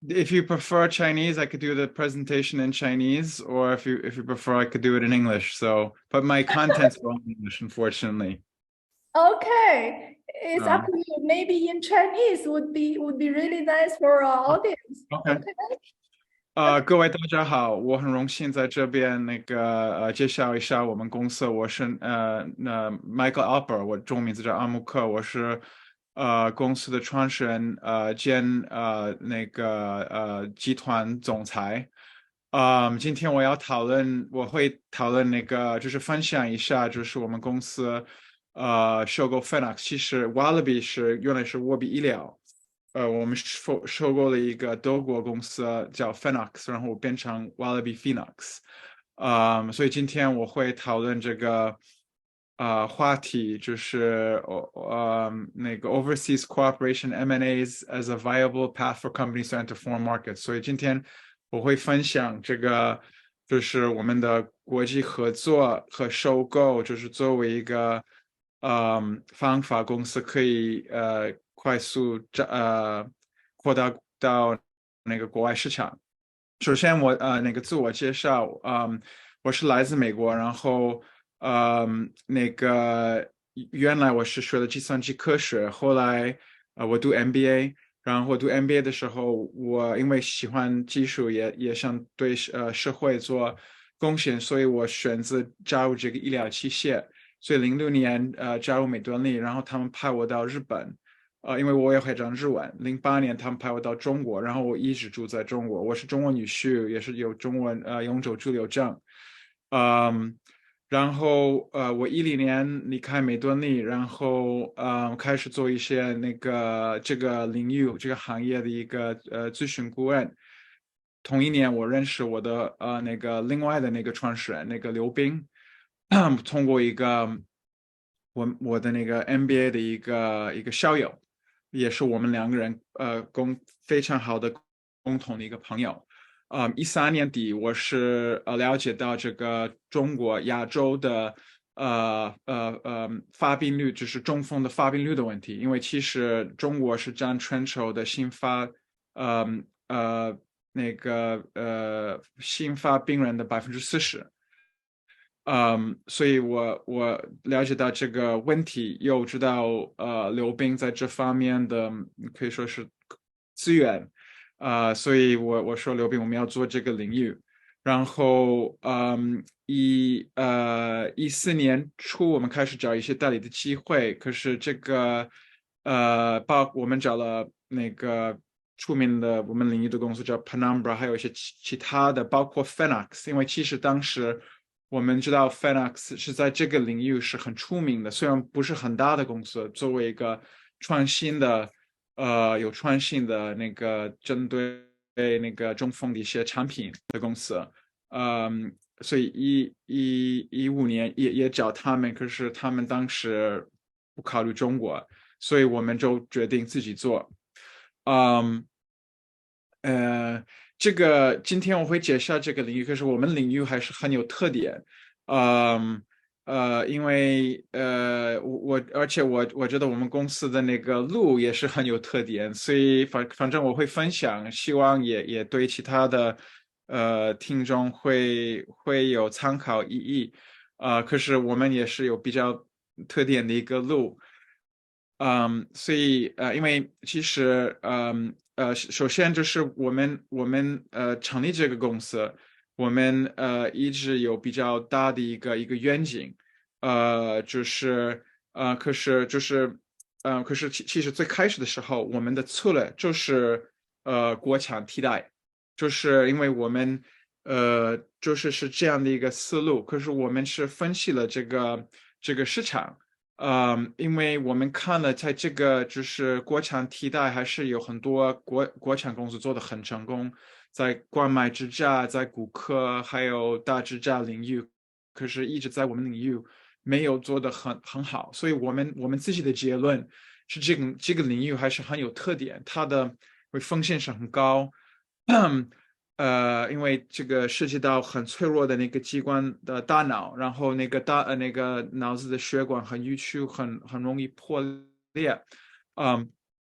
if you prefer Chinese, I could do the presentation in Chinese, or if you prefer, I could do it in English. So, but my content's all in English, unfortunately. Okay, it's up to you. Maybe in Chinese would be really nice for our audience. Okay. 各位大家好，我很荣幸在这边介绍一下我们公司。我是Michael Harper， 我中文名字叫阿木克，我是公司的创始人兼集团总裁。今天我会讨论就是分享一下，就是我们公司收购 Phoenix， 其实 Wallaby 原来是沃比医疗。我们收购了一个德国公司叫 Phoenix， 然后变成 Wallaby Phoenix。所以今天我会讨论这个话题，就是overseas cooperation M&As as a viable path for companies to enter foreign markets。所以今天我会分享这个，就是我们的国际合作和收购，就是作为一个方法，公司可以快速扩大到国外市场。首先我自我介绍，我是来自美国，然后原来我是学的计算机科学，后来我读 MBA，然后我读 MBA 的时候，我因为喜欢技术，也想对社会做贡献，所以我选择加入这个医疗器械。所以06年加入美敦力，然后他们派我到日本，因为我也会讲日文。08年他们派我到中国，然后我一直住在中国。我是中国女婿，也是有中文永久居留证。然后我10年离开美敦力，然后开始做一些这个领域这个行业的一个咨询顾问。同一年我认识我的另外的创始人刘斌，通过一个我的MBA 的一个校友，也是我们2个人非常好的共同的一个朋友。13年底我是了解到这个中国亚洲的发病率，就是中风的发病率的问题，因为其实中国是占全球的新发病人的40%。所以我了解到这个问题，又知道刘斌在这方面的可以说是资源，所以我说刘斌我们要做这个领域。然后14年初我们开始找一些代理的机会，可是这个我们找了出名的我们领域的公司叫 Penumbra， 还有一些其他的，包括 Phoenix， 因为其实当时我们知道 Phoenix 是在这个领域是很出名的，虽然不是很大的公司，作为一个创新的有创新的针对中风的一些产品的公司。所以15年也找他们，可是他们当时不考虑中国，所以我们就决定自己做。这个今天我会介绍这个领域，可是我们领域还是很有特点。因为而且我觉得我们公司的路也是很有特点，所以反正我会分享，希望也对其他的听众会有参考意义。可是我们也是有比较特点的一个路。所以因为其实首先就是我们成立这个公司，我们一直有比较大的一个愿景，可是其实最开始的时候，我们的策略就是国产替代，就是因为我们是这样的一个思路，可是我们是分析了这个市场。因为我们看了在这个就是国产替代还是有很多国产公司做得很成功，在冠脉支架、在骨科还有大支架领域，可是一直在我们领域没有做得很好，所以我们自己的结论是这个领域还是很有特点，它的风险是很高。因为这个涉及到很脆弱的器官的大脑，然后脑子的血管很迂曲，很容易破裂。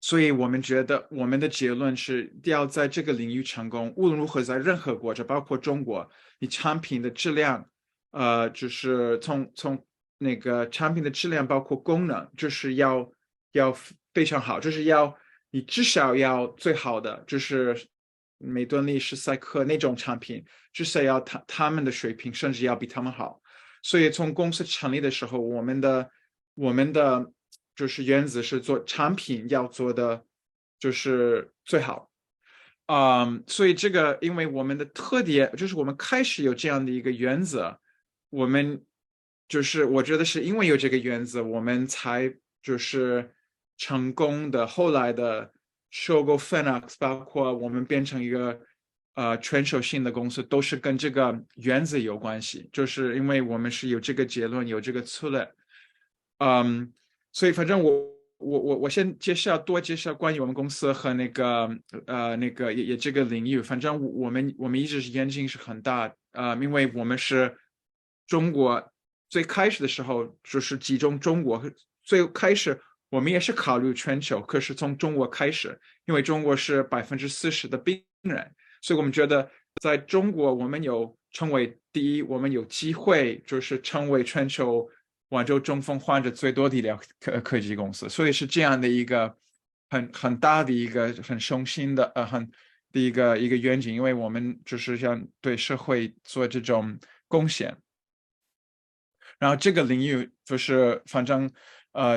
所以我们觉得我们的结论是要在这个领域成功，无论如何在任何国家，包括中国，你产品的质量，就是从产品的质量包括功能，就是要非常好，就是你至少要最好的，就是美敦力、施赛克那种产品，至少要他们的水平，甚至要比他们好。所以从公司成立的时候，我们的就是原则是做产品要做的就是最好。所以这个因为我们的特点就是我们开始有这样的一个原则，我们就是我觉得是因为有这个原则，我们才就是成功的后来的收购 Phoenix， 包括我们变成一个全球性的公司，都是跟这个原则有关系，就是因为我们是有这个结论，有这个策略。所以反正我先多介绍关于我们公司和也这个领域。反正我们一直是眼睛是很大，因为我们是中国最开始的时候就是集中中国，最开始我们也是考虑全球，可是从中国开始，因为中国是40%的病人，所以我们觉得在中国我们有成为第一，我们有机会就是成为全球广州中风患者最多的医疗科技公司，所以是这样的一个很大的一个很雄心的的一个愿景，因为我们就是想对社会做这种贡献。然后这个领域就是反正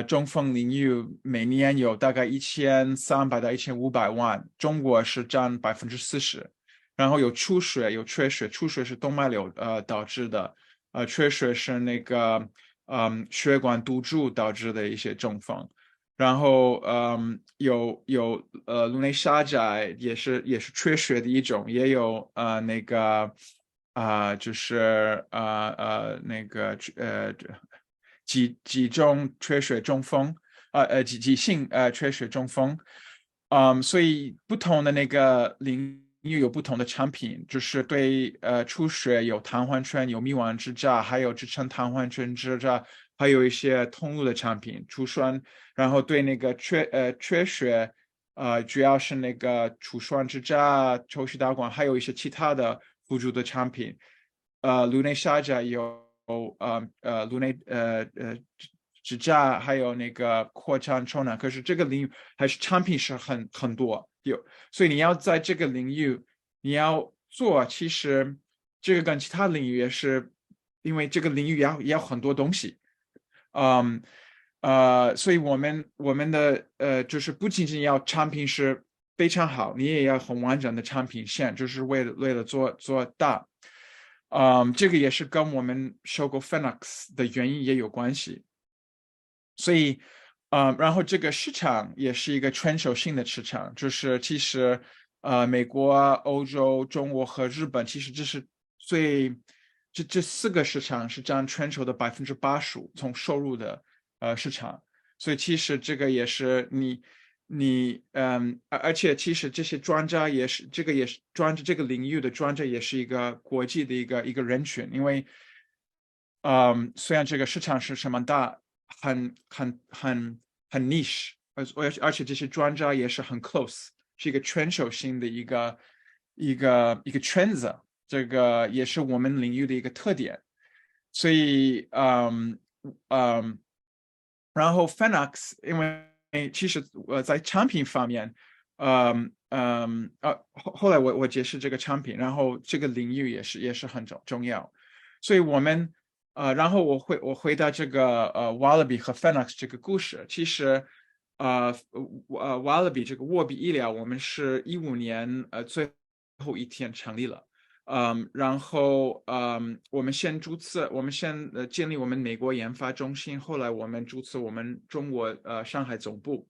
中风领域每年有大概1300到1500万，中国是占40%。然后有出血有缺血，出血是动脉瘤导致的，缺血是那个血管堵住导致的一些中风。然后有颅内沙窄也是缺血的一种，也有那个就是那个几种缺血中风急性缺血中风，所以不同的那个领域有不同的产品，就是对出血有弹簧圈、有泌网支架，还有支撑弹簧圈支架，还有一些通路的产品除栓，然后对那个缺血主要是那个除栓支架、抽血导管，还有一些其他的辅助的产品。颅内沙窄有颅内支架，还有那个扩张抽囊，可是这个领域还是产品是很多所以你要在这个领域你要做，其实这个跟其他领域也是，因为这个领域也要很多东西，所以我们的就是不仅仅要产品是非常好，你也要很完整的产品线，就是为了做大。这个也是跟我们收购 Phoenix 的原因也有关系。所以然后这个市场也是一个全球性的市场，就是其实美国、欧洲、中国和日本，其实这是这4个市场是占全球的85%从收入的市场，所以其实这个也是而且其实这些专家也是这个领域的专家也是一个国际的一个人群，因为虽然这个市场是什么大，很 niche， 而且这些专家也是很 close， 是一个全球性的一个圈子，这个也是我们领域的一个特点。所以然后 Phoenix 因为其实在产品方面后来我解释这个产品，然后这个领域也是很重要，所以我们然后我回到这个Wallaby 和 Phoenix 这个故事，其实Wallaby 这个沃比医疗，我们是15年最后一天成立了。然后我们先建立我们美国研发中心，后来我们注册我们中国上海总部，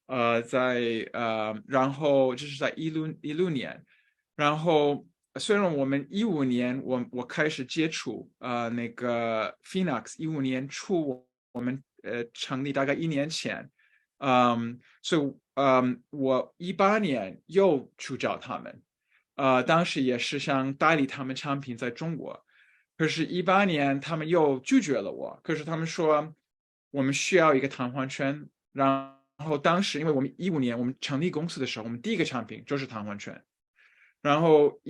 然后这是在16年，然后虽然我们15年我开始接触那个 Phoenix， 15年初我们成立大概1年前，所以我18年又去找他们。当时也是想代理他们产品在中国，可是18年他们又拒绝了我，可是他们说我们需要一个弹簧圈，然后当时因为我们15年我们成立公司的时候，我们第一个产品就是弹簧圈，然后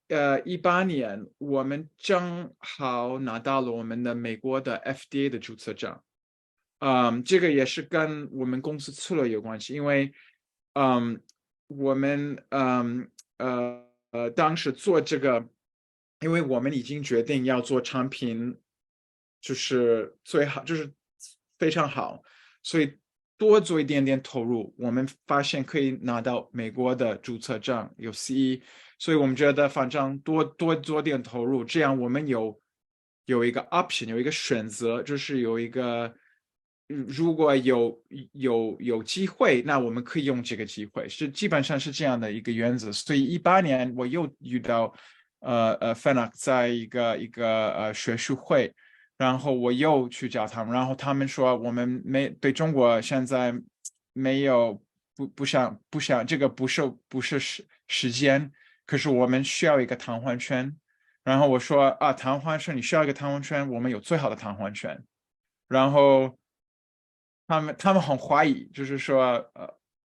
18年我们正好拿到了我们的美国的 FDA 的注册证，这个也是跟我们公司策略有关系，因为我们当时做这个，因为我们已经决定要做产品，就是最好，就是非常好，所以多做一点点投入，我们发现可以拿到美国的注册证，有 CE， 所以我们觉得反正多做点投入，这样我们有一个 option， 有一个选择，就是有一个。如果有机会，那我们可以用这个机会，基本上是这样的一个原则。所以18年我又遇到Phoenix 在一个学术会，然后我又去找他们，然后他们说我们对中国现在没有不想这个不是时间，可是我们需要一个弹簧圈。然后我说弹簧圈你需要一个弹簧圈，我们有最好的弹簧圈，然后。他们很怀疑，就是说，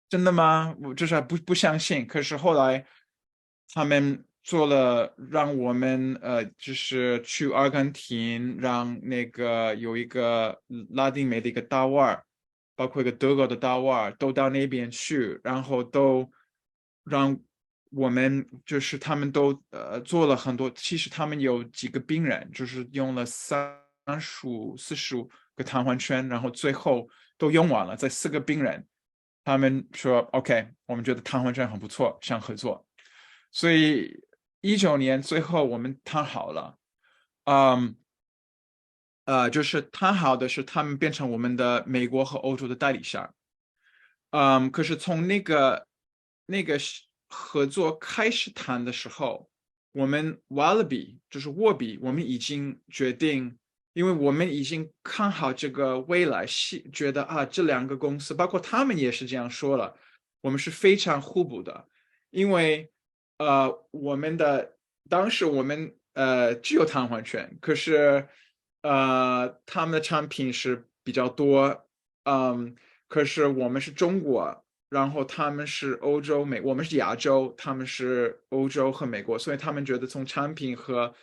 真的吗？我就是不相信。可是后来，他们做了让我们就是去阿根廷，让那个有一个拉丁美的一个大腕，包括一个德国的大腕都到那边去，然后都让我们就是他们都做了很多，其实他们有几个病人就是用了35、45个瘫痪圈，然后最后都用完了，在4个病人，他们说 OK， 我们觉得瘫痪圈很不错，想合作，所以19年最后我们谈好了，就是谈好的是他们变成我们的美国和欧洲的代理商，可是从那个合作开始谈的时候，我们Wallaby就是沃比，我们已经决定，因为我们已经看好这个未来，觉得这2个公司，包括他们也是这样说了，我们是非常互补的，因为当时我们只有瘫痪权，可是他们的产品是比较多，可是我们是中国，然后他们是欧洲我们是亚洲，他们是欧洲和美国，所以他们觉得从产品和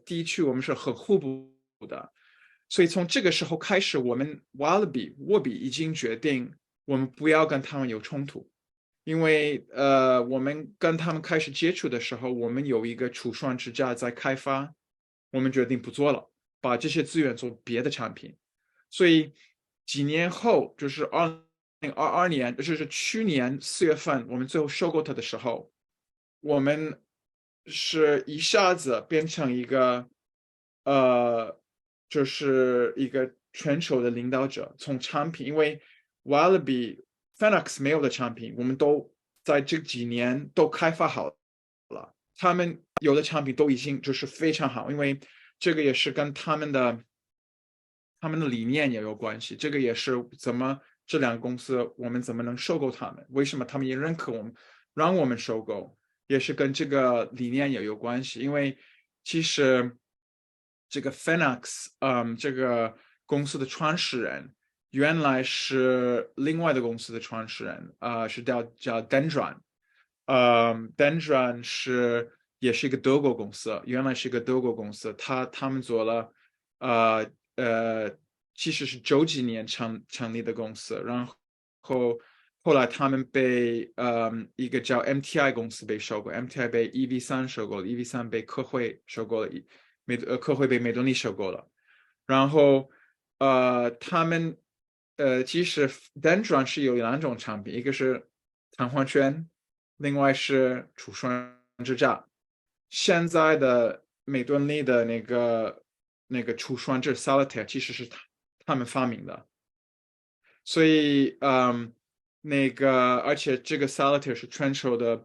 地区我们是很互补的，所以从这个时候开始，我们沃比已经决定我们不要跟他们有冲突，因为我们跟他们开始接触的时候，我们有一个除霜支架在开发，我们决定不做了，把这些资源做别的产品，所以几年后就是2022年，就是去年4月份，我们最后收购它的时候，我们是一下子变成一个就是一个全球的领导者，从产品，因为 Wallaby、Phoenix 没有的产品，我们都在这几年都开发好了，他们有的产品都已经就是非常好，因为这个也是跟他们的理念也有关系，这个也是怎么这2个公司我们怎么能收购他们，为什么他们也认可我们，让我们收购，也是跟这个理念也有关系，因为其实这个 Phoenix 这个公司的创始人原来是另外的公司的创始人，是叫 Dendron， Dendron 也是一个德国公司，原来是一个德国公司，他们做了其实是90几年成立的公司，然后后来他们被一个叫 MTI 公司被收购， MTI 被 EV3 收购了， EV3 被科辉收购了，科辉被美敦力收购了，然后他们其实 Dendron 是有2种产品，一个是弹簧圈，另外是除霜支架，现在的美敦力的那个除霜这 Solitaire 其实是他们发明的，所以而且这个 Solitaire 是全球的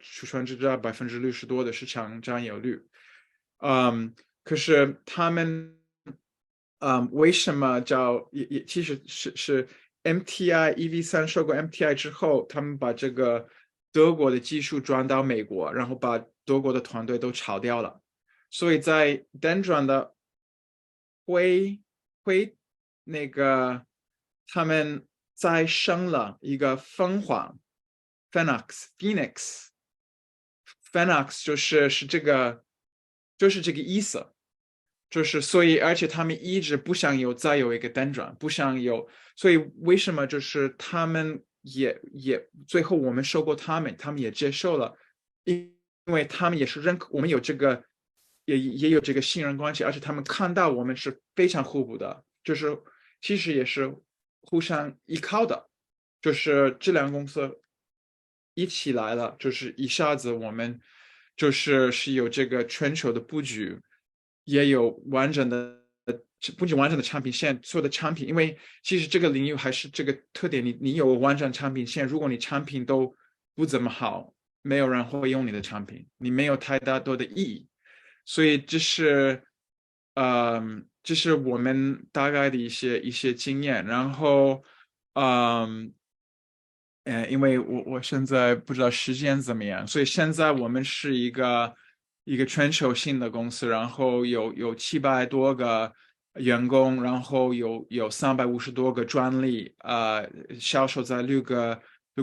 除霜支架60%多的市场占有率，可是他们为什么其实是 MTI EV3 收购 MTI 之后，他们把这个德国的技术转到美国，然后把德国的团队都炒掉了，所以在 Dendron 的那个他们再生了一个凤凰 Phoenix就是这个意思，就是所以而且他们一直不想再有一个Dendron，不想有，所以为什么就是他们也最后我们收购他们也接受了，因为他们也是认可我们有这个也有这个信任关系，而且他们看到我们是非常互补的，就是其实也是互相依靠的，就是这2个公司一起来了，就是一下子我们是有这个全球的布局，也有完整的不仅完整的产品线，所有的产品，因为其实这个领域还是这个特点，你有完整产品线，如果你产品都不怎么好，没有人会用你的产品，你没有太多的意义，所以这是我们大概的一些经验，然后因为我现在不知道时间怎么样，所以现在我们是一个全球性的公司，然后有700多个员工，然后有350多个专利，销售在6个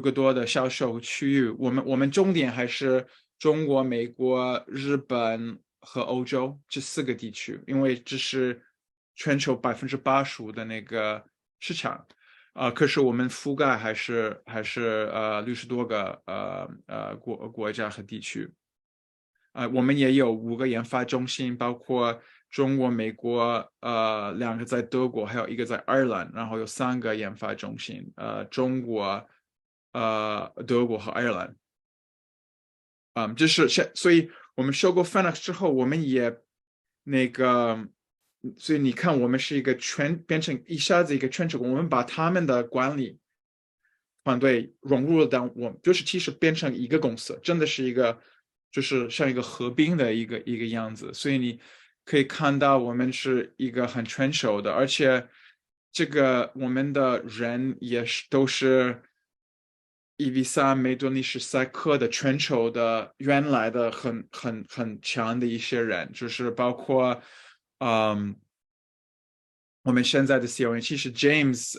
多的销售区域。我们重点还是中国、美国、日本和欧洲这4个地区，因为这是全球85%的那个市场。可是我们覆盖还是60多个国家和地区。我们也有5个研发中心，包括中国、美国2个在德国，还有1个在爱尔兰，然后有3个研发中心，中国、德国和爱尔兰。所以我们收购 Phoenix 之后，我们也所以你看，我们是一个变成一下子一个全球，我们把他们的管理团队融入了到我们，就是其实变成一个公司，真的是一个就是像一个合并的一个样子。所以你可以看到我们是一个很全球的，而且这个我们的人也都是EV3梅多尼氏赛克的全球的原来的很强的一些人，就是包括我们现在的 CEO 其实 James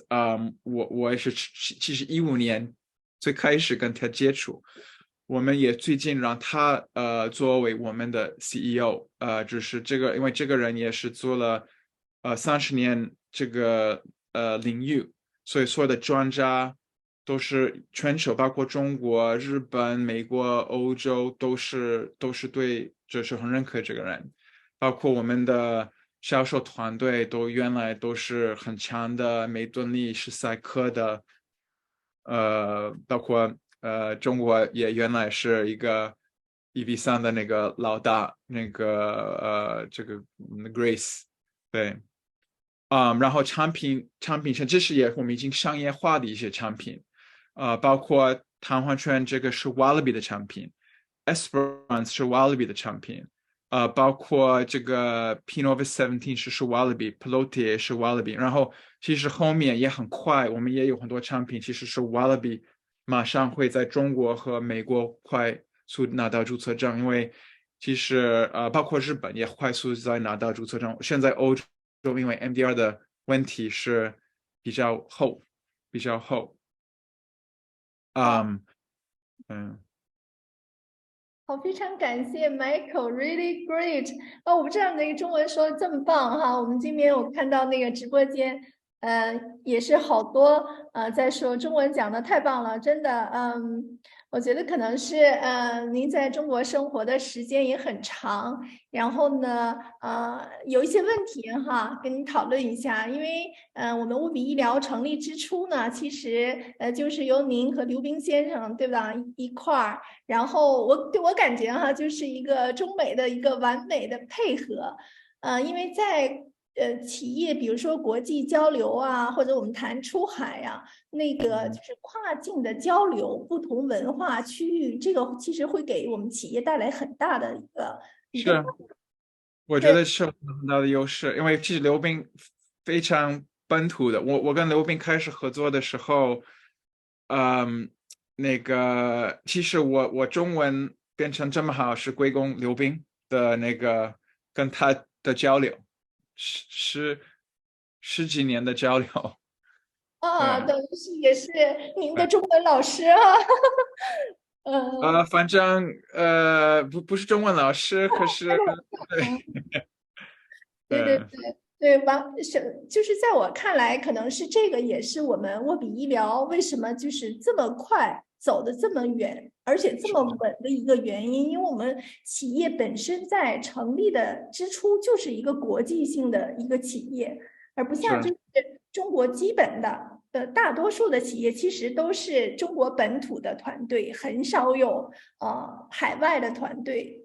我也是其实15年最开始跟他接触，我们也最近让他作为我们的 CEO， 就是这个因为这个人也是做了30年这个领域，所以所有的专家都是全球，包括中国、日本、美国、欧洲都是对，就是很认可这个人，包括我们的销售团队原来都是很强的梅多尼氏赛克的，包括中国也原来是一个1v3的那个老大，那个这个Grace， 对。然后产品上这是我们已经商业化的一些产品，包括弹簧圈这个是 Wallaby 的产品 ，Esperance 是 Wallaby 的产品，包括这个 Pinovis 17是 Wallaby，Pelotier 是 Wallaby， 然后其实后面也很快，我们也有很多产品其实是 Wallaby， 马上会在中国和美国快速拿到注册证，因为其实包括日本也快速在拿到注册证，现在欧洲因为 MDR 的问题是比较厚。好，非常感谢 Michael，really great。我不知道那个中文说的这么棒哈，我们今天我看到那个直播间，也是好多在说中文讲的太棒了，真的，我觉得可能是您在中国生活的时间也很长，然后呢有一些问题哈跟您讨论一下，因为我们务比医疗成立之初呢，其实就是由您和刘冰先生对吧一块儿，然后我感觉哈就是一个中美的一个完美的配合，因为在企业比如说国际交流啊，或者我们谈出海啊，那个就是跨境的交流，不同文化区域，这个其实会给我们企业带来很大的一个我觉得是很大的优势，因为其实刘冰非常本土的，我跟刘冰开始合作的时候，那个其实我中文变成这么好是归功刘冰的那个跟他的交流，十几年的交流。等于是也是您的中文老师啊。反正不是中文老师，可是对，就是在我看来，可能是这个也是我们沃比医疗为什么就是这么快走得这么远，而且这么稳的一个原因，因为我们企业本身在成立的之初就是一个国际性的一个企业，而不像就是中国基本的大多数的企业其实都是中国本土的团队，很少有海外的团队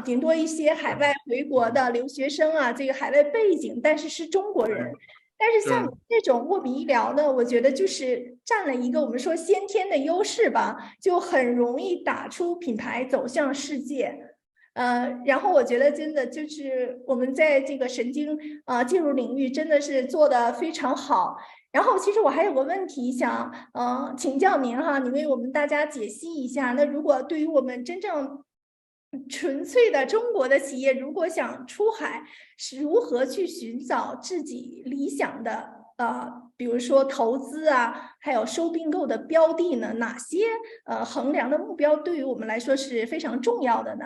顶多一些海外回国的留学生啊，这个海外背景，但是是中国人。但是像这种沃比医疗呢，我觉得就是占了一个我们说先天的优势吧，就很容易打出品牌走向世界。然后我觉得真的就是我们在这个神经介入领域真的是做得非常好。然后其实我还有个问题想请教您哈，你为我们大家解析一下。那如果对于我们真正纯粹的中国的企业，如果想出海，是如何去寻找自己理想的比如说投资啊，还有收并购的标的呢？哪些衡量的目标对于我们来说是非常重要的呢？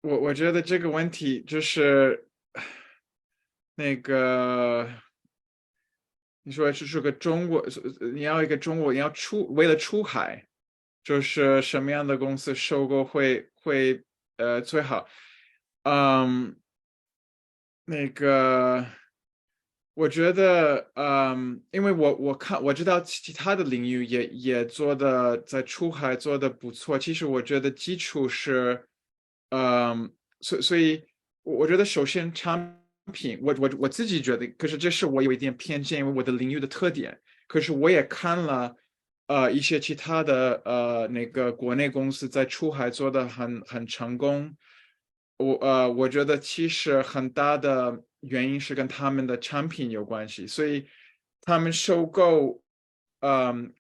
我觉得这个问题就是那个。你说这是个中国，你要一个中国，你要为了出海，就是什么样的公司收购会最好？那个我觉得因为我知道其他的领域也做的在出海做的不错，其实我觉得基础是所以我觉得首先产品，我自己觉得，可是这是我有一点偏见，因为我的领域的特点。可是我也看了一些其他的那个国内公司在出海做的很成功。我觉得其实很大的原因是跟他们的产品有关系，所以他们收购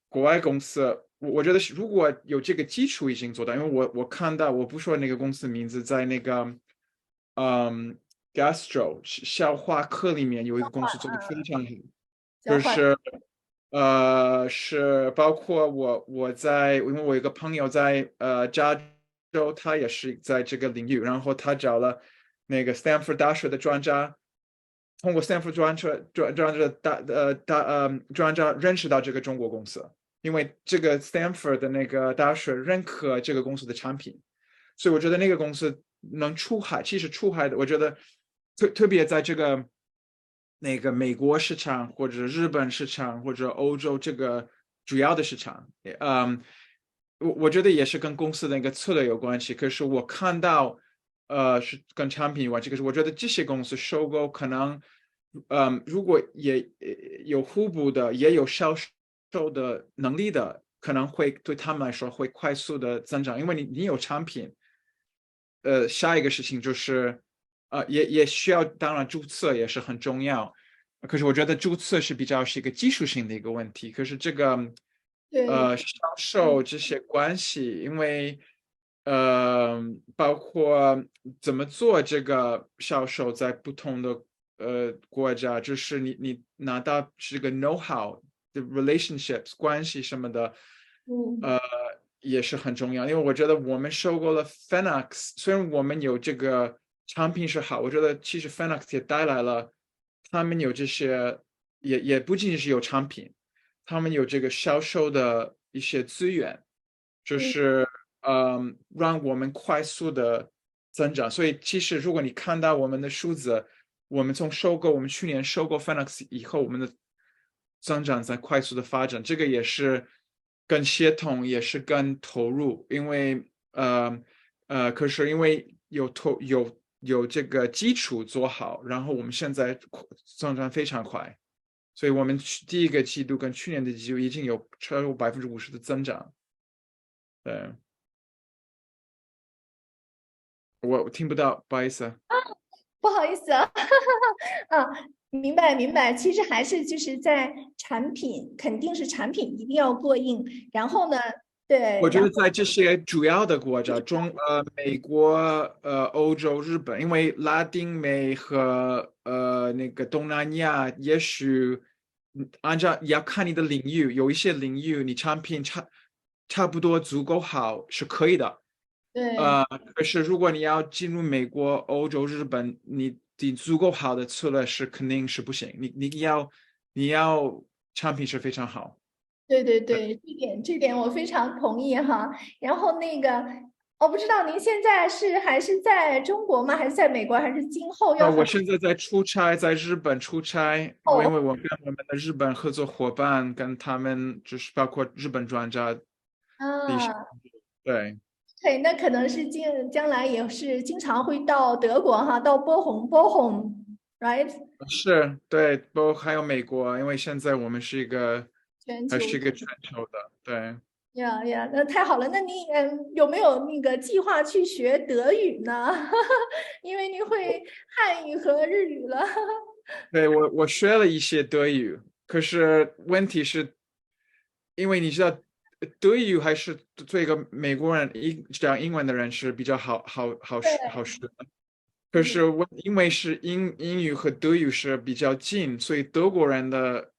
国外公司。我觉得如果有这个基础已经做到，因为我看到，我不说那个公司名字，在那个gastro 消化科里面有一个公司做的非常好，就是是包括我因为我有一个朋友在加州，他也是在这个领域，然后他找了那个 Stanford 大学的专家，通过 Stanford 专家认识到这个中国公司，因为这个 Stanford 的那个大学认可这个公司的产品，所以我觉得那个公司能出海，其实出海的，我觉得特别在这个那个美国市场或者日本市场或者欧洲这个主要的市场，我觉得也是跟公司的一个策略有关系。可是我看到是跟产品有关系，可是我觉得这些公司收购可能如果也有互补的，也有销售的能力的，可能会对他们来说会快速的增长，因为你有产品。下一个事情就是也需要，当然注册也是很重要。可是我觉得注册是一个技术性的一个问题。可是这个销售这些关系，因为包括怎么做这个销售，在不同的国家，就是你拿到这个 know how 的 relationships 关系什么的，也是很重要。因为我觉得我们收购了 Phoenix， 虽然我们有这个产品是好，我觉得其实 Phoenix 也带来了他们有这些，也不仅仅是有产品，他们有这个销售的一些资源，就是让我们快速的增长。所以其实如果你看到我们的数字，我们我们去年收购 Phoenix 以后，我们的增长在快速的发展，这个也是更协同，也是更投入，因为可是因为有这个基础做好，然后我们现在增长非常快，所以我们第一个季度跟去年的季度已经有超过50%的增长。对，我听不到，不好意思。不好意思啊，明白明白。其实还是就是在产品，肯定是产品一定要过硬。然后呢，对，我觉得在这些主要的国家，美国、欧洲、日本，因为拉丁美和那个东南亚，也许按照也要看你的领域，有一些领域你产品差不多足够好是可以的。对，可是如果你要进入美国、欧洲、日本，你足够好的策略肯定是不行。你要产品是非常好。对对对，这点我非常同意哈。然后那个，我不知道您现在还是在中国吗？还是在美国？还是今后要？我现在在出差，在日本出差，因为我跟我们的日本合作伙伴，跟他们就是包括日本专家对。对，那可能是将来也是经常会到德国哈，到波鸿 ，right？是，对，还有美国，因为现在我们是一个全球的，对。呀，那太好了。那你有没有那个计划去学德语呢？因为你会汉语和日语了。对，我学了一些德语，可是问题是，因为你知道，德语还是做一个美国人讲英文的人是比较好学的。可是因为是英语和德语是比较近，所以德国人的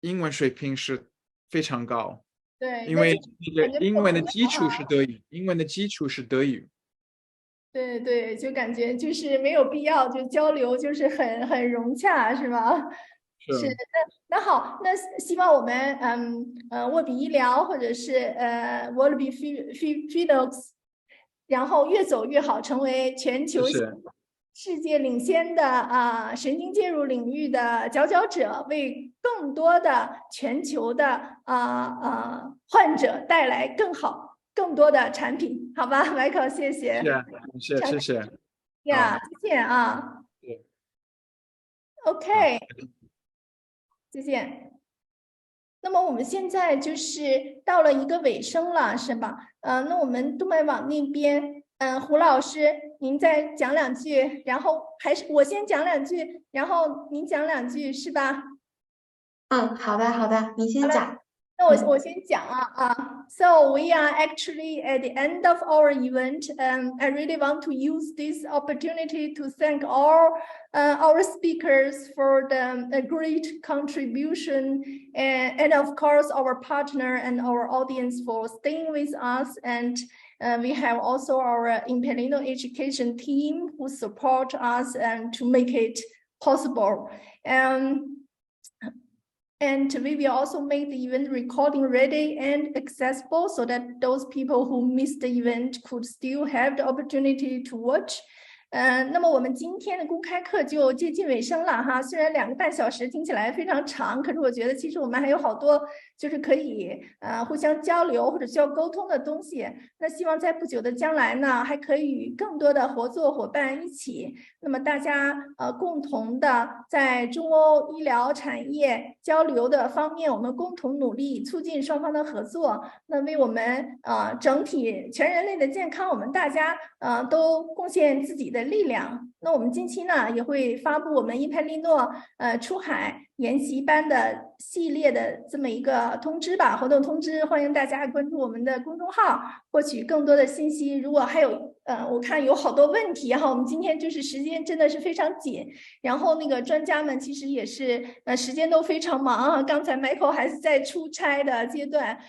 英文水平是非常高。对，因为那个感觉英文的基础是德语，英文的基础是德语。对对，就感觉就是没有必要就交流，就是很融洽，是吧？是。那好，那希望我们沃比医疗或者是Wallaby Felix，然后越走越好，成为全球世界领先的神经介入领域的佼佼者，为更多的全球的患者带来更多的产品，好吧，Michael，谢谢。谢谢。呀，谢谢啊。OK， 再见。那么我们现在就是到了一个尾声了，是吧？那我们动脉网那边，胡老师您再讲两句，然后还是我先讲两句，然后您讲两句，是吧？好的，您先讲。那我先讲So we are actually at the end of our event. I really want to use this opportunity to thank all our speakers for the great contribution, and of course our partner and our audience for staying with us. And we have also our IMPELINNO education team who support us and to make it possible. And we will also make the event recording ready and accessible so that those people who missed the event could still have the opportunity to watch. 那么我们今天的公开课就接近尾声了哈，虽然2个半小时听起来非常长，可是我觉得其实我们还有好多就是可以互相交流或者需要沟通的东西。那希望在不久的将来呢，还可以与更多的合作伙伴一起，那么大家共同的在中欧医疗产业交流的方面，我们共同努力，促进双方的合作，那为我们整体全人类的健康，我们大家都贡献自己的力量。那我们近期呢也会发布我们IMPELINNO出海研习班的系列的这么一个通知吧，活动通知，欢迎大家关注我们的公众号，获取更多的信息。如果还有我看有好多问题哈，我们今天就是时间真的是非常紧，然后那个专家们其实也是时间都非常忙啊，刚才 Michael 还是在出差的阶段。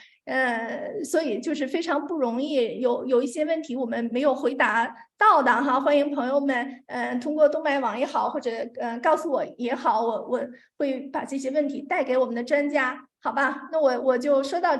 所以就是非常不容易，有一些问题我们没有回答到的哈，欢迎朋友们通过动脉网也好，或者告诉我也好，我会把这些问题带给我们的专家，好吧？那我就说到这。